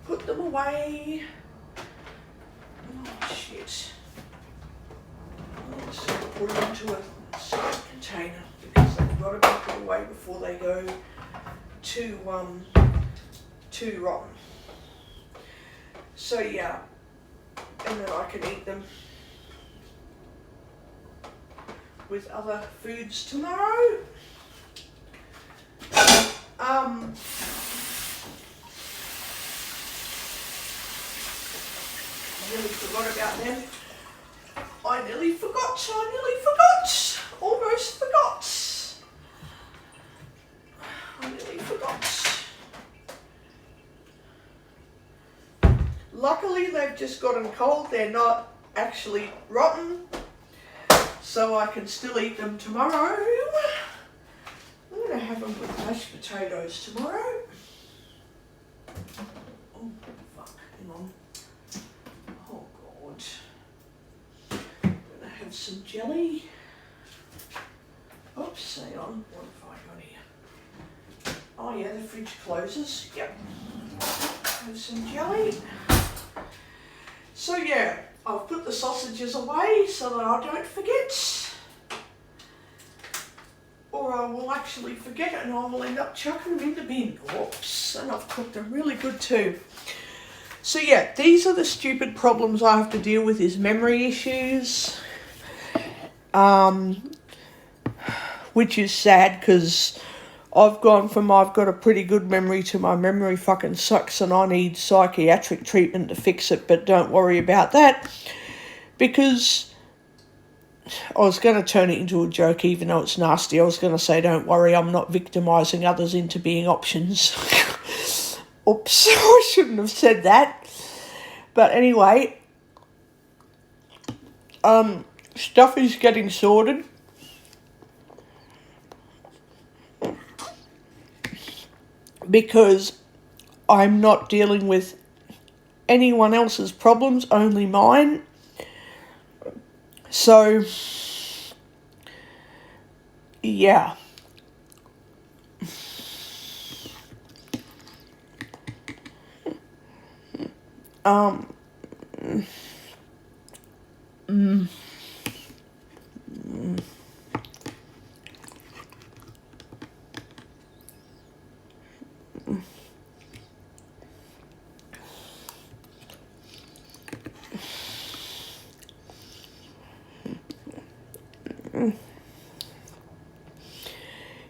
Put them away. Oh, shit. I'm just going to put them into a container because they've got to be put away before they go too rotten. So yeah, and then I can eat them with other foods tomorrow. I nearly forgot about them. I nearly forgot. Almost forgot. I nearly forgot. Luckily, they've just gotten cold. They're not actually rotten. So I can still eat them tomorrow. I'm going to have them with mashed potatoes tomorrow. Oh, fuck. Hang on. Oh, God. I'm going to have some jelly. Oops, hang on. What have I got here? Oh, yeah, the fridge closes. Yep. Have some jelly. So, yeah, I've put the sausages away so that I don't forget. Or I will actually forget it and I will end up chucking them in the bin. Oops, and I've cooked them really good too. So yeah, these are the stupid problems I have to deal with, is memory issues. Which is sad because I've gone from I've got a pretty good memory to my memory fucking sucks and I need psychiatric treatment to fix it, but don't worry about that because I was going to turn it into a joke even though it's nasty. I was going to say, don't worry, I'm not victimising others into being options. Oops, I shouldn't have said that. But anyway, stuff is getting sorted. Because I'm not dealing with anyone else's problems, only mine. So, yeah.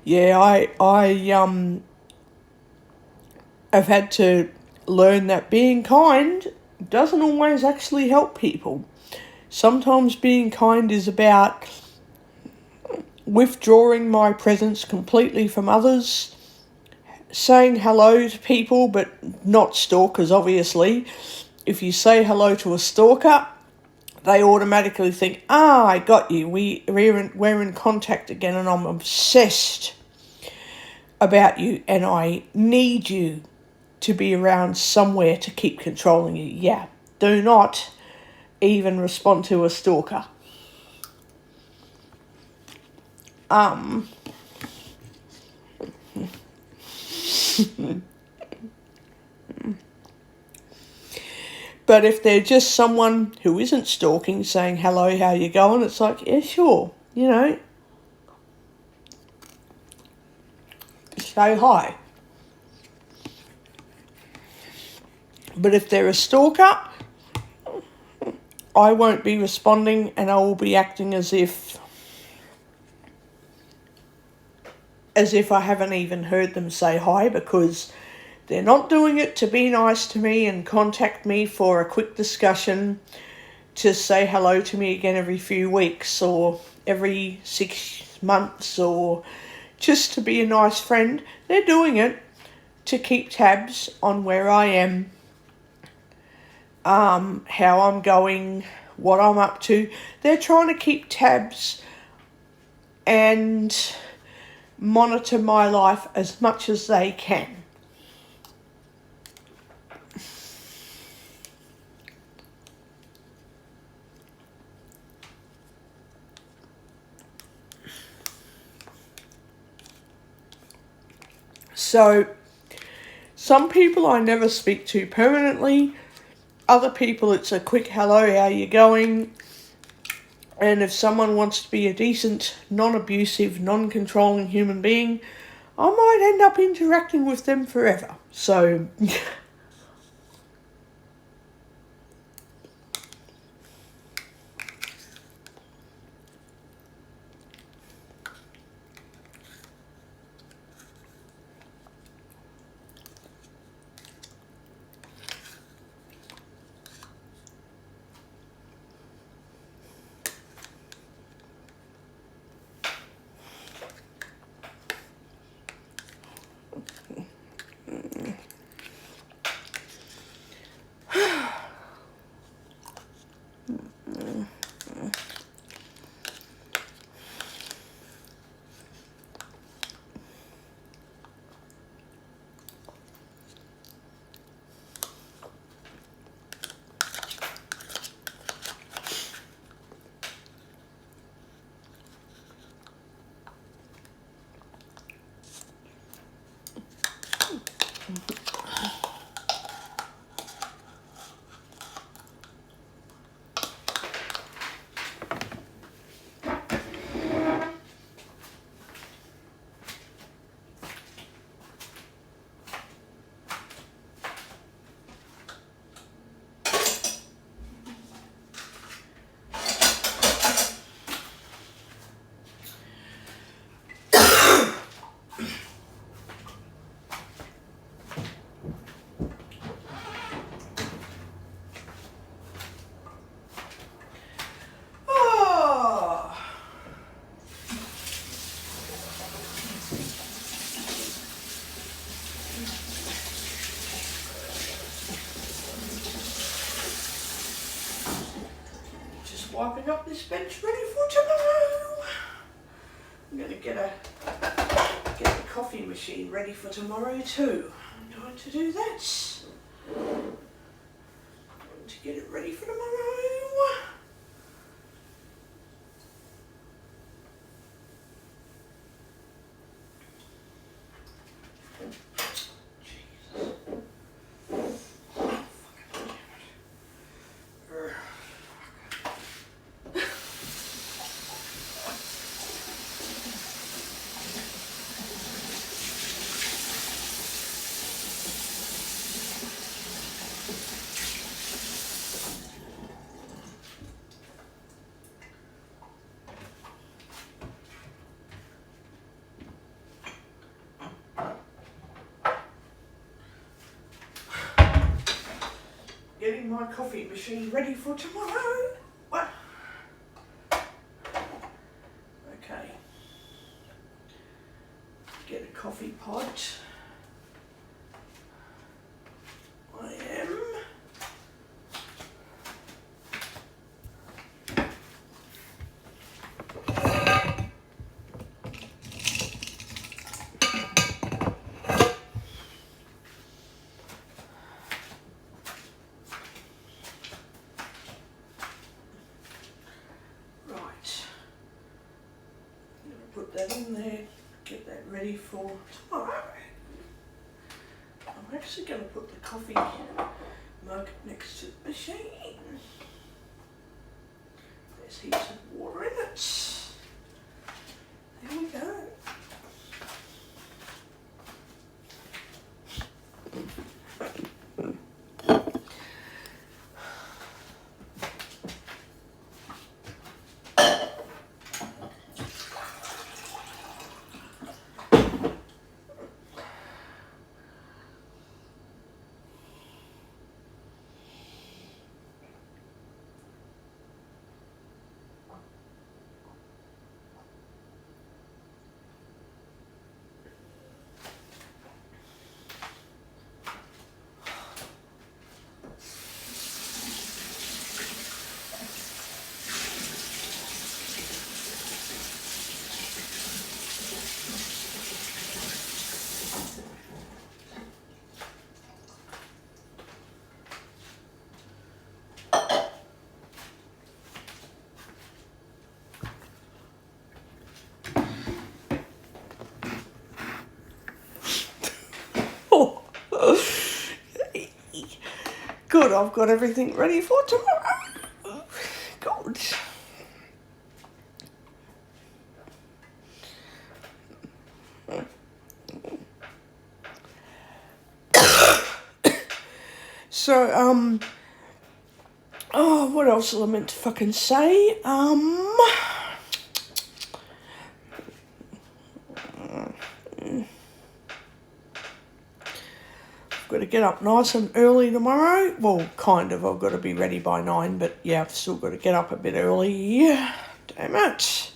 Yeah, I have had to learn that being kind doesn't always actually help people. Sometimes being kind is about withdrawing my presence completely from others, saying hello to people, but not stalkers, obviously. If you say hello to a stalker, they automatically think, I got you, we're in contact again and I'm obsessed about you and I need you to be around somewhere to keep controlling you. Yeah, do not even respond to a stalker. But if they're just someone who isn't stalking saying, hello, how you going? It's like, yeah, sure, you know, say hi. But if they're a stalker, I won't be responding and I will be acting as if I haven't even heard them say hi, because they're not doing it to be nice to me and contact me for a quick discussion, to say hello to me again every few weeks or every 6 months or just to be a nice friend. They're doing it to keep tabs on where I am, how I'm going, what I'm up to. They're trying to keep tabs and monitor my life as much as they can. So, some people I never speak to permanently. Other people it's a quick hello, how you going? And if someone wants to be a decent, non-abusive, non-controlling human being, I might end up interacting with them forever. So, just wiping up this bench ready for tomorrow. I'm going to get the coffee machine ready for tomorrow too. I'm going to do that. I'm going to get it ready for tomorrow. Getting my coffee machine ready for tomorrow. What? Okay. Get a coffee pot. I am. Put that in there, get that ready for tomorrow. I'm actually going to put the coffee mug next to the machine. There's heaps of water in it. There we go. Good, I've got everything ready for tomorrow. Good. So, oh, what else was I meant to fucking say? I've got to get up nice and early tomorrow. Well, kind of. I've got to be ready by 9, but yeah, I've still got to get up a bit early. Damn it.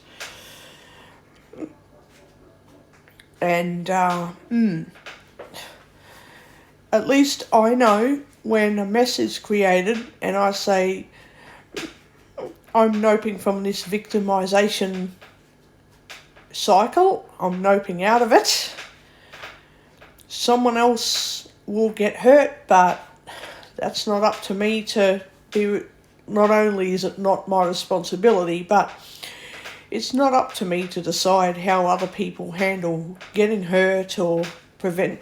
And, at least I know when a mess is created and I say I'm noping from this victimisation cycle, I'm noping out of it. Someone else will get hurt, but that's not up to me to be. Not only is it not my responsibility, but it's not up to me to decide how other people handle getting hurt or prevent.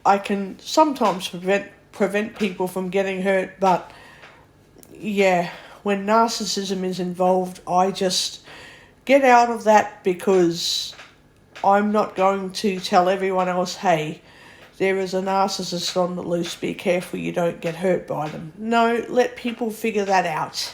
I can sometimes prevent people from getting hurt, but yeah, when narcissism is involved, I just get out of that, because I'm not going to tell everyone else, hey, there is a narcissist on the loose, be careful you don't get hurt by them. No, let people figure that out.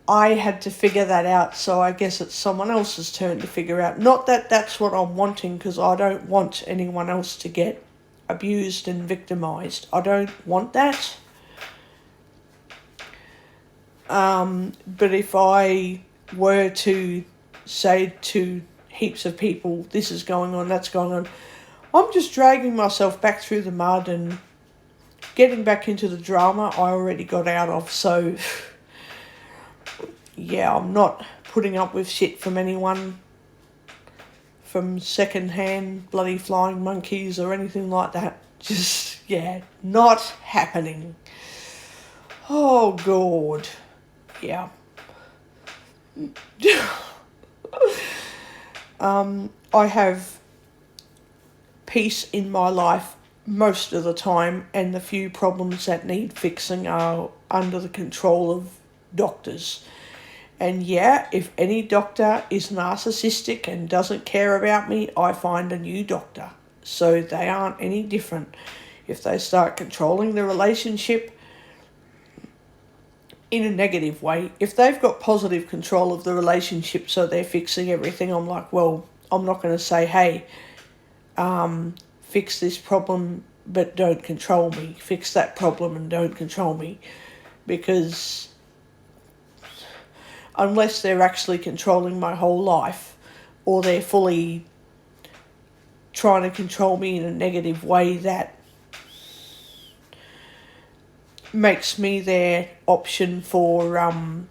I had to figure that out, so I guess it's someone else's turn to figure out. Not that that's what I'm wanting, because I don't want anyone else to get abused and victimised. I don't want that. But if I were to say to heaps of people, this is going on, that's going on, I'm just dragging myself back through the mud and getting back into the drama I already got out of. So yeah, I'm not putting up with shit from anyone, from second-hand bloody flying monkeys or anything like that. Just, yeah, not happening. Oh, God. Yeah. I have peace in my life most of the time, and the few problems that need fixing are under the control of doctors. And yeah, if any doctor is narcissistic and doesn't care about me, I find a new doctor. So they aren't any different. If they start controlling the relationship in a negative way, if they've got positive control of the relationship so they're fixing everything, I'm like, well, I'm not going to say, hey, fix this problem but don't control me. Fix that problem and don't control me. Because unless they're actually controlling my whole life, or they're fully trying to control me in a negative way that makes me their option for how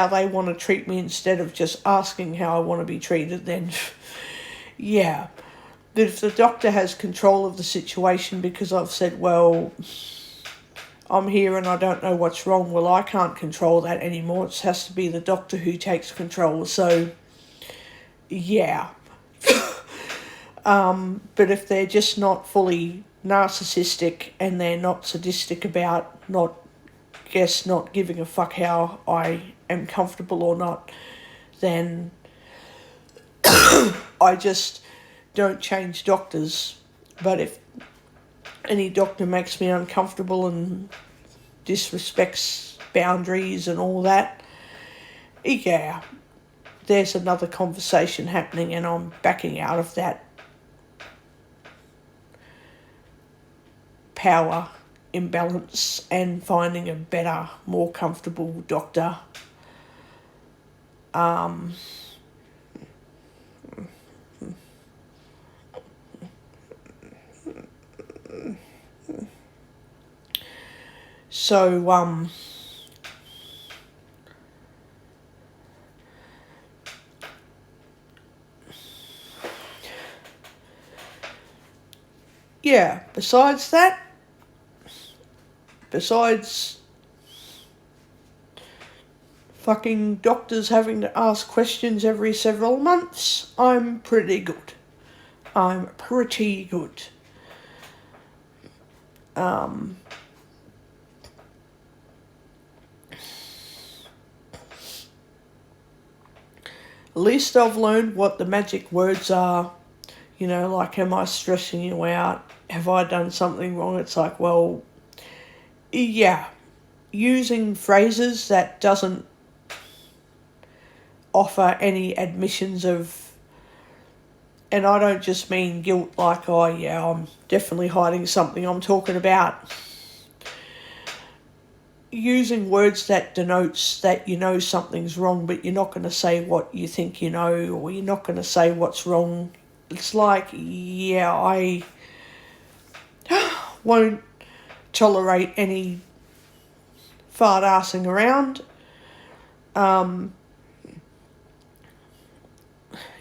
they want to treat me instead of just asking how I want to be treated, then yeah. But if the doctor has control of the situation because I've said, well, I'm here and I don't know what's wrong, well, I can't control that anymore. It has to be the doctor who takes control. So, yeah. But if they're just not fully narcissistic and they're not sadistic about not giving a fuck how I am comfortable or not, then I just don't change doctors. But if any doctor makes me uncomfortable and disrespects boundaries and all that, yeah, there's another conversation happening and I'm backing out of that power imbalance and finding a better, more comfortable doctor. So, yeah, besides fucking doctors having to ask questions every several months, I'm pretty good. At least I've learned what the magic words are. You know, like, am I stressing you out? Have I done something wrong? It's like, well, yeah. Using phrases that doesn't offer any admissions of, and I don't just mean guilt, like, oh yeah, I'm definitely hiding something. I'm talking about using words that denotes that you know something's wrong, but you're not going to say what you think you know, or you're not going to say what's wrong. It's like, yeah, I won't tolerate any fart-assing around.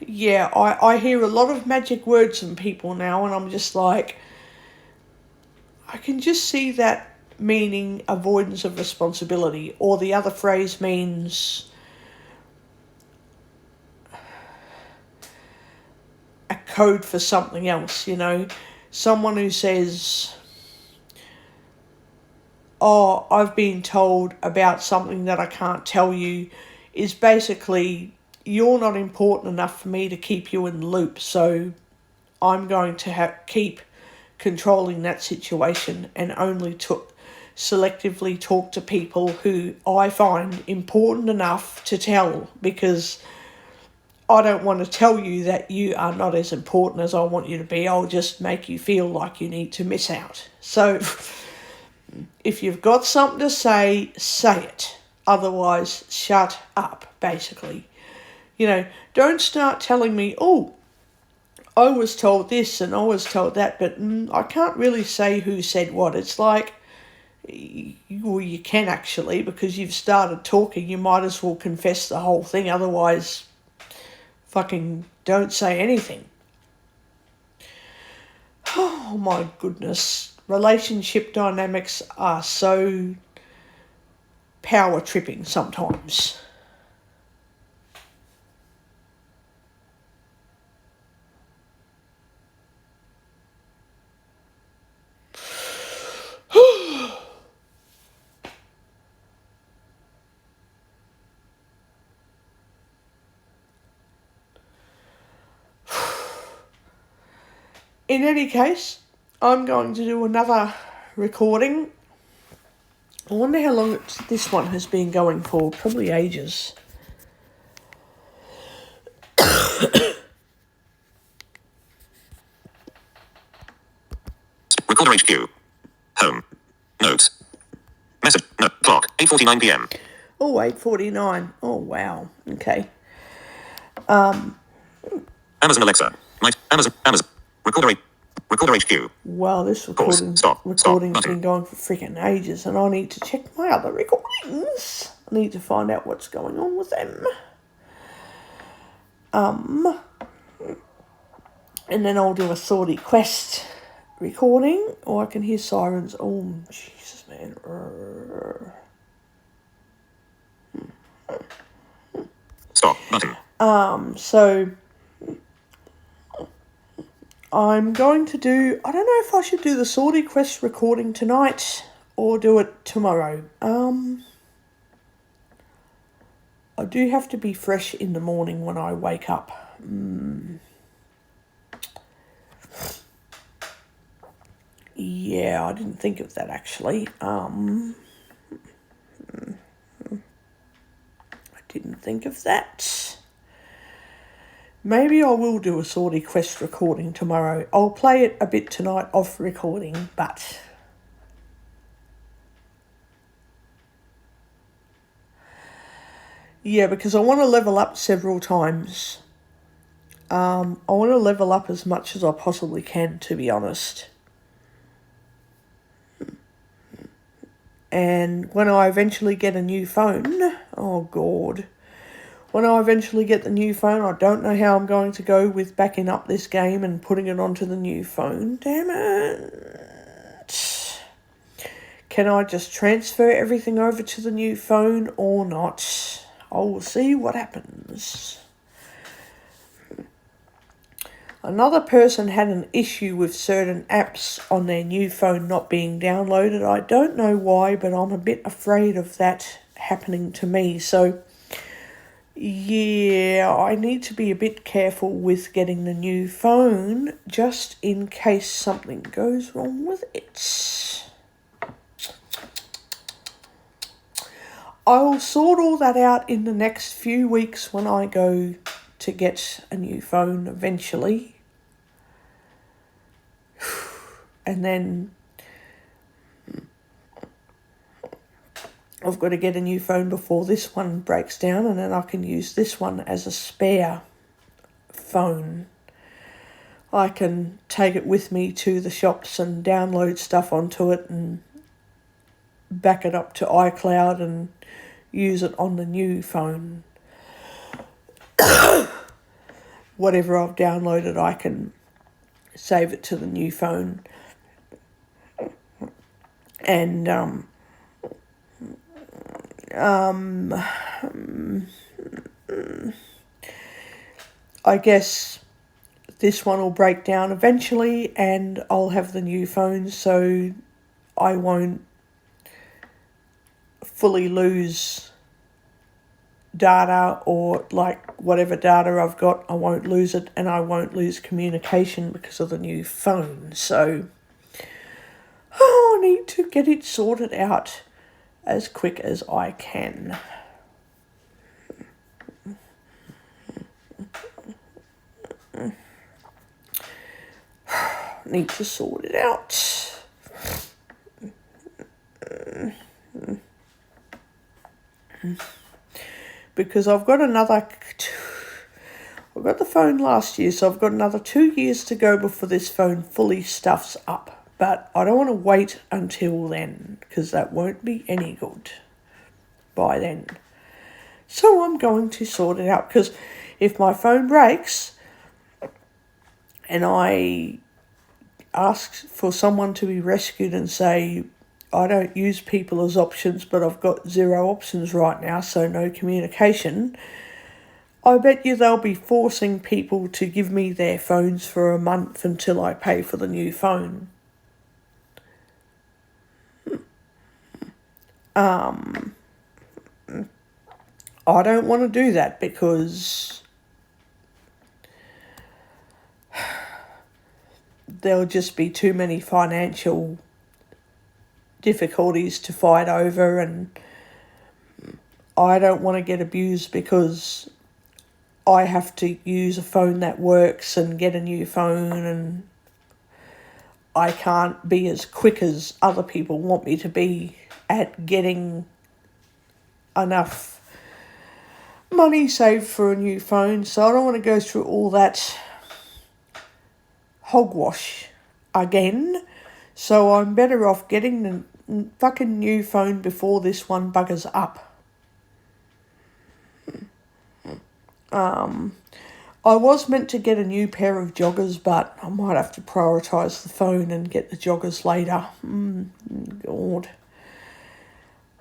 Yeah, I hear a lot of magic words from people now, and I'm just like, I can just see that meaning avoidance of responsibility, or the other phrase means a code for something else, you know. Someone who says, oh, I've been told about something that I can't tell you, is basically, you're not important enough for me to keep you in the loop, so I'm going to keep controlling that situation and only selectively talk to people who I find important enough to tell, because I don't want to tell you that you are not as important as I want you to be. I'll just make you feel like you need to miss out. So if you've got something to say, say it. Otherwise, shut up, basically. You know, don't start telling me, oh, I was told this and I was told that, but I can't really say who said what. It's like, well, you can actually, because you've started talking. You might as well confess the whole thing. Otherwise, fucking don't say anything. Oh my goodness. Relationship dynamics are so power tripping sometimes. In any case, I'm going to do another recording. I wonder how long this one has been going for. Probably ages. Recorder HQ. Home. Notes. Message. No. Clock. 8:49 p.m. Oh, 8:49. Oh, wow. Okay. Amazon Alexa. Amazon. Recorder HQ. Wow, this Pause. recording's Button. been going for freaking ages, and I need to check my other recordings. I need to find out what's going on with them. And then I'll do a Sortie Quest recording, or I can hear sirens. Oh, Jesus, man. Stop. Button. So I'm going to do, I don't know if I should do the Sortie Quest recording tonight or do it tomorrow. I do have to be fresh in the morning when I wake up. Yeah, I didn't think of that actually. I didn't think of that. Maybe I will do a Sortie Quest recording tomorrow. I'll play it a bit tonight off recording, but yeah, because I want to level up several times. I want to level up as much as I possibly can, to be honest. And when I eventually get a new phone, oh God, when I eventually get the new phone, I don't know how I'm going to go with backing up this game and putting it onto the new phone. Damn it. Can I just transfer everything over to the new phone or not? I will see what happens. Another person had an issue with certain apps on their new phone not being downloaded. I don't know why, but I'm a bit afraid of that happening to me. So, Yeah, I need to be a bit careful with getting the new phone just in case something goes wrong with it. I'll sort all that out in the next few weeks when I go to get a new phone eventually. And then I've got to get a new phone before this one breaks down, and then I can use this one as a spare phone. I can take it with me to the shops and download stuff onto it and back it up to iCloud and use it on the new phone. Whatever I've downloaded, I can save it to the new phone. And I guess this one will break down eventually and I'll have the new phone, so I won't fully lose data, or like whatever data I've got, I won't lose it, and I won't lose communication because of the new phone. So I need to get it sorted out as quick as I can. Need to sort it out. Because I've got the phone last year, so I've got another 2 years to go before this phone fully stuffs up. But I don't want to wait until then, because that won't be any good by then. So I'm going to sort it out, because if my phone breaks and I ask for someone to be rescued and say, I don't use people as options, but I've got 0 options right now, so no communication, I bet you they'll be forcing people to give me their phones for a month until I pay for the new phone. I don't want to do that, because there'll just be too many financial difficulties to fight over, and I don't want to get abused because I have to use a phone that works and get a new phone, and I can't be as quick as other people want me to be at getting enough money saved for a new phone. So I don't want to go through all that hogwash again. So I'm better off getting the fucking new phone before this one buggers up. I was meant to get a new pair of joggers, but I might have to prioritise the phone and get the joggers later. God.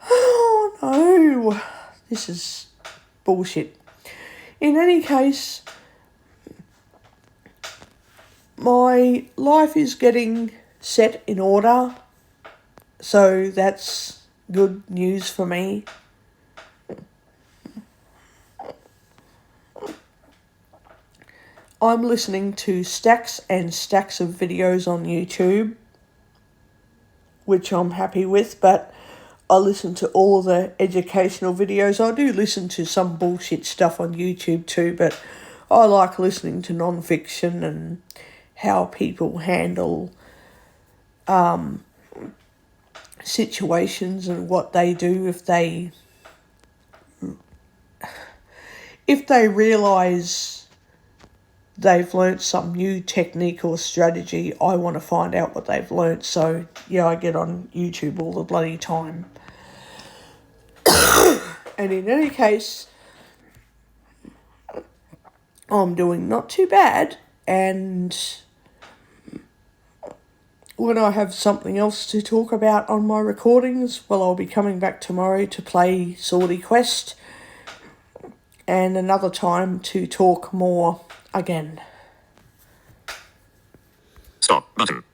Oh no. This is bullshit. In any case, my life is getting set in order, so that's good news for me. I'm listening to stacks and stacks of videos on YouTube, which I'm happy with, but I listen to all the educational videos. I do listen to some bullshit stuff on YouTube too, but I like listening to non-fiction and how people handle situations and what they do if they realise they've learnt some new technique or strategy. I want to find out what they've learnt. So yeah, I get on YouTube all the bloody time. And in any case, I'm doing not too bad, and when I have something else to talk about on my recordings, well, I'll be coming back tomorrow to play Swordy Quest, and another time to talk more again. Stop button.